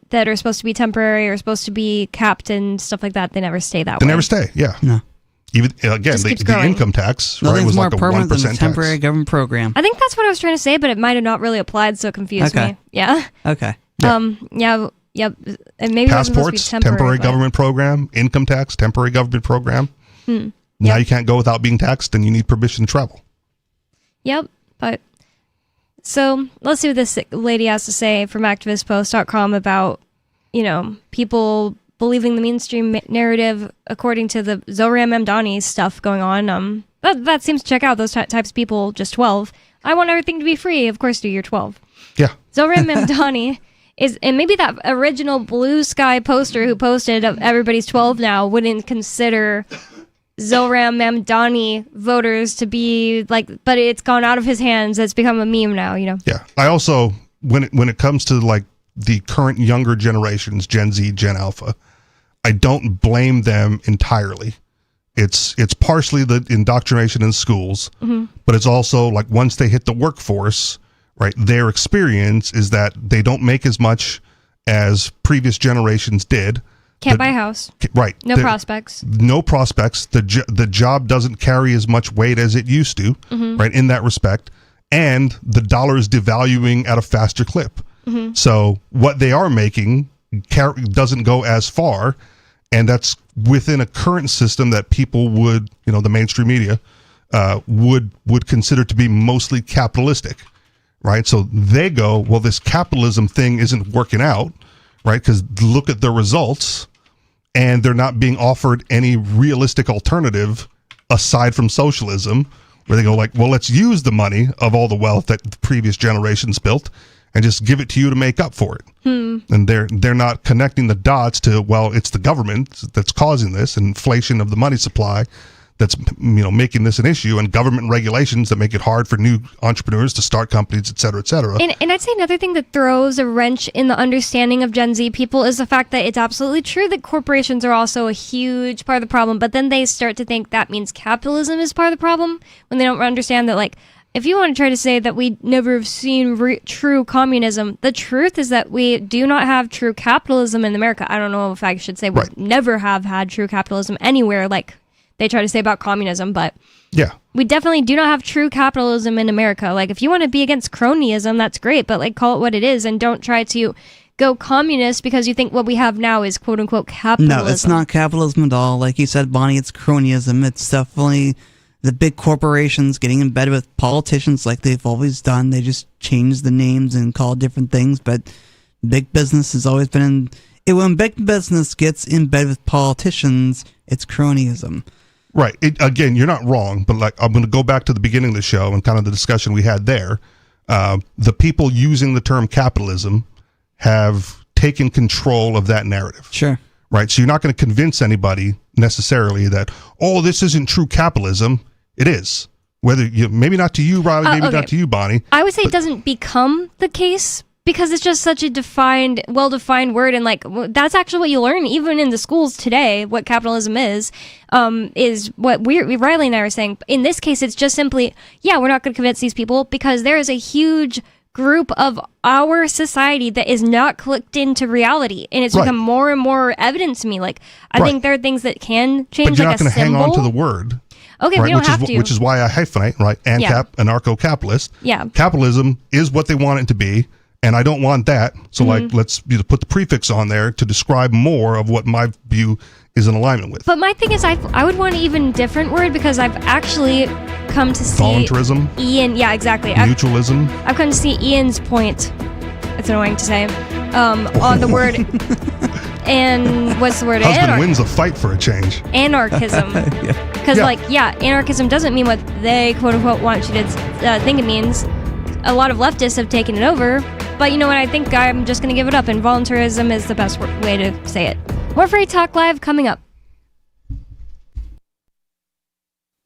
that are supposed to be temporary or supposed to be capped and stuff like that. They never stay that way. They never stay. Yeah. No. Even again, the income tax Nothing's was more like a permanent 1% than the temporary government program. I think that's what I was trying to say, but it might have not really applied, so it confused me. Yeah. Okay. Yep. And maybe passports, temporary government program, income tax, temporary government program. Now you can't go without being taxed, and you need permission to travel. Yep. But so let's see what this lady has to say from activistpost.com about, people believing the mainstream narrative according to the Zohran Mamdani stuff going on. That seems to check out those types of people, just 12. I want everything to be free. Of course, you're 12. Yeah. Zohran Mamdani is, and maybe that original Blue Sky poster who posted of everybody's 12 now wouldn't consider Zohran Mamdani voters to be like, but it's gone out of his hands. It's become a meme now, Yeah. I also, when it comes to like the current younger generations, Gen Z, Gen Alpha, I don't blame them entirely. It's partially the indoctrination in schools, but it's also like once they hit the workforce, right, their experience is that they don't make as much as previous generations did. Can't buy a house. Right. No prospects. No prospects. The job doesn't carry as much weight as it used to, right, in that respect. And the dollar is devaluing at a faster clip. So what they are making doesn't go as far. And that's within a current system that people would, the mainstream media, would consider to be mostly capitalistic, right? So they go, well, this capitalism thing isn't working out, right? Because look at the results, and they're not being offered any realistic alternative aside from socialism, where they go like, well, let's use the money of all the wealth that the previous generations built and just give it to you to make up for it. And they're not connecting the dots to, well, it's the government that's causing this, inflation of the money supply that's making this an issue, and government regulations that make it hard for new entrepreneurs to start companies, et cetera, et cetera. And I'd say another thing that throws a wrench in the understanding of Gen Z people is the fact that it's absolutely true that corporations are also a huge part of the problem, but then they start to think that means capitalism is part of the problem when they don't understand that, like, if you want to try to say that we never have seen true communism, the truth is that we do not have true capitalism in America. I don't know if I should say we never have had true capitalism anywhere, like they try to say about communism, but yeah, we definitely do not have true capitalism in America. Like, if you want to be against cronyism, that's great, but like call it what it is and don't try to go communist because you think what we have now is quote unquote capitalism. No, it's not capitalism at all. Like you said, Bonnie, it's cronyism. It's definitely the big corporations getting in bed with politicians like they've always done. They just change the names and call it different things, but big business has always been when big business gets in bed with politicians, it's cronyism. Right. Again, you're not wrong, but like I'm going to go back to the beginning of the show and kind of the discussion we had there. The people using the term capitalism have taken control of that narrative. Sure. Right. So you're not going to convince anybody necessarily that, oh, this isn't true capitalism. It is. Whether maybe not to you, Riley, maybe not to you, Bonnie. I would say it doesn't become the case because it's just such a well-defined word, and like that's actually what you learn even in the schools today. What capitalism is what Riley and I are saying. In this case, it's just simply, we're not going to convince these people because there is a huge group of our society that is not clicked into reality, and it's become more and more evident to me. Like I think there are things that can change. But you're like not going to hang on to the word. Okay, we don't have to. Which is why I hyphenate, right? Anarcho-capitalist. Yeah. Capitalism is what they want it to be, and I don't want that. So, like, let's put the prefix on there to describe more of what my view is in alignment with. But my thing is, I would want an even different word because I've actually come to see voluntarism. Ian, yeah, exactly. Mutualism. I've come to see Ian's point. It's annoying to say. On the word. And what's the word? Husband wins a fight for a change. Anarchism. Because, anarchism doesn't mean what they, quote-unquote, want you to think it means. A lot of leftists have taken it over. But you know what? I think I'm just going to give it up, and voluntarism is the best way to say it. More Free Talk Live coming up.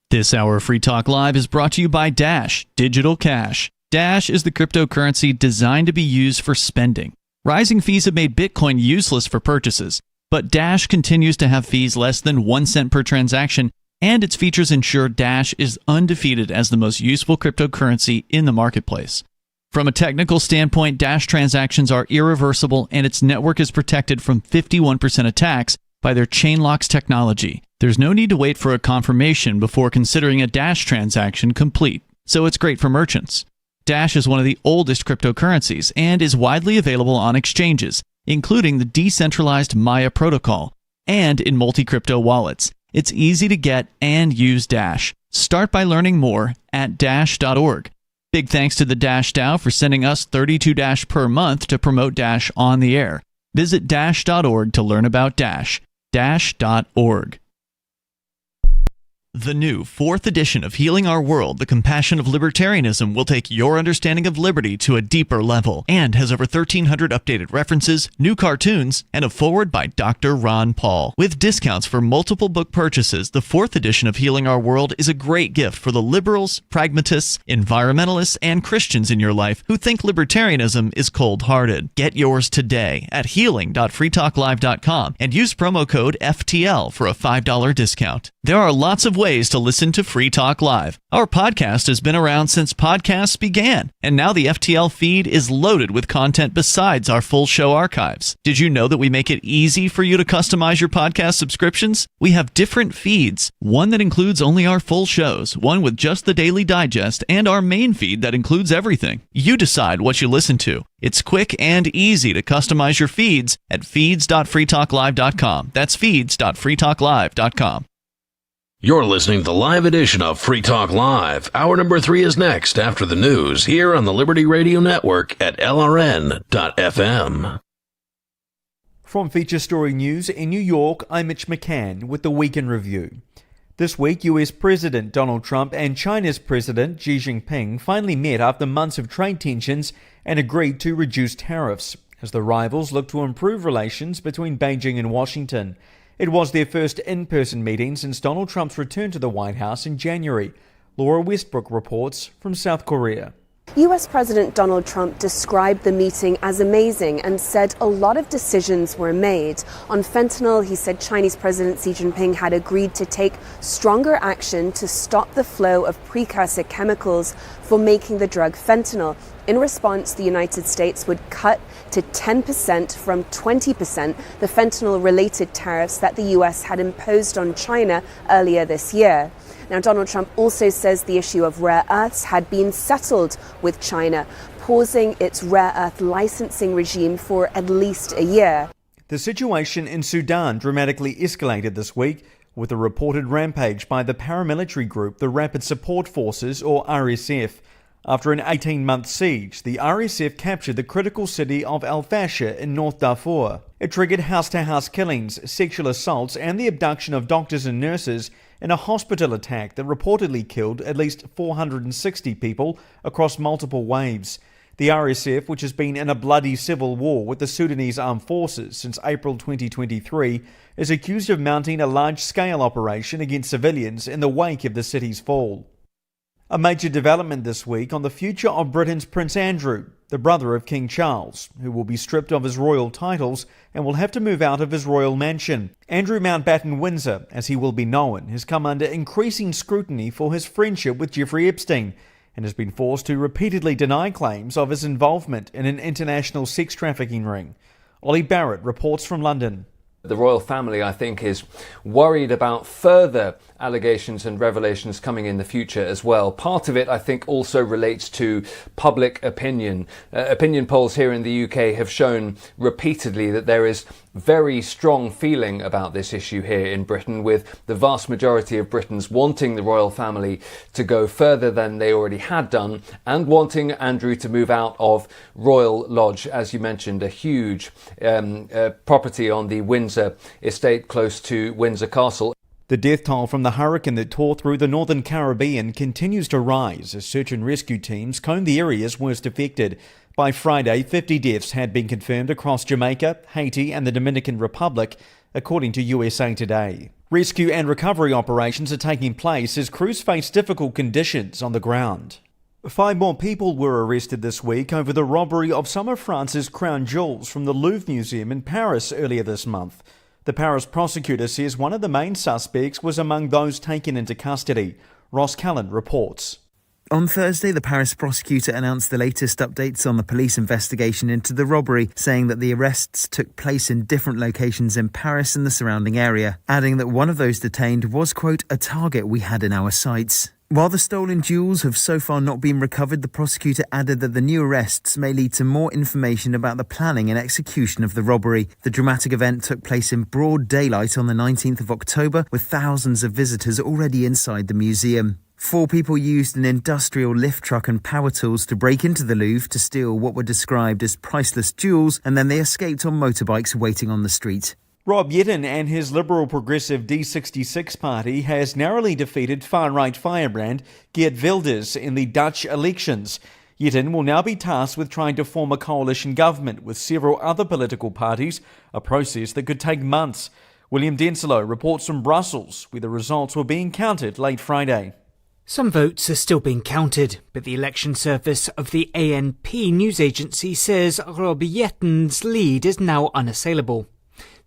This hour of Free Talk Live is brought to you by Dash Digital Cash. Dash is the cryptocurrency designed to be used for spending. Rising fees have made Bitcoin useless for purchases, but Dash continues to have fees less than 1 cent per transaction, and its features ensure Dash is undefeated as the most useful cryptocurrency in the marketplace. From a technical standpoint, Dash transactions are irreversible, and its network is protected from 51% attacks by their Chainlocks technology. There's no need to wait for a confirmation before considering a Dash transaction complete, so it's great for merchants. Dash is one of the oldest cryptocurrencies and is widely available on exchanges, including the decentralized Maya protocol, and in multi-crypto wallets. It's easy to get and use Dash. Start by learning more at dash.org. Big thanks to the Dash DAO for sending us 32 Dash per month to promote Dash on the air. Visit dash.org to learn about Dash. Dash.org. The new 4th edition of Healing Our World, The Compassion of Libertarianism, will take your understanding of liberty to a deeper level and has over 1,300 updated references, new cartoons, and a foreword by Dr. Ron Paul. With discounts for multiple book purchases, the 4th edition of Healing Our World is a great gift for the liberals, pragmatists, environmentalists, and Christians in your life who think libertarianism is cold-hearted. Get yours today at healing.freetalklive.com and use promo code FTL for a $5 discount. There are lots of ways to listen to Free Talk Live. Our podcast has been around since podcasts began, and now the FTL feed is loaded with content besides our full show archives. Did you know that we make it easy for you to customize your podcast subscriptions? We have different feeds, one that includes only our full shows, one with just the Daily Digest, and our main feed that includes everything. You decide what you listen to. It's quick and easy to customize your feeds at feeds.freetalklive.com. That's feeds.freetalklive.com. You're listening to the live edition of Free Talk Live. Hour number 3 is next after the news here on the Liberty Radio Network at LRN.FM. From Feature Story News in New York, I'm Mitch McCann with the Weekend Review. This week, US President Donald Trump and China's President Xi Jinping finally met after months of trade tensions and agreed to reduce tariffs as the rivals look to improve relations between Beijing and Washington. It was their first in-person meeting since Donald Trump's return to the White House in January. Laura Westbrook reports from South Korea. US President Donald Trump described the meeting as amazing and said a lot of decisions were made. On fentanyl, he said Chinese President Xi Jinping had agreed to take stronger action to stop the flow of precursor chemicals for making the drug fentanyl. In response, the United States would cut to 10% from 20% the fentanyl-related tariffs that the US had imposed on China earlier this year. Now, Donald Trump also says the issue of rare earths had been settled with China, pausing its rare earth licensing regime for at least a year. The situation in Sudan dramatically escalated this week with a reported rampage by the paramilitary group, the Rapid Support Forces, or RSF. After an 18-month siege, the RSF captured the critical city of Al Fasher in North Darfur. It triggered house-to-house killings, sexual assaults, and the abduction of doctors and nurses in a hospital attack that reportedly killed at least 460 people across multiple waves. The RSF, which has been in a bloody civil war with the Sudanese armed forces since April 2023, is accused of mounting a large-scale operation against civilians in the wake of the city's fall. A major development this week on the future of Britain's Prince Andrew, the brother of King Charles, who will be stripped of his royal titles and will have to move out of his royal mansion. Andrew Mountbatten Windsor, as he will be known, has come under increasing scrutiny for his friendship with Jeffrey Epstein and has been forced to repeatedly deny claims of his involvement in an international sex trafficking ring. Ollie Barrett reports from London. The royal family, I think, is worried about further allegations and revelations coming in the future as well. Part of it, I think, also relates to public opinion. Opinion polls here in the UK have shown repeatedly that there is very strong feeling about this issue here in Britain, with the vast majority of Britons wanting the royal family to go further than they already had done and wanting Andrew to move out of Royal Lodge, as you mentioned, a huge property on the Windsor estate close to Windsor Castle. The death toll from the hurricane that tore through the northern Caribbean continues to rise as search and rescue teams comb the areas worst affected. By Friday, 50 deaths had been confirmed across Jamaica, Haiti and the Dominican Republic, according to USA Today. Rescue and recovery operations are taking place as crews face difficult conditions on the ground. 5 more people were arrested this week over the robbery of some of France's crown jewels from the Louvre Museum in Paris earlier this month. The Paris prosecutor says one of the main suspects was among those taken into custody. Ross Callan reports. On Thursday, the Paris prosecutor announced the latest updates on the police investigation into the robbery, saying that the arrests took place in different locations in Paris and the surrounding area, adding that one of those detained was, quote, a target we had in our sights. While the stolen jewels have so far not been recovered, the prosecutor added that the new arrests may lead to more information about the planning and execution of the robbery. The dramatic event took place in broad daylight on the 19th of October, with thousands of visitors already inside the museum. 4 people used an industrial lift truck and power tools to break into the Louvre to steal what were described as priceless jewels, and then they escaped on motorbikes waiting on the street. Rob Yetton and his Liberal Progressive D66 party has narrowly defeated far-right firebrand Geert Wilders in the Dutch elections. Yetton will now be tasked with trying to form a coalition government with several other political parties, a process that could take months. William Denslow reports from Brussels, where the results were being counted late Friday. Some votes are still being counted, but the election service of the ANP news agency says Rob Yetton's lead is now unassailable.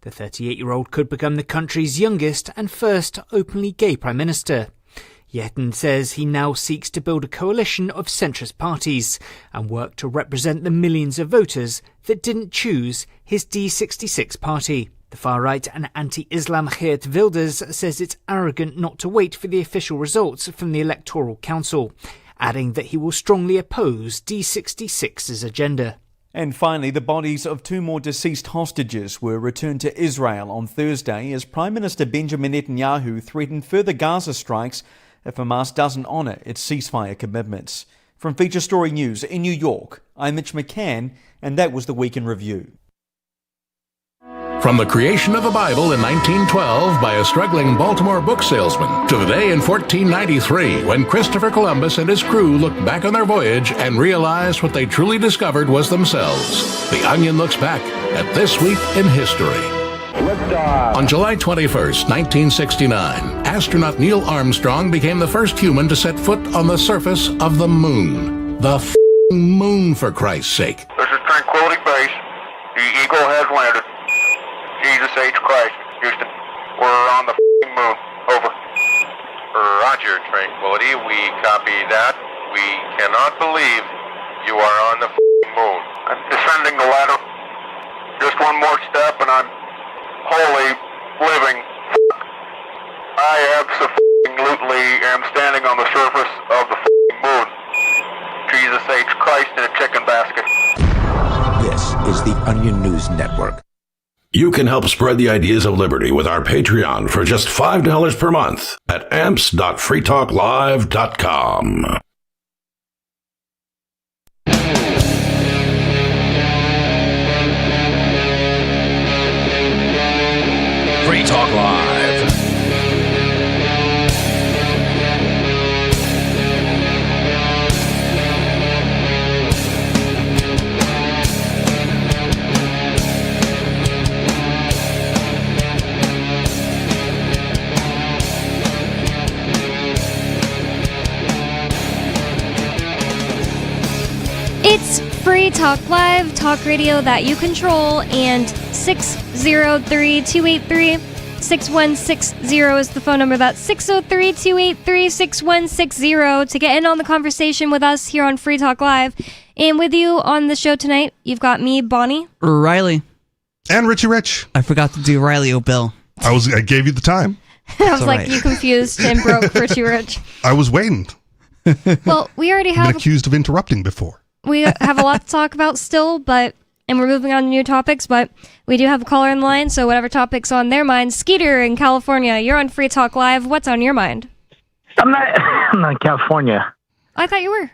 The 38-year-old could become the country's youngest and first openly gay prime minister. Yetton says he now seeks to build a coalition of centrist parties and work to represent the millions of voters that didn't choose his D66 party. The far-right and anti-Islam Geert Wilders says it's arrogant not to wait for the official results from the Electoral Council, adding that he will strongly oppose D66's agenda. And finally, the bodies of 2 more deceased hostages were returned to Israel on Thursday as Prime Minister Benjamin Netanyahu threatened further Gaza strikes if Hamas doesn't honour its ceasefire commitments. From Feature Story News in New York, I'm Mitch McCann, and that was the Week in Review. From the creation of the Bible in 1912 by a struggling Baltimore book salesman to the day in 1493 when Christopher Columbus and his crew looked back on their voyage and realized what they truly discovered was themselves. The Onion looks back at This Week in History. On July 21st, 1969, astronaut Neil Armstrong became the first human to set foot on the surface of the moon. The moon, for Christ's sake. This is Tranquility Base. The Eagle has landed. Jesus H. Christ, Houston. We're on the moon. Over. Roger, Tranquility. We copy that. We cannot believe you are on the moon. I'm descending the ladder. Just one more step and I'm wholly living. I absolutely am standing on the surface of the moon. Jesus H. Christ in a chicken basket. This is the Onion News Network. You can help spread the ideas of liberty with our Patreon for just $5 per month at amps.freetalklive.com. Free Talk Live. It's Free Talk Live, talk radio that you control, and 603-283-6160 is the phone number. That's 603-283-6160 to get in on the conversation with us here on Free Talk Live. And with you on the show tonight, you've got me, Bonnie. Riley. And Richie Rich. I forgot to do Riley O'Bill. I gave you the time. I was like, you confused and broke Richie Rich. I was waiting. Well, we already I've have... been accused of interrupting before. We have a lot to talk about still, and we're moving on to new topics, but we do have a caller in line, so whatever topic's on their mind. Skeeter in California, you're on Free Talk Live. What's on your mind? I'm not in California. I thought you were.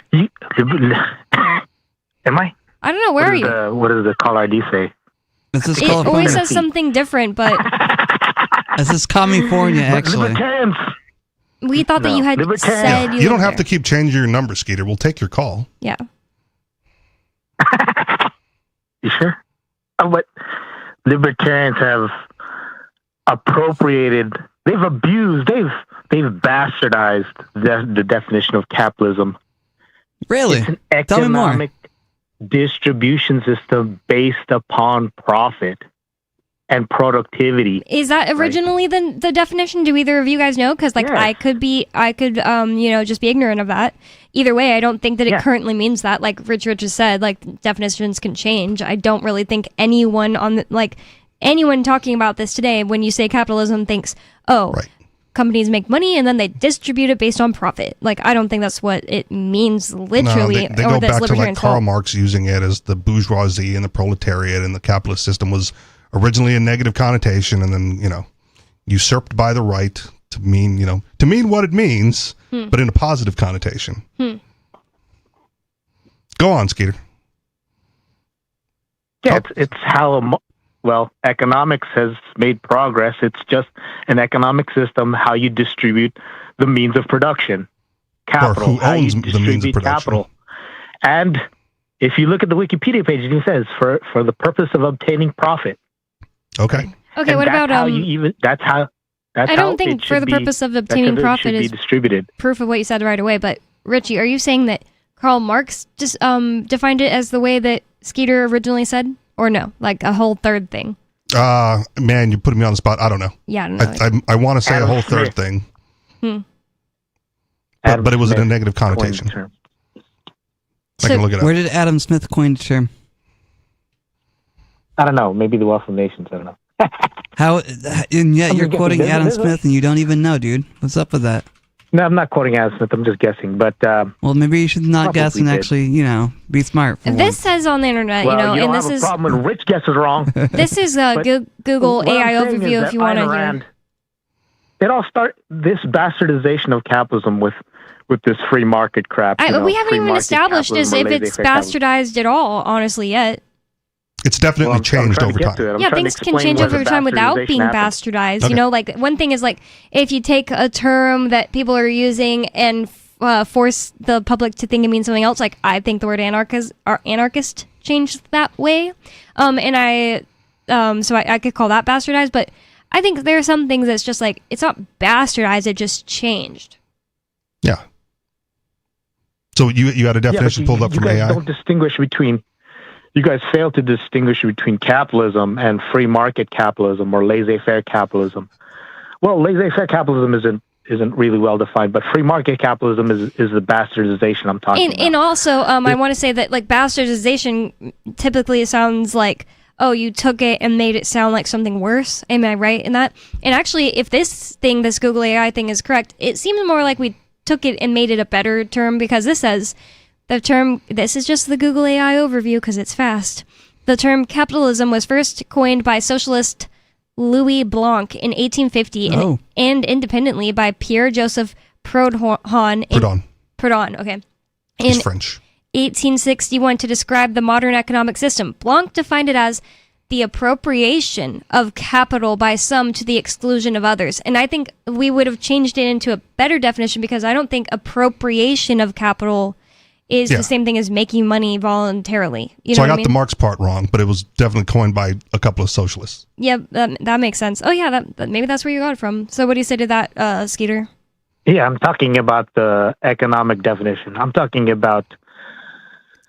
Am I? I don't know. Where are you? What does the caller ID say? This is It California. always says something different, but This is California, actually. we thought that you had said You don't have to keep changing your number, Skeeter. We'll take your call. Yeah. You sure? But libertarians have appropriated, they've abused, they've bastardized the definition of capitalism. Really? It's an Tell me more. economic distribution system based upon profit and productivity. Is that originally the definition? Do either of you guys know? Because like I could just be ignorant of that. Either way, I don't think that it currently means that. Like Rich has said, like definitions can change. I don't really think anyone anyone talking about this today, when you say capitalism, thinks, companies make money and then they distribute it based on profit. Like I don't think that's what it means literally. No, they go back to like Karl Marx using it as the bourgeoisie and the proletariat, and the capitalist system was originally a negative connotation, and then usurped by the right to mean what it means, but in a positive connotation. Go on, Skeeter. Yeah, it's how economics has made progress. It's just an economic system, how you distribute the means of production, capital, or who owns the means of production. Capital. And if you look at the Wikipedia page, it says for the purpose of obtaining profit. Okay. Okay. And what about That's how. I don't think for the purpose of obtaining profit is distributed. Proof of what you said right away. But Richie, are you saying that Karl Marx just defined it as the way that Skeeter originally said, or no, like a whole third thing? Man, you're putting me on the spot. I don't know. Yeah, I don't know. I want to say a whole third thing, but it was in a negative connotation. I can look it up. Where did Adam Smith coin the term? I don't know. Maybe the Wealth of Nations. I don't know. How? And yet you're quoting Adam Smith and you don't even know, dude. What's up with that? No, I'm not quoting Adam Smith. I'm just guessing. But well, maybe you should not guess and actually, be smart. This says on the internet, you don't and this is a problem when Rich guesses wrong. This is Google AI overview. If you want to hear. It all this bastardization of capitalism with this free market crap. We haven't even established if it's bastardized at all, honestly, yet. It's definitely changed over time. Yeah, things can change over time without being bastardized. Okay. Like one thing is like if you take a term that people are using and force the public to think it means something else. Like I think the word anarchist changed that way, and I could call that bastardized. But I think there are some things that's just like it's not bastardized; it just changed. Yeah. So you had a definition pulled up from AI. Don't distinguish between. You guys fail to distinguish between capitalism and free market capitalism or laissez-faire capitalism. Well, laissez-faire capitalism isn't really well defined, but free market capitalism is the bastardization I'm talking about. And also, I want to say that like bastardization typically sounds like, oh, you took it and made it sound like something worse. Am I right in that? And actually, if this Google AI thing is correct, it seems more like we took it and made it a better term, because this says the term, this is just the Google AI overview because it's fast. The term capitalism was first coined by socialist Louis Blanc in 1850 and independently by Pierre-Joseph Proudhon. Proudhon, okay. He's French. 1861 to describe the modern economic system. Blanc defined it as the appropriation of capital by some to the exclusion of others. And I think we would have changed it into a better definition, because I don't think appropriation of capital is the same thing as making money voluntarily. You know I got the Marx part wrong, but it was definitely coined by a couple of socialists. Yeah, that makes sense. Oh yeah, that maybe that's where you got it from. So what do you say to that, Skeeter? Yeah, I'm talking about the economic definition. I'm talking about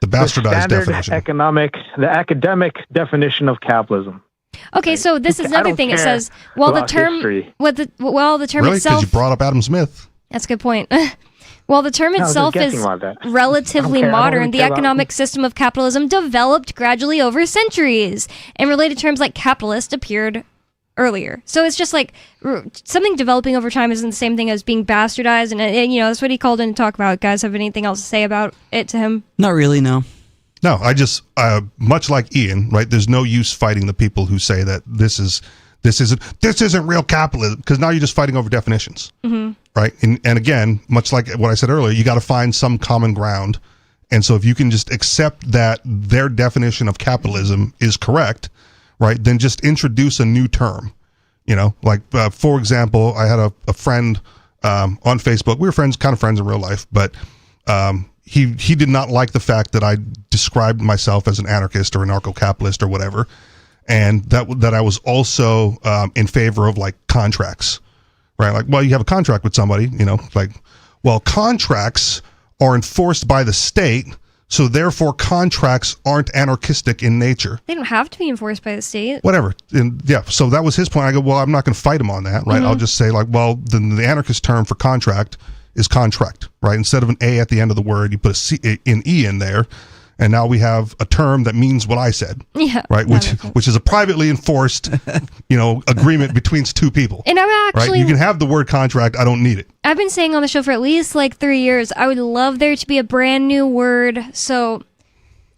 the bastardized definition. The academic definition of capitalism. Okay, so this is another thing. It says, the term really? itself. Because you brought up Adam Smith. That's a good point. While the term itself is relatively modern, the economic system of capitalism developed gradually over centuries, and related terms like capitalist appeared earlier. So it's just like something developing over time isn't the same thing as being bastardized, and that's what he called in to talk about. Guys, have anything else to say about it to him? Not really, no. No, I just, much like Ian, right, there's no use fighting the people who say that this isn't real capitalism, because now you're just fighting over definitions. Mm-hmm. Right. And again, much like what I said earlier, you got to find some common ground. And so if you can just accept that their definition of capitalism is correct, right, then just introduce a new term. Like, for example, I had a friend on Facebook. We were kind of friends in real life, but he did not like the fact that I described myself as an anarchist or anarcho-capitalist or whatever, and that I was also in favor of like contracts, right? Like, well, you have a contract with somebody, like, well, contracts are enforced by the state, so therefore contracts aren't anarchistic in nature. They don't have to be enforced by the state. Whatever. And yeah, so that was his point. I go, well, I'm not going to fight him on that, right? I'll just say like, well, then the anarchist term for contract is contract, right? Instead of an A at the end of the word, you put an E in there, and now we have a term that means what I said. Yeah. Right? Which is a privately enforced, agreement between two people. And I'm actually... Right? You can have the word contract, I don't need it. I've been saying on the show for at least like 3 years, I would love there to be a brand new word. So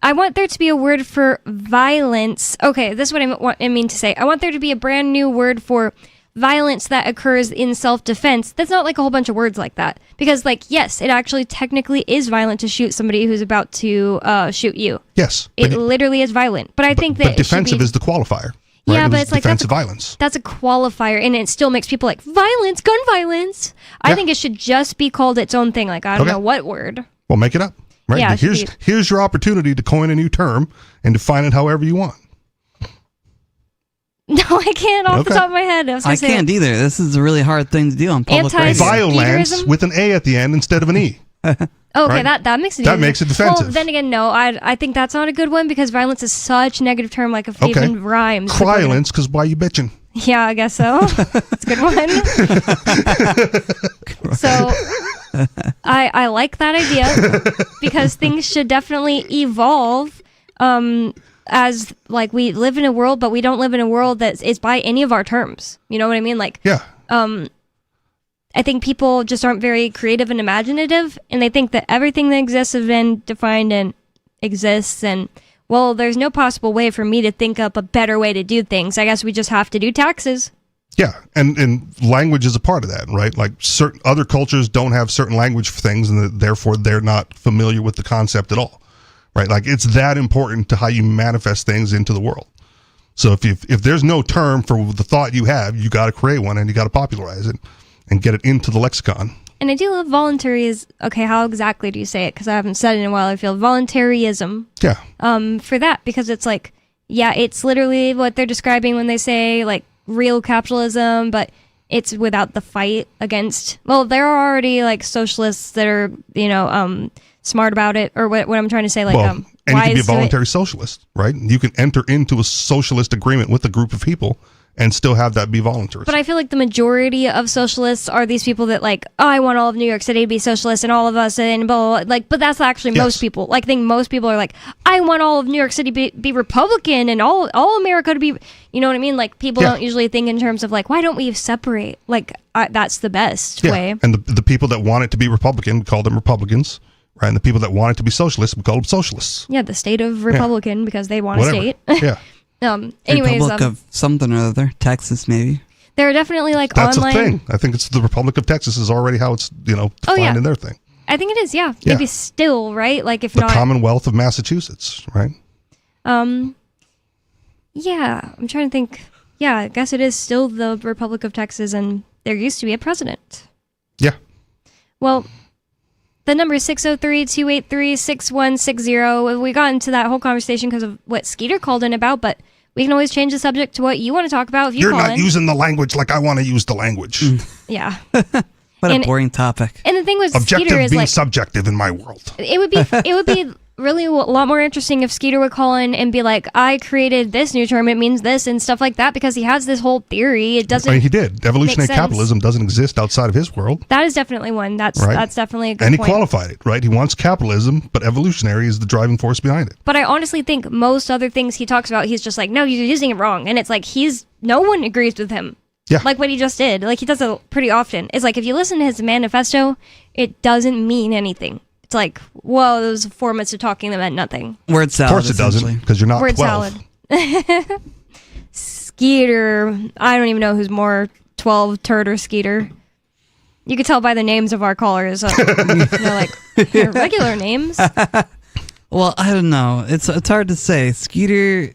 I want there to be a word for violence. Okay, this is what I mean to say. I want there to be a brand new word for violence that occurs in self-defense. That's not like a whole bunch of words like that. Because, like, yes, it actually technically is violent to shoot somebody who's about to shoot you. Yes. It literally is violent. But I think that But defensive is the qualifier. Right? Yeah, but it's like defensive violence. That's a qualifier, and it still makes people like violence, gun violence. I think it should just be called its own thing. Like, I don't know what word. Well, make it up. Right? Yeah, here's your opportunity to coin a new term and define it however you want. No, I can't off the top of my head. I can't either. This is a really hard thing to do on public radio. Violence with an A at the end instead of an E. Okay, right? that makes it That easy. makes it defensive. Well, then again, no, I think that's not a good one because violence is such a negative term. Like if it even rhymes. Cryolence, because why you bitching? Yeah, I guess so. It's a good one. So I like that idea because things should definitely evolve. As like we live in a world, but we don't live in a world that is by any of our terms. You know what I mean? Like, yeah. I think people just aren't very creative and imaginative, and they think that everything that exists has been defined and exists. And well, there's no possible way for me to think up a better way to do things. I guess we just have to do taxes. Yeah, and language is a part of that, right? Like certain other cultures don't have certain language for things, and therefore they're not familiar with the concept at all. Right, like it's that important to how you manifest things into the world. So if there's no term for the thought you have, you got to create one and you got to popularize it and get it into the lexicon. And I do love voluntary is okay. How exactly do you say it? Because I haven't said it in a while. I feel voluntarism. Yeah. For that, because it's like, yeah, it's literally what they're describing when they say like real capitalism, but it's without the fight against. Well, there are already like socialists that are smart about it, or what I'm trying to say, like, and you can be a voluntary socialist, right? You can enter into a socialist agreement with a group of people and still have that be voluntary. But I feel like the majority of socialists are these people that like, oh, I want all of New York City to be socialist and all of us and blah, blah, blah. Like, but that's actually most people. Like, I think most people are like, I want all of New York City to be Republican and all America to be, you know what I mean? Like, people don't usually think in terms of like, why don't we separate? Like, that's the best way. And the people that want it to be Republican, we call them Republicans. Right, and the people that want it to be socialist, we call them socialists. Yeah, the state of Republican because they want a state. Yeah. Anyways, Republic of something or other, Texas maybe. There are definitely like That's online. a thing. I think it's the Republic of Texas is already how it's defined in their thing. I think it is. Yeah, maybe still right. Like if the not Commonwealth of Massachusetts, right? Yeah, I'm trying to think. Yeah, I guess it is still the Republic of Texas, and there used to be a president. Yeah. Well. The number is 603-283-6160. We got into that whole conversation because of what Skeeter called in about, but we can always change the subject to what you want to talk about if you You're call not in. using the language like I want to use the language. Yeah. What a boring topic. And the thing with Objective Skeeter is being like subjective in my world. it would be really a lot more interesting if Skeeter would call in and be like, I created this new term, it means this and stuff like that, because he has this whole theory. It doesn't. I mean, he did. Evolutionary make sense. capitalism doesn't exist outside of his world. That is definitely one. That's definitely a good And he point. qualified it, right? He wants capitalism, but evolutionary is the driving force behind it. But I honestly think most other things he talks about, he's just like, no, you're using it wrong. And it's like, no one agrees with him. Yeah. Like what he just did. Like he does it pretty often. It's like, if you listen to his manifesto, it doesn't mean anything. It's like, whoa, those 4 minutes of talking that meant nothing. Word salad. Of course it doesn't, because you're not Word 12. salad. Skeeter. I don't even know who's more 12, Turd or Skeeter. You could tell by the names of our callers. Like they're regular names. Well, I don't know. It's hard to say. Skeeter's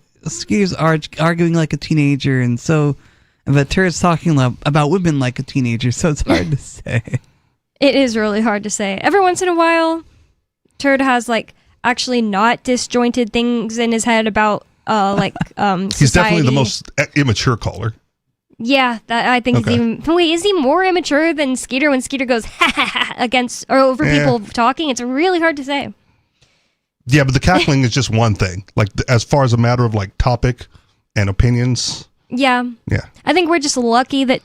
arguing like a teenager, and so, but Turd's talking about women like a teenager, so it's hard to say. It is really hard to say. Every once in a while, Turd has like actually not disjointed things in his head about He's definitely the most immature caller. Yeah, that I think Okay. is even. Wait, is he more immature than Skeeter when Skeeter goes ha ha ha against or over people talking? It's really hard to say. Yeah, but the cackling is just one thing. Like as far as a matter of like topic and opinions. Yeah. Yeah. I think we're just lucky that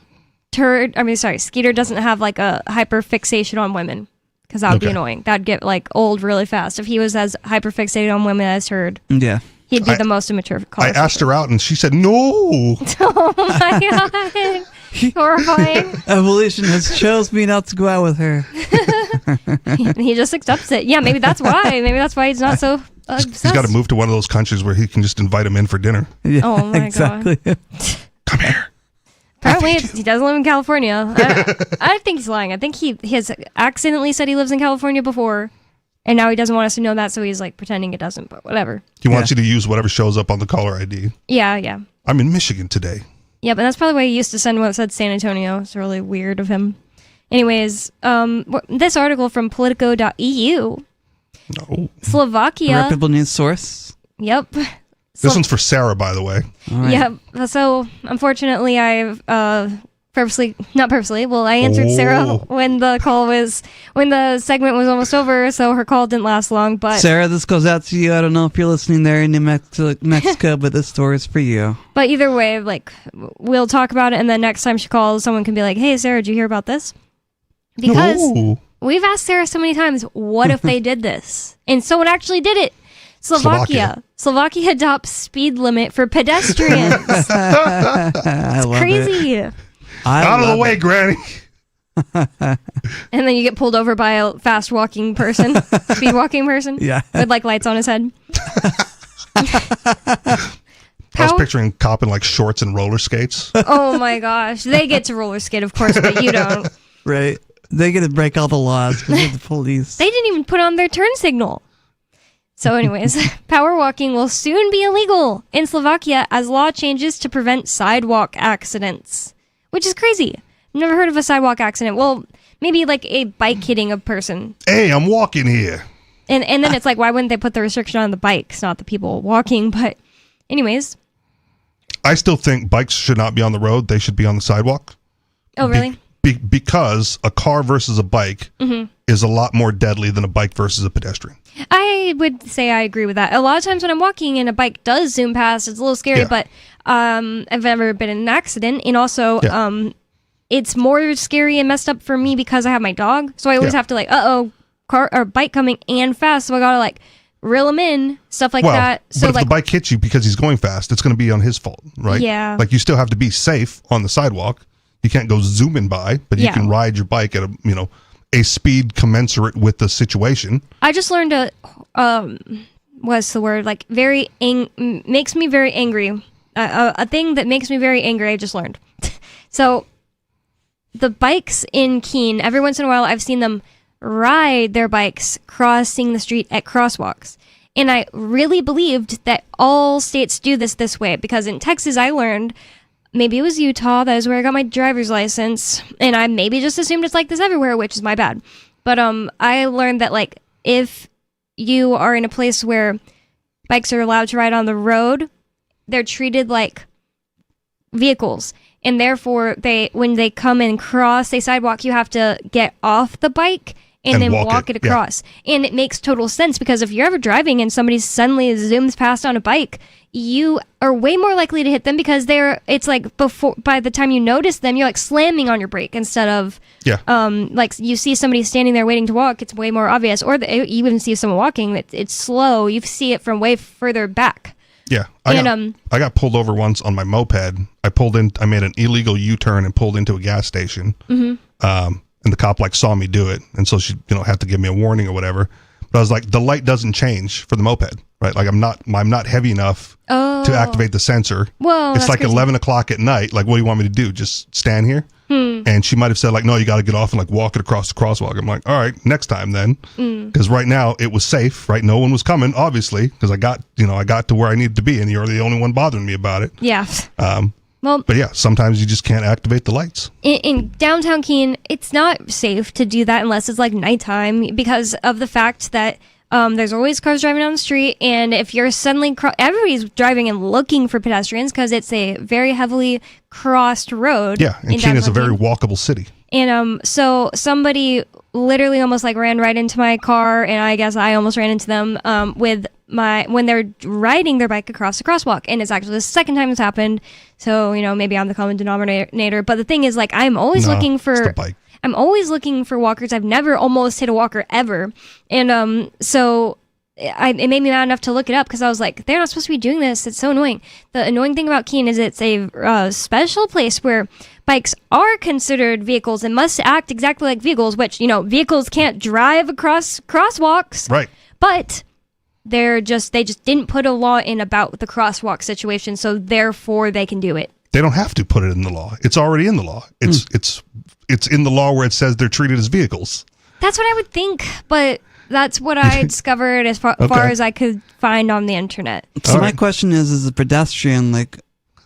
Skeeter doesn't have like a hyper fixation on women, because that would be Okay. annoying. That'd get like old really fast if he was as hyper fixated on women as Turd. Yeah. He'd be the most immature I caller. asked her out and she said no. Oh my god. Horrifying. Evolution has chose me not to go out with her. He just accepts it. Yeah, maybe that's why. Maybe that's why he's not so obsessed. He's got to move to one of those countries where he can just invite him in for dinner. Yeah, Oh my exactly. Apparently, he doesn't live in California. I think he's lying. I think he has accidentally said he lives in California before, and now he doesn't want us to know that, so he's like pretending it doesn't. But whatever. He wants you to use whatever shows up on the caller ID. Yeah. I'm in Michigan today. Yeah, but that's probably why he used to send one that said San Antonio. It's really weird of him. Anyways, this article from Politico.eu. No. Slovakia. Reputable news source. Yep. This one's for Sarah, by the way. Yep. So unfortunately, I've I answered Sarah when the segment was almost over, so her call didn't last long. But Sarah, this goes out to you. I don't know if you're listening there in New Mexico, but this story is for you. But either way, like, we'll talk about it, and then next time she calls, someone can be like, "Hey, Sarah, did you hear about this?" Because we've asked Sarah so many times, what if they did this? And someone actually did it. Slovakia adopts speed limit for pedestrians. I love Crazy. It. Out of the way, Granny. And then you get pulled over by a fast walking person, speed walking person, with like lights on his head. I was picturing a cop in like shorts and roller skates. Oh my gosh. They get to roller skate, of course, but you don't. Right. They get to break all the laws because they're the police. They didn't even put on their turn signal. So anyways, power walking will soon be illegal in Slovakia as law changes to prevent sidewalk accidents, which is crazy. I've never heard of a sidewalk accident. Well, maybe like a bike hitting a person. Hey, I'm walking here. And then it's like, why wouldn't they put the restriction on the bikes, not the people walking? But anyways. I still think bikes should not be on the road. They should be on the sidewalk. Oh, really? Because a car versus a bike is a lot more deadly than a bike versus a pedestrian. I would say I agree with that. A lot of times when I'm walking and a bike does zoom past, it's a little scary, but I've never been in an accident. And also, it's more scary and messed up for me because I have my dog. So I always have to like, car or bike coming and fast. So I gotta like reel him in, stuff like that. So but if like, the bike hits you because he's going fast, it's going to be on his fault, right? Yeah. Like you still have to be safe on the sidewalk. You can't go zooming by, but you can ride your bike at a speed commensurate with the situation. I just learned what's the word? Like makes me very angry. A thing that makes me very angry. I just learned. So the bikes in Keene, every once in a while, I've seen them ride their bikes crossing the street at crosswalks. And I really believed that all states do this way, because in Texas, I learned, maybe it was Utah, that is where I got my driver's license, and I maybe just assumed it's like this everywhere, which is my bad. But I learned that like if you are in a place where bikes are allowed to ride on the road, they're treated like vehicles. And therefore, when they come and cross a sidewalk, you have to get off the bike and then walk it across. Yeah. And it makes total sense, because if you're ever driving and somebody suddenly zooms past on a bike, you are way more likely to hit them, because it's like by the time you notice them, you're like slamming on your brake instead of like you see somebody standing there waiting to walk. It's way more obvious. Or you even see someone walking, it's slow. You see it from way further back. Yeah, I got pulled over once on my moped. I made an illegal U-turn and pulled into a gas station. And the cop like saw me do it, and so she had to give me a warning or whatever. But I was like, the light doesn't change for the moped, right? Like I'm not heavy enough to activate the sensor. Whoa, it's like 11 o'clock at night. Like, what do you want me to do? Just stand here? And she might have said like, no, you got to get off and like walk it across the crosswalk. I'm like, all right, next time then, because right now it was safe, right? No one was coming, obviously, because I got to where I needed to be, and you're the only one bothering me about it. Yeah. But yeah, sometimes you just can't activate the lights. In downtown Keene, it's not safe to do that unless it's like nighttime, because of the fact that There's always cars driving down the street, and if you're suddenly everybody's driving and looking for pedestrians because it's a very heavily crossed road. Yeah, and Keene is a very walkable city. And so somebody literally almost like ran right into my car, and I guess I almost ran into them when they're riding their bike across the crosswalk. And it's actually the second time it's happened. So, maybe I'm the common denominator. But the thing is, like, I'm always looking for walkers. I've never almost hit a walker ever. And so it made me mad enough to look it up because I was like, they're not supposed to be doing this. It's so annoying. The annoying thing about Keene is it's a special place where bikes are considered vehicles and must act exactly like vehicles, which, vehicles can't drive across crosswalks. Right. But they just didn't put a law in about the crosswalk situation, so therefore they can do it. They don't have to put it in the law. It's already in the law. It's in the law where it says they're treated as vehicles. That's what I would think, but that's what I discovered as far as I could find on the internet. So my question is, as a pedestrian, like,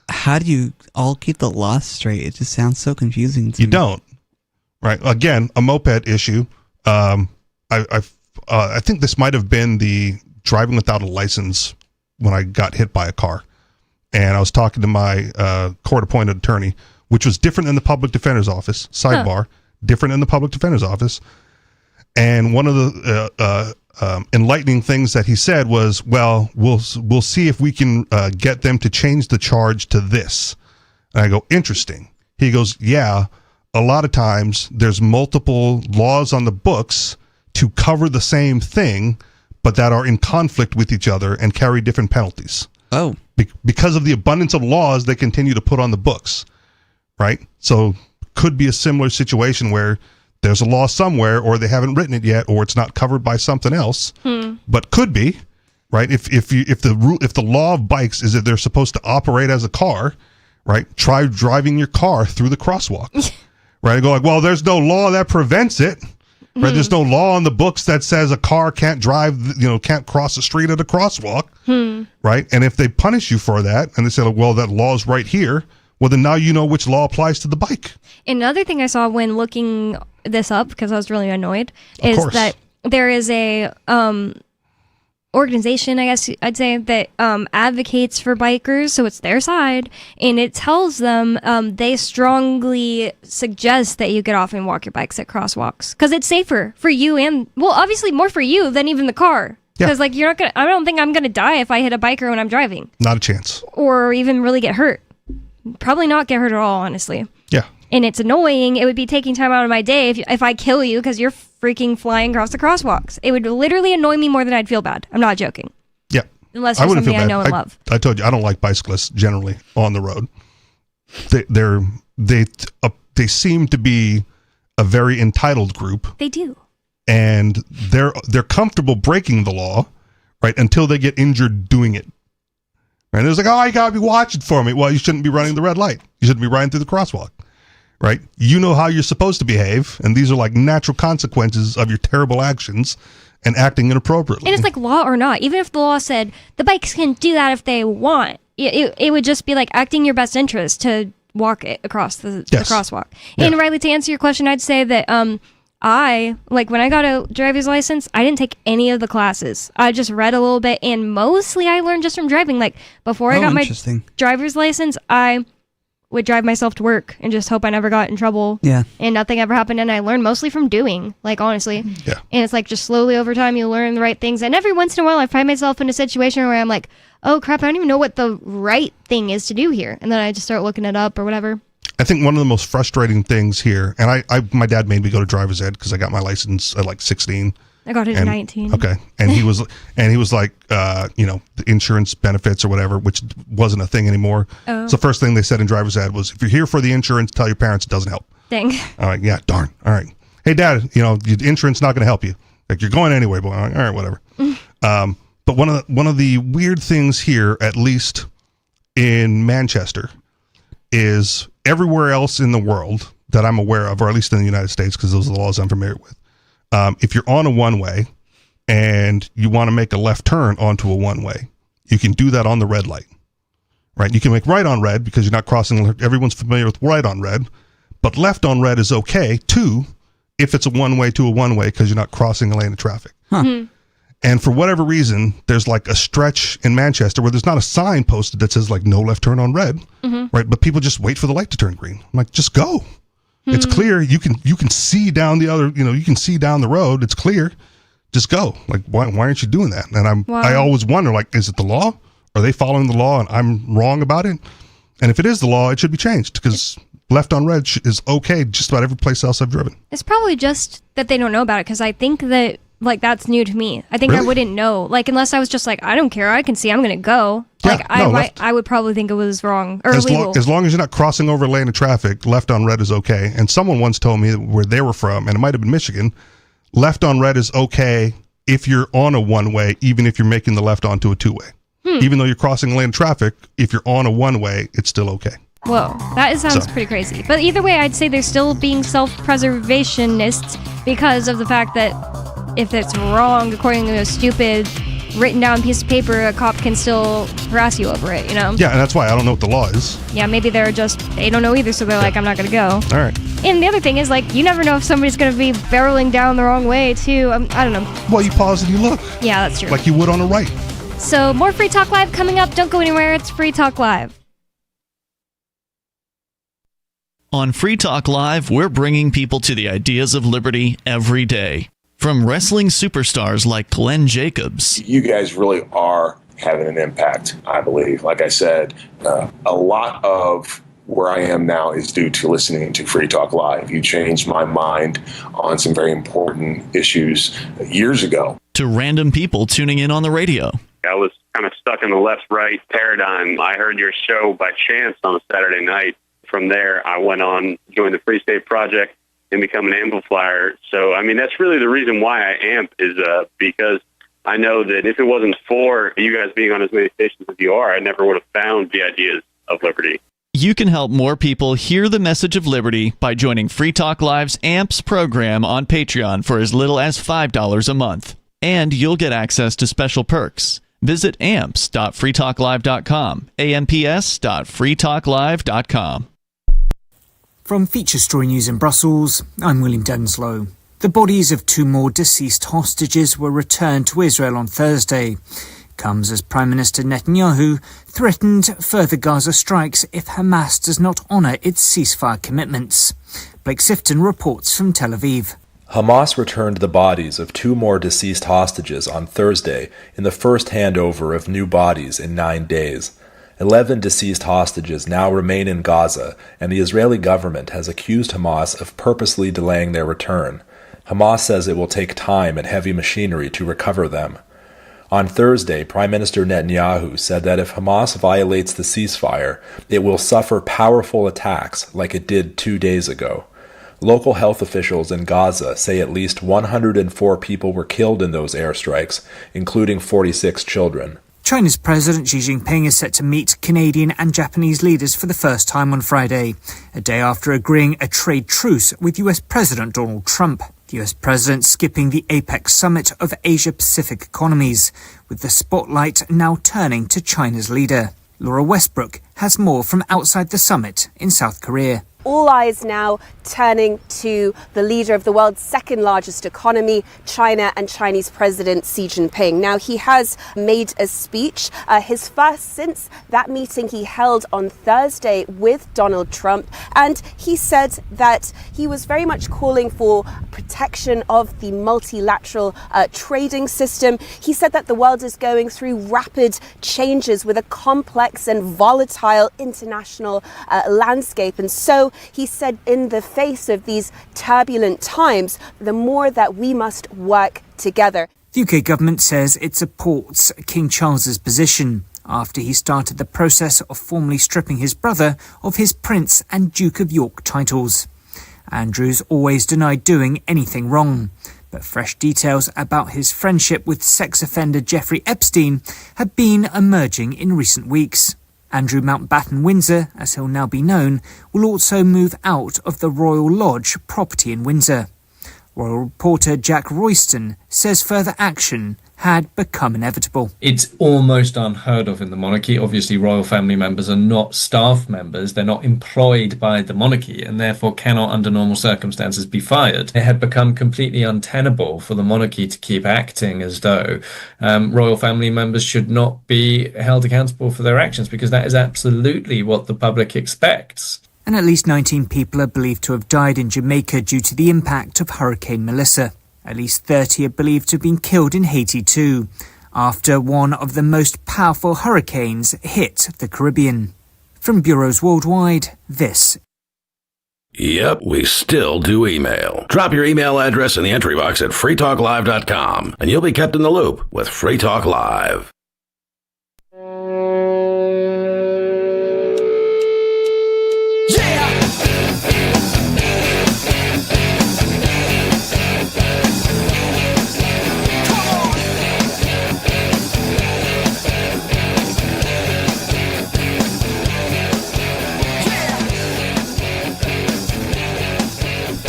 how do you all keep the law straight? It just sounds so confusing to me. You don't. Right. Again, a moped issue. I think this might have been the driving without a license when I got hit by a car. And I was talking to my court-appointed attorney, which was different than the public defender's office. Sidebar, different than the public defender's office. And one of the enlightening things that he said was, well, we'll see if we can get them to change the charge to this. And I go, interesting. He goes, yeah, a lot of times there's multiple laws on the books to cover the same thing, but that are in conflict with each other and carry different penalties. Oh. Because of the abundance of laws they continue to put on the books, right? So could be a similar situation where there's a law somewhere, or they haven't written it yet, or it's not covered by something else. But could be, right? If the law of bikes is that they're supposed to operate as a car, right? Try driving your car through the crosswalk, right? I go like, well, there's no law that prevents it, right? There's no law on the books that says a car can't drive, can't cross the street at a crosswalk, right? And if they punish you for that, and they say, well, that law's right here, well, then now you know which law applies to the bike. Another thing I saw when looking this up, because I was really annoyed, is that there is a organization, I guess I'd say, that advocates for bikers, so it's their side, and it tells them they strongly suggest that you get off and walk your bikes at crosswalks because it's safer for you, and well, obviously more for you than even the car. Because like you're not gonna, I don't think I'm gonna die if I hit a biker when I'm driving. Not a chance. Or even really get hurt. Probably not get hurt at all, honestly. Yeah. And it's annoying. It would be taking time out of my day if I kill you because you're freaking flying across the crosswalks. It would literally annoy me more than I'd feel bad. I'm not joking. Yeah. Unless you're somebody I know and love. I told you, I don't like bicyclists generally on the road. They seem to be a very entitled group. They do. And they're comfortable breaking the law, right, until they get injured doing it. And it's like, oh, you got to be watching for me. Well, you shouldn't be running the red light. You shouldn't be riding through the crosswalk, right? You know how you're supposed to behave, and these are like natural consequences of your terrible actions and acting inappropriately. And it's like law or not. Even if the law said the bikes can do that if they want, it would just be like acting your best interest to walk it across the crosswalk. Yeah. And Riley, to answer your question, I'd say that when I got a driver's license, I didn't take any of the classes. I just read a little bit, and mostly I learned just from driving. Like, before I got my driver's license, I would drive myself to work and just hope I never got in trouble. Yeah. And nothing ever happened, and I learned mostly from doing, like, honestly. Yeah. And it's like just slowly over time you learn the right things. And every once in a while I find myself in a situation where I'm like, oh crap, I don't even know what the right thing is to do here. And then I just start looking it up or whatever. I think one of the most frustrating things here, and my dad made me go to driver's ed because I got my license at like 16. I got it at 19. Okay, and he was like, the insurance benefits or whatever, which wasn't a thing anymore. Oh. So first thing they said in driver's ed was, if you're here for the insurance, tell your parents it doesn't help. Dang. All right, yeah, darn. All right, hey dad, your insurance not going to help you. Like, you're going anyway, boy. All right, whatever. But one of the weird things here, at least in Manchester, is everywhere else in the world that I'm aware of, or at least in the United States, because those are the laws I'm familiar with. If you're on a one-way and you want to make a left turn onto a one-way, you can do that on the red light, right? You can make right on red because you're not crossing. Everyone's familiar with right on red, but left on red is okay too if it's a one-way to a one-way because you're not crossing a lane of traffic. Huh. And for whatever reason, there's like a stretch in Manchester where there's not a sign posted that says like no left turn on red, right? But people just wait for the light to turn green. I'm like, just go. It's clear. You can see down the other, you can see down the road. It's clear. Just go. Like, why aren't you doing that? And I always wonder, like, is it the law? Are they following the law and I'm wrong about it? And if it is the law, it should be changed because left on red is okay just about every place else I've driven. It's probably just that they don't know about it because I think that, like, that's new to me. I think I wouldn't know. Like, unless I was just like, I don't care. I can see. I'm going to go. Like, I would probably think it was wrong or illegal. As long as you're not crossing over a lane of traffic, left on red is okay. And someone once told me where they were from, and it might have been Michigan, left on red is okay if you're on a one-way, even if you're making the left onto a two-way. Even though you're crossing a lane of traffic, if you're on a one-way, it's still okay. Whoa, that sounds pretty crazy. But either way, I'd say they're still being self-preservationists because of the fact that if it's wrong, according to a stupid written down piece of paper, a cop can still harass you over it, Yeah, and that's why I don't know what the law is. Yeah, maybe they don't know either, so they're like, I'm not going to go. All right. And the other thing is, like, you never know if somebody's going to be barreling down the wrong way, too. I don't know. Well, you pause and you look. Yeah, that's true. Like you would on a right. So, more Free Talk Live coming up. Don't go anywhere. It's Free Talk Live. On Free Talk Live, we're bringing people to the ideas of liberty every day. From wrestling superstars like Glenn Jacobs. You guys really are having an impact, I believe. Like I said, a lot of where I am now is due to listening to Free Talk Live. You changed my mind on some very important issues years ago. To random people tuning in on the radio. I was kind of stuck in the left-right paradigm. I heard your show by chance on a Saturday night. From there, I went on, joined the Free State Project, and become an amplifier. So, I mean, that's really the reason why I amp is because I know that if it wasn't for you guys being on as many stations as you are, I never would have found the ideas of liberty. You can help more people hear the message of liberty by joining Free Talk Live's AMPS program on Patreon for as little as $5 a month. And you'll get access to special perks. Visit amps.freetalklive.com, amps.freetalklive.com. From Feature Story News in Brussels, I'm William Denslow. The bodies of 2 more deceased hostages were returned to Israel on Thursday. Comes as Prime Minister Netanyahu threatened further Gaza strikes if Hamas does not honour its ceasefire commitments. Blake Sifton reports from Tel Aviv. Hamas returned the bodies of 2 more deceased hostages on Thursday in the first handover of new bodies in 9 days. 11 deceased hostages now remain in Gaza, and the Israeli government has accused Hamas of purposely delaying their return. Hamas says it will take time and heavy machinery to recover them. On Thursday, Prime Minister Netanyahu said that if Hamas violates the ceasefire, it will suffer powerful attacks like it did 2 days ago. Local health officials in Gaza say at least 104 people were killed in those airstrikes, including 46 children. China's President Xi Jinping is set to meet Canadian and Japanese leaders for the first time on Friday, a day after agreeing a trade truce with US President Donald Trump. The US President skipping the APEC summit of Asia-Pacific economies, with the spotlight now turning to China's leader. Laura Westbrook has more from outside the summit in South Korea. All eyes now turning to the leader of the world's second largest economy, China, and Chinese President Xi Jinping. Now, he has made a speech, his first since that meeting he held on Thursday with Donald Trump. And he said that he was very much calling for protection of the multilateral trading system. He said that the world is going through rapid changes with a complex and volatile international landscape. And so he said, in the face of these turbulent times, the more that we must work together. The UK government says it supports King Charles's position after he started the process of formally stripping his brother of his Prince and Duke of York titles. Andrew's always denied doing anything wrong, but fresh details about his friendship with sex offender Jeffrey Epstein have been emerging in recent weeks. Andrew Mountbatten Windsor, as he'll now be known, will also move out of the Royal Lodge property in Windsor. Royal reporter Jack Royston says further action had become inevitable. It's almost unheard of in the monarchy. Obviously, royal family members are not staff members. They're not employed by the monarchy and therefore cannot, under normal circumstances, be fired. It had become completely untenable for the monarchy to keep acting as though royal family members should not be held accountable for their actions, because that is absolutely what the public expects. And at least 19 people are believed to have died in Jamaica due to the impact of Hurricane Melissa. At least 30 are believed to have been killed in Haiti too, after one of the most powerful hurricanes hit the Caribbean. From bureaus worldwide, this. Yep, we still do email. Drop your email address in the entry box at freetalklive.com, and you'll be kept in the loop with Free Talk Live.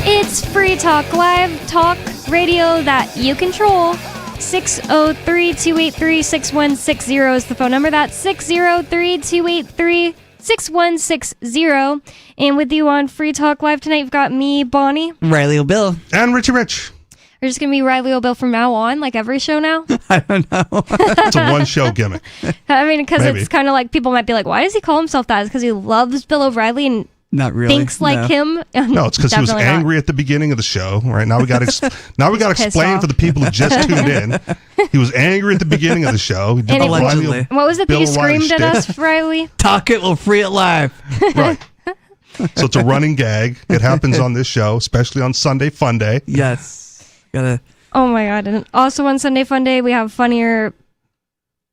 It's Free Talk Live, talk radio that you control. 603-283-6160 is the phone number. That's 603-283-6160. And with you on Free Talk Live tonight, you've got me, Bonnie. Riley O'Bill. And Richie Rich. We're just going to be Riley O'Bill from now on, like every show now? I don't know. It's a one-show gimmick. I mean, because Maybe. it's kind of like people might be like, why does he call himself that? It's because he loves Bill O'Reilly and Not really. thinks like him. No, it's because he was Definitely not. angry at the beginning of the show. Right now, we got to pissed explain off. for the people who just tuned in. He was angry at the beginning of the show. He did And the it- Riley O- What was it that Bill you O'Reilly screamed at shtick. us, Riley? Talk it, we'll free it live. Right. So it's a running gag. It happens on this show, especially on Sunday Fun Day. Yes. Gotta. Oh my god. And also on Sunday Fun Day, we have funnier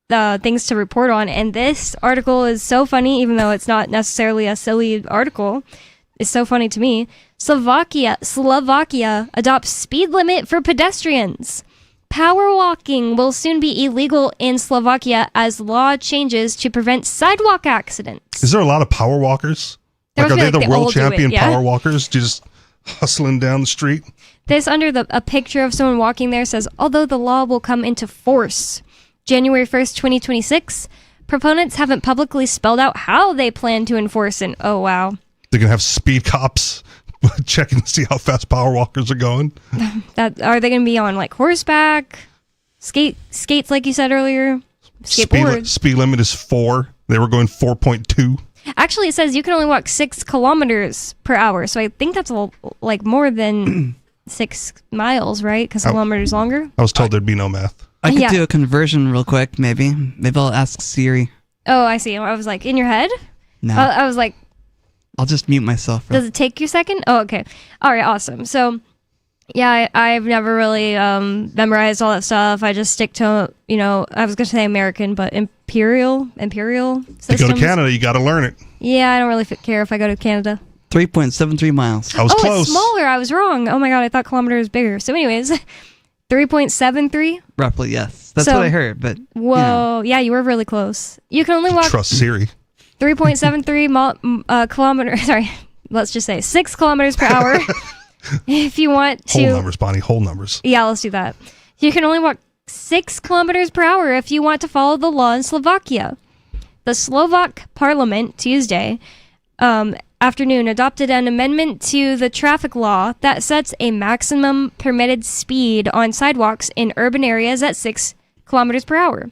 things to report on. And this article is so funny, even though it's not necessarily a silly article. It's so funny to me. Slovakia adopts speed limit for pedestrians. Power walking will soon be illegal in Slovakia as law changes to prevent sidewalk accidents. Is there a lot of power walkers? There Like, are must be, they the like, they world all do it, champion yeah. power walkers? Just hustling down the street? This under a picture of someone walking there says, although the law will come into force January 1st, 2026, proponents haven't publicly spelled out how they plan to enforce it. Oh, wow. They're going to have speed cops checking to see how fast power walkers are going. Are they going to be on like horseback, skates like you said earlier, skateboards? Speed limit is 4. They were going 4.2. Actually, it says you can only walk 6 kilometers per hour. So I think that's like more than 6 miles, right? Because a kilometer's longer. I was told there'd be no math. I could Yeah. do a conversion real quick, maybe. Maybe I'll ask Siri. Oh, I see. I was like, in your head? No. I was like, I'll just mute myself. does it take you a second? Oh, okay. All right, awesome. So, yeah, I've never really memorized all that stuff. I just stick to, I was going to say American, but imperial systems. You go to Canada, you got to learn it. Yeah, I don't really care if I go to Canada. 3.73 miles. I was close. It's smaller. I was wrong. Oh my god, I thought kilometer was bigger. So anyways, 3.73. Roughly, yes. That's So- what I heard, but Whoa, yeah, you were really close. You can only walk Trust Siri. 3.73 kilometers. Sorry, let's just say 6 kilometers per hour. If you want to, Whole numbers, Bonnie. Whole numbers. yeah, let's do that. You can only walk 6 kilometers per hour if you want to follow the law in Slovakia. The Slovak Parliament Tuesday afternoon adopted an amendment to the traffic law that sets a maximum permitted speed on sidewalks in urban areas at 6 kilometers per hour.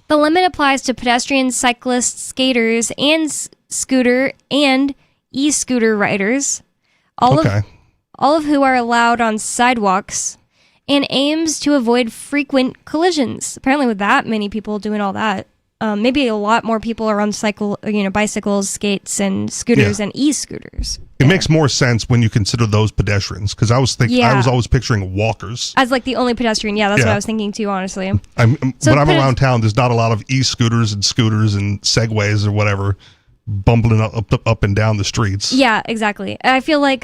The limit applies to pedestrians, cyclists, skaters, and scooter and e-scooter riders, all of who are allowed on sidewalks, and aims to avoid frequent collisions. Apparently, with that many people doing all that, maybe a lot more people are on bicycles, skates, and scooters and e-scooters. It makes more sense when you consider those pedestrians, because I was always picturing walkers. As like the only pedestrian. Yeah, that's what Yeah. I was thinking too, honestly. When I'm around town, there's not a lot of e-scooters and scooters and segways or whatever bumbling up and down the streets. Yeah, exactly. I feel like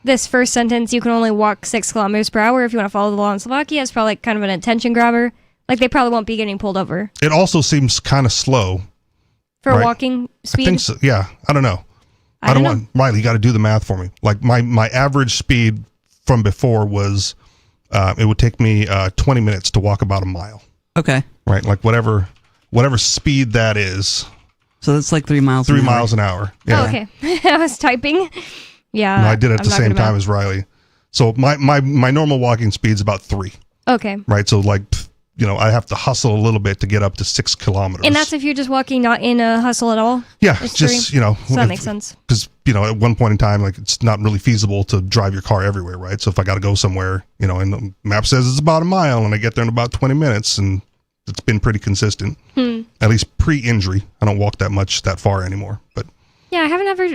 this first sentence, you can only walk 6 kilometers per hour if you want to follow the law in Slovakia, is probably kind of an attention grabber. Like they probably won't be getting pulled over It also seems kind of slow. for right? walking speed. I think so. Yeah, I don't know. I don't want Riley. You got to do the math for me. Like my average speed from before was it would take me 20 minutes to walk about a mile. Okay. Right, like whatever speed that is. So that's like 3 miles. 3 miles an hour. Yeah. Oh, okay. I was typing. Yeah. No, I did it at I'm the not same good time about- as Riley. So my normal walking speed is about 3. Okay. Right. So like, I have to hustle a little bit to get up to 6 kilometers. And that's if you're just walking, not in a hustle at all? Yeah, It's just, 3? So that makes sense. Because, at one point in time, like, it's not really feasible to drive your car everywhere, right? So if I got to go somewhere, and the map says it's about a mile, and I get there in about 20 minutes, and it's been pretty consistent. At least pre-injury. I don't walk that far anymore, but... Yeah,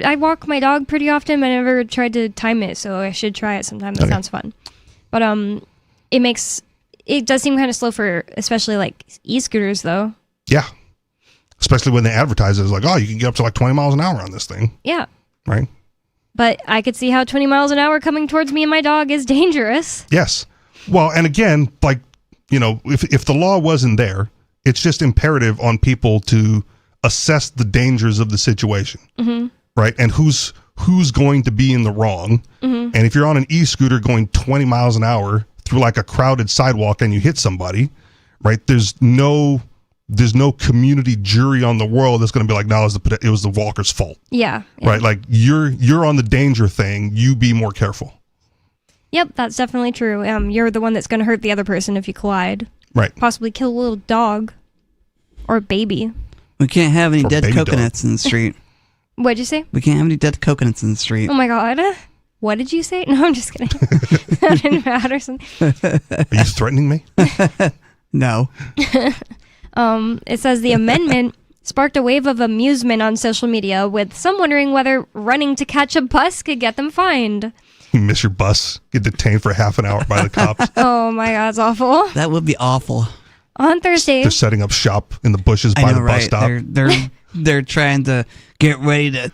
I walk my dog pretty often, but I never tried to time it, so I should try it sometime. That sounds fun. But it does seem kind of slow for especially like e-scooters though. Yeah. Especially when they advertise it as like, oh, you can get up to like 20 miles an hour on this thing. Yeah. Right? But I could see how 20 miles an hour coming towards me and my dog is dangerous. Yes. Well, and again, like, if the law wasn't there, it's just imperative on people to assess the dangers of the situation. Mm-hmm. Right? And who's going to be in the wrong. Mm-hmm. And if you're on an e-scooter going 20 miles an hour through like a crowded sidewalk and you hit somebody, right? There's no community jury on the world that's going to be like, no, it was the walker's fault. Yeah. Right? Like you're on the danger thing. You be more careful. Yep, that's definitely true. You're the one that's going to hurt the other person if you collide. Right. Possibly kill a little dog or a baby. We can't have any Or dead baby coconuts in the street. What'd you say? We can't have any dead coconuts in the street. Oh my god. What did you say? No, I'm just kidding. That didn't matter. Are you threatening me? No. It says the amendment sparked a wave of amusement on social media, with some wondering whether running to catch a bus could get them fined. You miss your bus, get detained for half an hour by the cops. Oh my god, it's awful. That would be awful. On Thursday, They're setting up shop in the bushes by the bus stop. They're trying to get ready to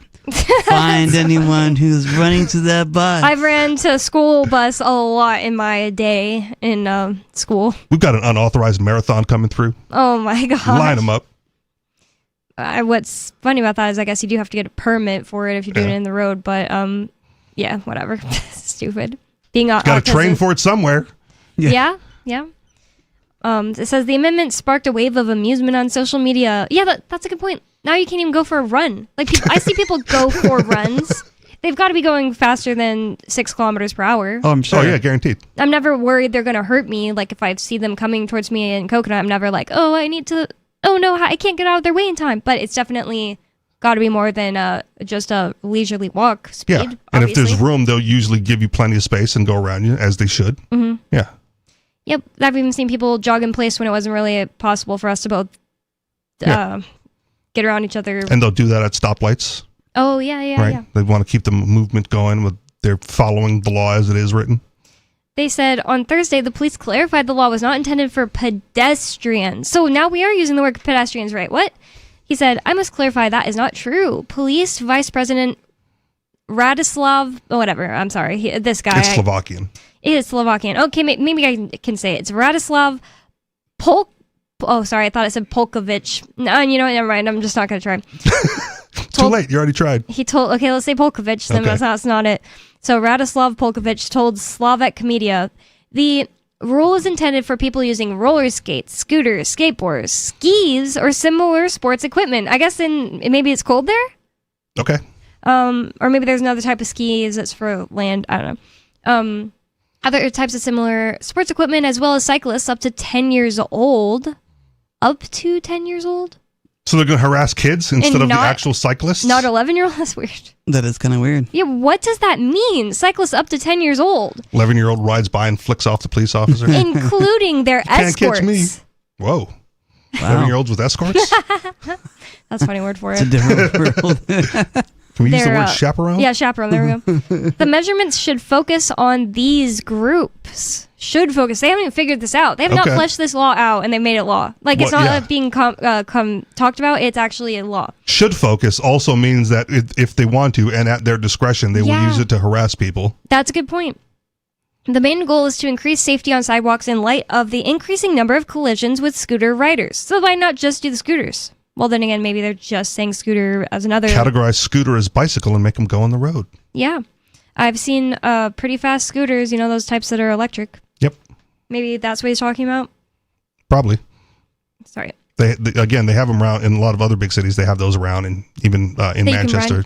find anyone who's running to that bus. I've ran to school bus a lot in my day in school. We've got an unauthorized marathon coming through. Oh my god. Line them up. What's funny about that is I guess you do have to get a permit for it if you're doing it in the road, but yeah, whatever. Stupid. Being Got to train for it somewhere. Yeah. It says the amendment sparked a wave of amusement on social media. Yeah, that's a good point. Now you can't even go for a run. Like I see people go for runs. They've got to be going faster than 6 kilometers per hour. Oh, I'm sure. Oh, yeah, guaranteed. I'm never worried they're going to hurt me. Like if I see them coming towards me in Coconut, I'm never like, oh no, I can't get out of their way in time. But it's definitely got to be more than just a leisurely walk speed. Yeah, and if there's room, they'll usually give you plenty of space and go around you, as they should. Mm-hmm. Yeah. Yep, I've even seen people jog in place when it wasn't really possible for us to both get around each other. And they'll do that at stoplights. Oh, yeah. Right? They want to keep the movement going. They're following the law as it is written. They said on Thursday the police clarified the law was not intended for pedestrians. So now we are using the word pedestrians, right? What? He said, I must clarify that is not true. Police Vice President Radislav, I'm sorry, this guy. It's Slovakian. It is Slovakian. Okay, maybe I can say it. It's Radislav Oh, sorry, I thought it said Polkovich. No, you know what? Never mind. I'm just not going to try. Too late. You already tried. Okay, let's say Polkovich. Then that's not it. So Radislav Polkovich told Slovak Media, the rule is intended for people using roller skates, scooters, skateboards, skis, or similar sports equipment. I guess maybe it's cold there? Okay. Or maybe there's another type of skis that's for land. I don't know. Other types of similar sports equipment, as well as cyclists up to 10 years old. Up to 10 years old? So they're going to harass kids instead of the actual cyclists? Not 11-year-old? That's weird. That is kind of weird. Yeah, what does that mean? Cyclists up to 10 years old. 11-year-old rides by and flicks off the police officer. Including their escorts. Can't catch me. Whoa. Wow. 11-year-olds with escorts? That's a funny word for it. It's a different world. Can we use the word chaperone? Yeah, chaperone. There we go. The measurements should focus on these groups. Should focus. They haven't even figured this out. They have not fleshed this law out, and they made it law. Like, it's not being talked about. It's actually a law. Should focus also means that if they want to, and at their discretion, they will use it to harass people. That's a good point. The main goal is to increase safety on sidewalks in light of the increasing number of collisions with scooter riders. So why not just do the scooters? Well, then again, maybe they're just saying scooter as another... Categorize scooter as bicycle and make them go on the road. Yeah. I've seen pretty fast scooters, those types that are electric. Yep. Maybe that's what he's talking about. Probably. Sorry. They have them around in a lot of other big cities. They have those around, and even in Manchester.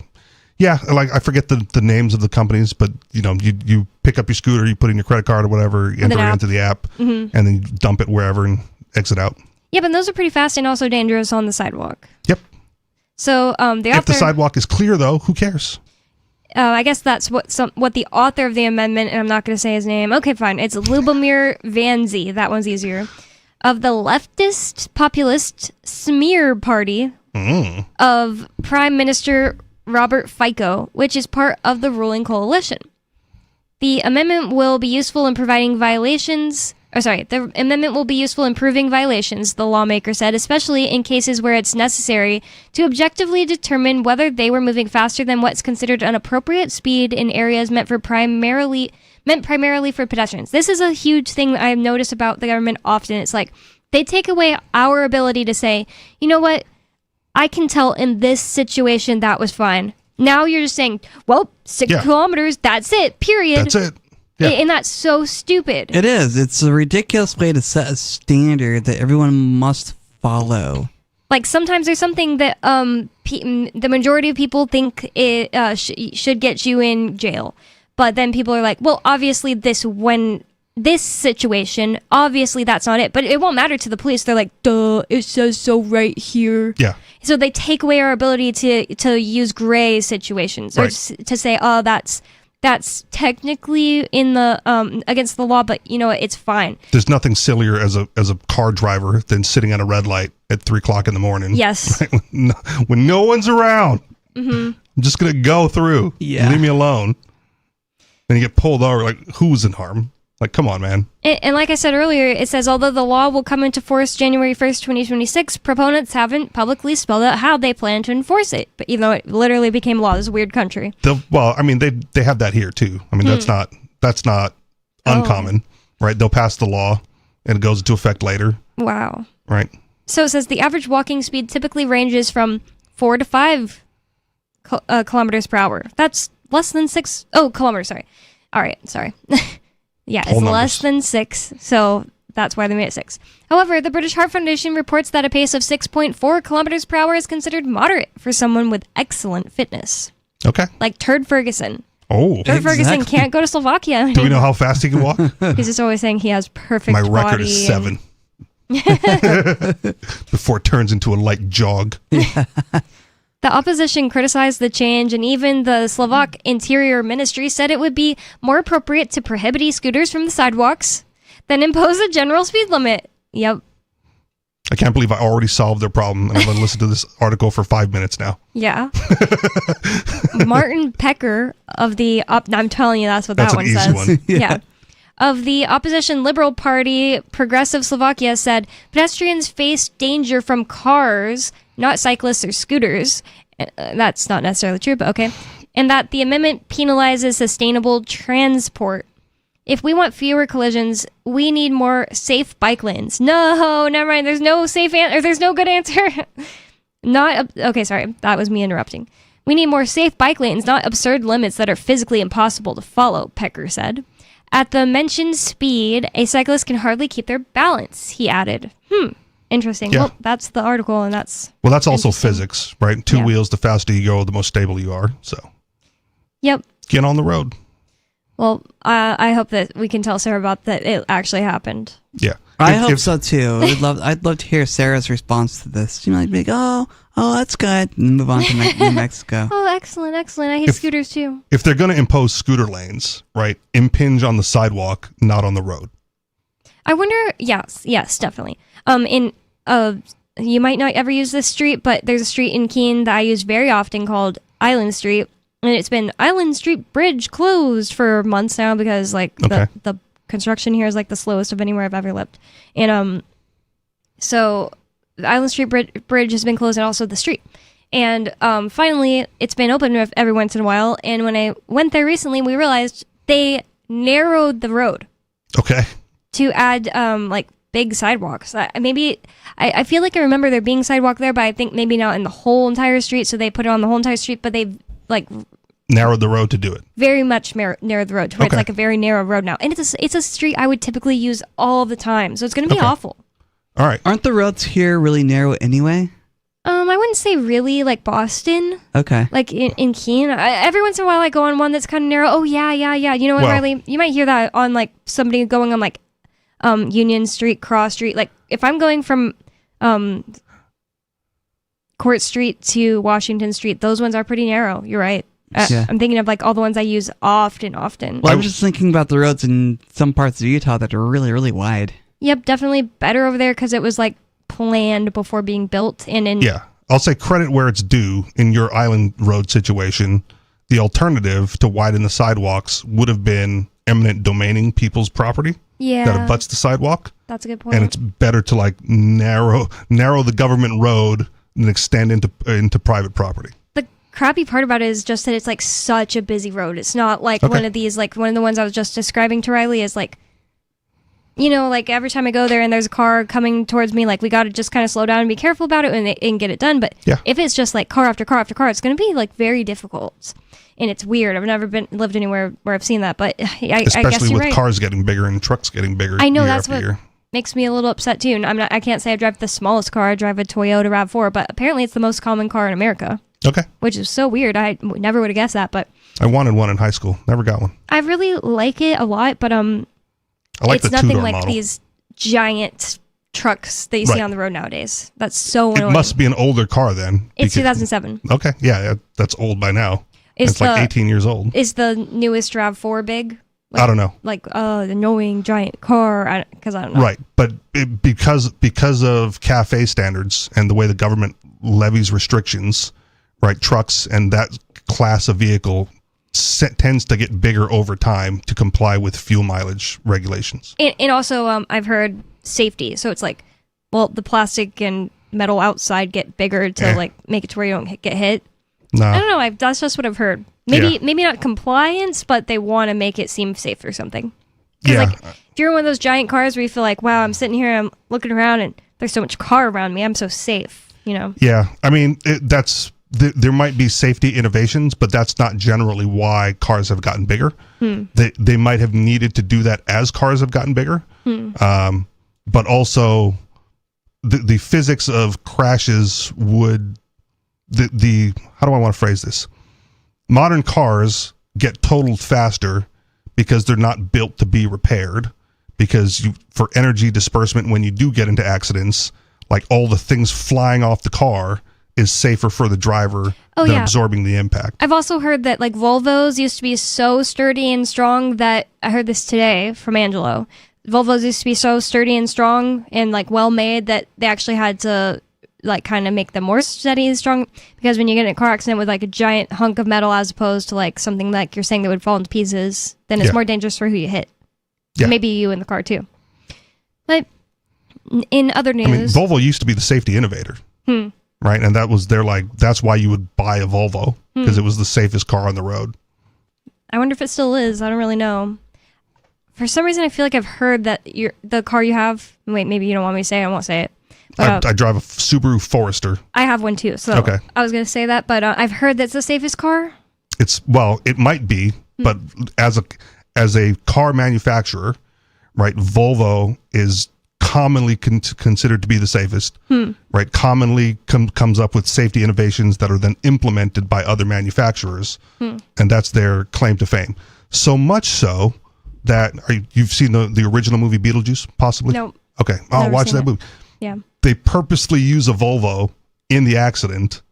Yeah, like I forget the names of the companies, but you pick up your scooter, you put in your credit card or whatever, enter it into the app, and then you dump it wherever and exit out. Yeah, but those are pretty fast and also dangerous on the sidewalk. Yep. So if the sidewalk is clear, though, who cares? I guess that's what the author of the amendment, and I'm not going to say his name. Okay, fine. It's Lubomir Vanzi. That one's easier. Of the leftist populist smear party of Prime Minister Robert Fico, which is part of the ruling coalition. The amendment will be useful in proving violations, the lawmaker said, especially in cases where it's necessary to objectively determine whether they were moving faster than what's considered an appropriate speed in areas meant primarily for pedestrians. This is a huge thing that I've noticed about the government often. It's like they take away our ability to say, you know what, I can tell in this situation that was fine. Now you're just saying, well, 6 kilometers, that's it, period. That's it. Yeah. And that's so stupid. It is. It's a ridiculous way to set a standard that everyone must follow. Like sometimes there's something that the majority of people think it should get you in jail. But then people are like, well, obviously this situation, obviously that's not it. But it won't matter to the police. They're like, duh, it says so right here. Yeah. So they take away our ability to use gray situations or to say, oh, that's technically in the against the law, but it's fine. There's nothing sillier as a car driver than sitting at a red light at 3:00 in the morning. Yes. Right? When no one's around. Mm-hmm. I'm just gonna go through. Yeah. Leave me alone. And you get pulled over. Like, who's in harm? Like, come on, man. And like I said earlier, it says, although the law will come into force January 1st, 2026, proponents haven't publicly spelled out how they plan to enforce it. But even though it literally became law, this is a weird country. Well, I mean, they have that here too. I mean, that's not uncommon, right? They'll pass the law and it goes into effect later. Wow. Right. So it says the average walking speed typically ranges from 4 to 5 kilometers per hour. That's less than 6. Oh, kilometers, sorry. All right, sorry. Yeah, it's less than 6, so that's why they made it 6. However, the British Heart Foundation reports that a pace of 6.4 kilometers per hour is considered moderate for someone with excellent fitness. Okay. Like Turd Ferguson. Oh, Turd Ferguson can't go to Slovakia. Do we know how fast he can walk? He's just always saying he has perfect My record body is 7. Before it turns into a light jog. The opposition criticized the change, and even the Slovak Interior Ministry said it would be more appropriate to prohibit e-scooters from the sidewalks than impose a general speed limit. Yep. I can't believe I already solved their problem, and I've been listening to this article for 5 minutes now. Yeah. Martin Pecker of the... I'm telling you, that's what that one says. That's an easy one. Yeah. Of the opposition Liberal Party, Progressive Slovakia said pedestrians face danger from cars, not cyclists or scooters. That's not necessarily true, but okay. And that the amendment penalizes sustainable transport. If we want fewer collisions, we need more safe bike lanes. No, never mind. There's no safe answer. There's no good answer. Okay, sorry. That was me interrupting. We need more safe bike lanes, not absurd limits that are physically impossible to follow, Pecker said. At the mentioned speed, a cyclist can hardly keep their balance, he added. Interesting. Yeah. Well, that's the article, and that's... Well, that's also physics, right? Two wheels, the faster you go, the more stable you are. So, yep. Get on the road. Well, I hope that we can tell Sarah about that it actually happened. Yeah. I hope so, too. I'd love to hear Sarah's response to this. She might be like, oh, that's good, and move on to New Mexico. Oh, excellent. I hate scooters, too. If they're going to impose scooter lanes, right, impinge on the sidewalk, not on the road. I wonder, yes, definitely. You might not ever use this street, but there's a street in Keene that I use very often called Island Street, and it's been Island Street Bridge closed for months now because the construction here is like the slowest of anywhere I've ever lived. And so the Island Street Bridge has been closed, and also the street. And finally, it's been open every once in a while. And when I went there recently, we realized they narrowed the road. Okay. To add big sidewalks. I feel like I remember there being sidewalk there, but I think maybe not in the whole entire street. So they put it on the whole entire street, but they've narrowed the road to do it. Very much narrowed the road to where it's Okay. like a very narrow road now. And it's a street I would typically use all the time. So it's going to be Okay. awful. All right. Aren't the roads here really narrow anyway? I wouldn't say really like Boston. Okay. Like in Keene, every once in a while I go on one that's kind of narrow. Oh yeah. You know what, Well- Riley? You might hear that on like somebody going on like Union Street, Cross Street. Like if I'm going from Court Street to Washington Street, those ones are pretty narrow. You're right. Yeah. I'm thinking of like all the ones I use often. Well, I'm just thinking about the roads in some parts of Utah that are really, really wide. Yep, definitely better over there because it was like planned before being built. And in Yeah. I'll say credit where it's due in your island road situation. The alternative to widen the sidewalks would have been eminent domaining people's property Yeah. that abuts the sidewalk. That's a good point. And it's better to like narrow the government road and extend into private property. The crappy part about it is just that it's like such a busy road. It's not like Okay. one of these, like one of the ones I was just describing to Riley is like, you know, like every time I go there and there's a car coming towards me, like we got to just kind of slow down and be careful about it and get it done. But Yeah. if it's just like car after car after car, it's going to be like very difficult. And it's weird. I've never lived anywhere where I've seen that, but I guess Especially you're with right. cars getting bigger and trucks getting bigger. I know year that's after what year. makes me a little upset too. And I can't say I drive the smallest car. I drive a Toyota RAV4, but apparently it's the most common car in America. Okay. Which is so weird. I never would have guessed that, but I wanted one in high school. Never got one. I really like it a lot. But I like it's the nothing two-door like model. these giant trucks that you see Right. on the road nowadays. That's so It annoying. must be an older car then. It's because- 2007. Okay. Yeah, that's old by now. Is It's like the- 18 years old. Is the newest RAV4 big? I don't know. Like the annoying giant car? Because I don't know. Right, but because of CAFE standards and the way the government levies restrictions, right, trucks and that class of vehicle tends to get bigger over time to comply with fuel mileage regulations. And also, I've heard safety. So it's like, well, the plastic and metal outside get bigger to like make it to where you don't get hit. No. I don't know. That's just what I've heard. Maybe not compliance, but they want to make it seem safe or something. Yeah. Like, if you're in one of those giant cars where you feel like, wow, I'm sitting here, I'm looking around, and there's so much car around me, I'm so safe. You know. Yeah, I mean there might be safety innovations, but that's not generally why cars have gotten bigger. They might have needed to do that as cars have gotten bigger, but also the physics of crashes would the how do I want to phrase this? Modern cars get totaled faster because they're not built to be repaired. Because for energy disbursement, when you do get into accidents, like all the things flying off the car is safer for the driver than absorbing the impact. I've also heard that like Volvos used to be so sturdy and strong that I heard this today from Angelo. Volvos used to be so sturdy and strong and like well made that they actually had to like kind of make them more steady and strong, because when you get in a car accident with like a giant hunk of metal as opposed to like something like you're saying that would fall into pieces, then it's more dangerous for who you hit. Yeah. Maybe you in the car too. But in other news, I mean, Volvo used to be the safety innovator, right? And that's why you would buy a Volvo, because it was the safest car on the road. I wonder if it still is. I don't really know. For some reason, I feel like I've heard that the car you have. Wait, maybe you don't want me to say it. I won't say it. But, I drive a Subaru Forester. I have one too. So Okay. I was going to say that, but I've heard that's the safest car. It might be, but as a car manufacturer, right? Volvo is commonly considered to be the safest, right? Commonly comes up with safety innovations that are then implemented by other manufacturers, and that's their claim to fame. So much so that you've seen the original movie Beetlejuice, possibly? No. Okay, I'll Never watch seen that it. movie. Yeah. They purposely use a Volvo in the accident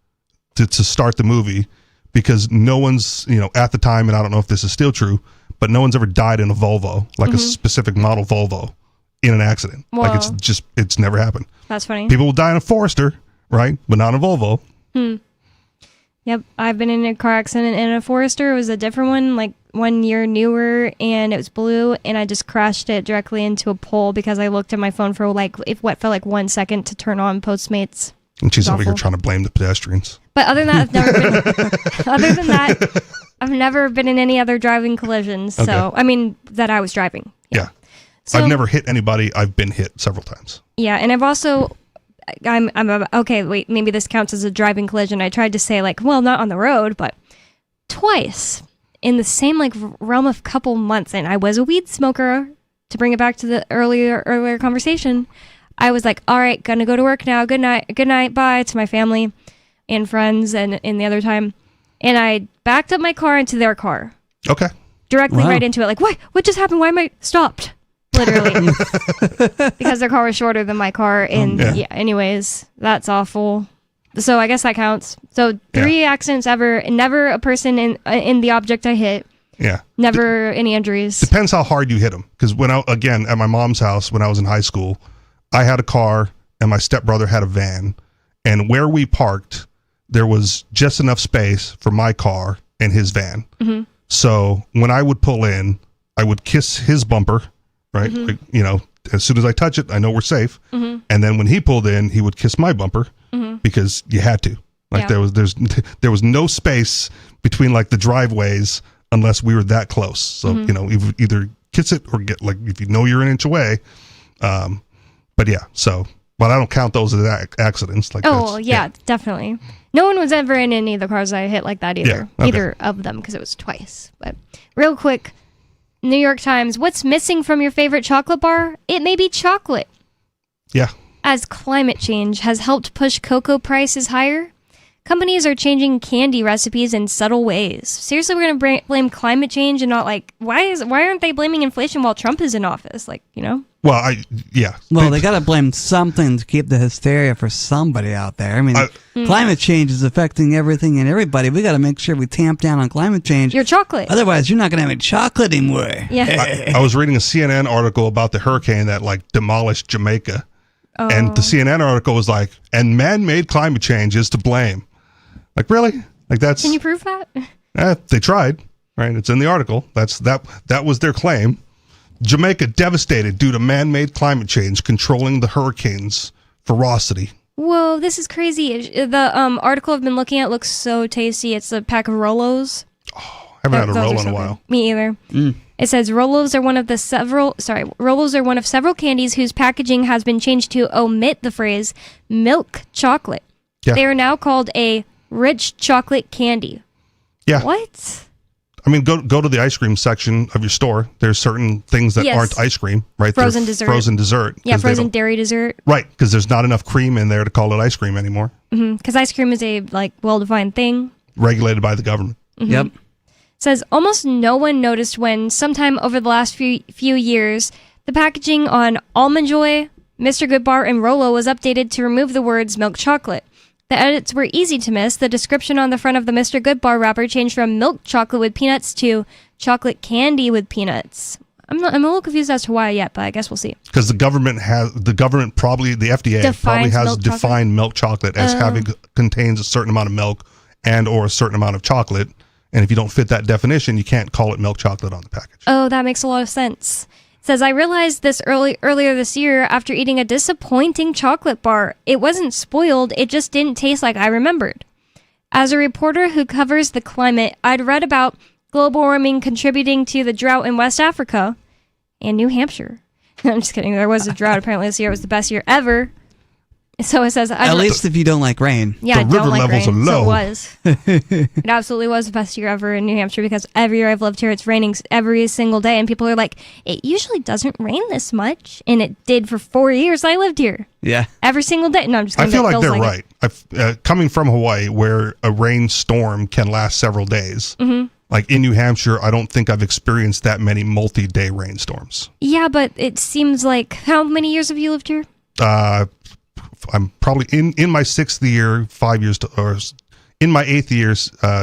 to start the movie, because no one's, at the time, and I don't know if this is still true, but no one's ever died in a Volvo, like a specific model Volvo, in an accident. Wow. Like it's never happened. That's funny. People will die in a Forester, right? But not a Volvo. Yep. I've been in a car accident in a Forester. It was a different one, like 1 year newer, and it was blue, and I just crashed it directly into a pole because I looked at my phone for what felt like 1 second to turn on Postmates. And she's It's over here awful. trying to blame the pedestrians. But other than that, I've never been in any other driving collisions. So, Okay. I mean, that I was driving. Yeah. So- I've never hit anybody. I've been hit several times. Yeah, and I've also, okay, wait, maybe this counts as a driving collision. I tried to say like, well, not on the road, but twice in the same like realm of couple months, and I was a weed smoker. To bring it back to the earlier conversation, I was like, all right, gonna go to work now. Good night, bye to my family and friends, and in the other time, and I backed up my car into their car. Okay. Directly right into it. Like, what just happened? Why am I stopped? Literally. Because their car was shorter than my car. And yeah, anyways, that's awful. So I guess that counts. So 3 accidents ever, and never a person in the object I hit. Yeah. Never any injuries. Depends how hard you hit them. Because again, at my mom's house, when I was in high school, I had a car and my stepbrother had a van. And where we parked, there was just enough space for my car and his van. Mm-hmm. So when I would pull in, I would kiss his bumper, right? Mm-hmm. Like, you know, as soon as I touch it, I know we're safe. Mm-hmm. And then when he pulled in, he would kiss my bumper because you had to. Like there was no space between like the driveways unless we were that close. So, you know, either kiss it or get like, if you know you're an inch away. But yeah, but I don't count those as accidents. Like, definitely. No one was ever in any of the cars I hit like that either. Yeah, okay. Either of them, because it was twice. But real quick, New York Times, what's missing from your favorite chocolate bar? It may be chocolate. Yeah. As climate change has helped push cocoa prices higher, companies are changing candy recipes in subtle ways. Seriously, we're going to blame climate change and not like, why aren't they blaming inflation while Trump is in office? Like, you know? Well, Well, they got to blame something to keep the hysteria for somebody out there. I mean, climate change is affecting everything and everybody. We got to make sure we tamp down on climate change. Your chocolate. Otherwise, you're not going to have any chocolate anymore. Yeah. I was reading a CNN article about the hurricane that like demolished Jamaica. Oh. And the CNN article was like, and man-made climate change is to blame. Like, really? Like, that's... Can you prove that? They tried, right? It's in the article. That was their claim. Jamaica devastated due to man-made climate change controlling the hurricane's ferocity. Whoa, this is crazy. The article I've been looking at looks so tasty. It's a pack of Rolos. I haven't had a Rolo in a while. Me either. It says Rolos are one of several candies whose packaging has been changed to omit the phrase milk chocolate. Yeah. They are now called a rich chocolate candy. Yeah. What? I mean, go to the ice cream section of your store. There's certain things that aren't ice cream, right? Frozen They're dessert. Frozen dessert. Yeah, frozen dairy dessert. Right, because there's not enough cream in there to call it ice cream anymore. Because ice cream is a well-defined thing. Regulated by the government. Yep. It says almost no one noticed when sometime over the last few years, the packaging on Almond Joy, Mr. Goodbar, and Rolo was updated to remove the words milk chocolate. The edits were easy to miss. The description on the front of the Mr. Goodbar wrapper changed from milk chocolate with peanuts to chocolate candy with peanuts. I'm a little confused as to why yet, but I guess we'll see. Because the government probably, the FDA Defines probably has milk defined milk chocolate as contains a certain amount of milk and or a certain amount of chocolate. And if you don't fit that definition, you can't call it milk chocolate on the package. Oh, that makes a lot of sense. It says, I realized this earlier this year after eating a disappointing chocolate bar. It wasn't spoiled, it just didn't taste like I remembered. As a reporter who covers the climate, I'd read about global warming contributing to the drought in West Africa and New Hampshire. I'm just kidding. There was a drought apparently this year. It was the best year ever. So it says... At least if you don't like rain. Yeah, the river don't like levels rain. are low. So it was. It absolutely was the best year ever in New Hampshire because every year I've lived here, it's raining every single day. And people are like, it usually doesn't rain this much. And it did for 4 years I lived here. Yeah. Every single day. No, I'm just I kidding. feel It like feels they're right. Coming from Hawaii, where a rainstorm can last several days, Mm-hmm. like in New Hampshire, I don't think I've experienced that many multi-day rainstorms. Yeah, but it seems like... How many years have you lived here? I'm probably in my 6th year, 5 years, or in my 8th year,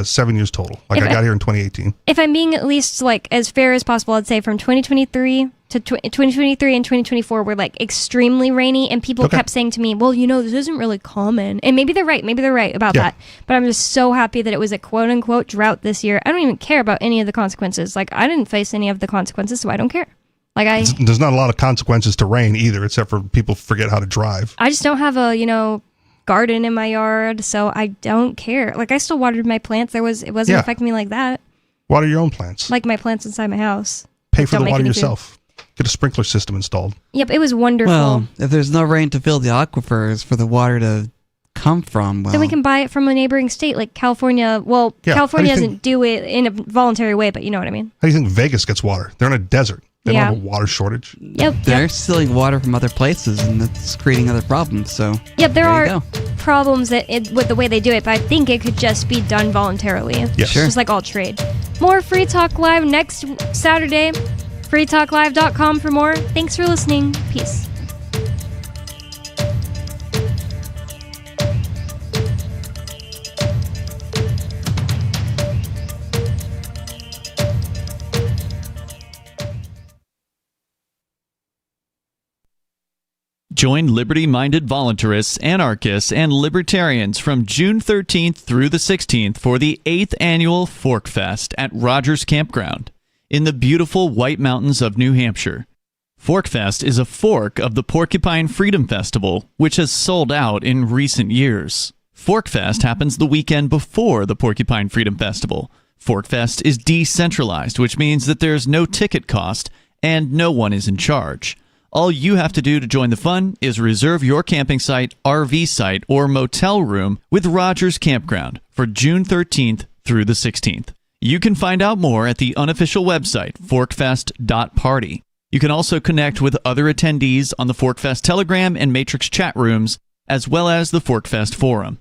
7 years total. Like I got here in 2018. If I'm being at least like as fair as possible, I'd say from 2023 to 2023 and 2024 were like extremely rainy, and people kept saying to me, well, you know, this isn't really common. And maybe they're right about that. But I'm just so happy that it was a quote unquote drought this year. I don't even care about any of the consequences. Like I didn't face any of the consequences, so I don't care. Like There's not a lot of consequences to rain either, except for people forget how to drive. I just don't have a, garden in my yard, so I don't care. Like I still watered my plants. It wasn't affecting me like that. Water your own plants. Like my plants inside my house. Pay for the water yourself. Get a sprinkler system installed. Yep, it was wonderful. Well, if there's no rain to fill the aquifers for the water to come from? Well, Then we can buy it from a neighboring state like California. Well, Yeah, California how do you doesn't do it in a voluntary way, but you know what I mean. How do you think Vegas gets water? They're in a desert. They Yeah. don't have a water shortage. Yep. they're stealing water from other places, and that's creating other problems. So Yep, there you are go. problems with the way they do it, but I think it could just be done voluntarily. Yes. Sure. Just like all trade. More Free Talk Live next Saturday. freetalklive.com for more. Thanks for listening. Peace. Join liberty-minded voluntarists, anarchists, and libertarians from June 13th through the 16th for the 8th annual Fork Fest at Rogers Campground in the beautiful White Mountains of New Hampshire. Fork Fest is a fork of the Porcupine Freedom Festival, which has sold out in recent years. Fork Fest happens the weekend before the Porcupine Freedom Festival. Fork Fest is decentralized, which means that there's no ticket cost and no one is in charge. All you have to do to join the fun is reserve your camping site, RV site, or motel room with Rogers Campground for June 13th through the 16th. You can find out more at the unofficial website, forkfest.party. You can also connect with other attendees on the Forkfest Telegram and Matrix chat rooms, as well as the Forkfest forum.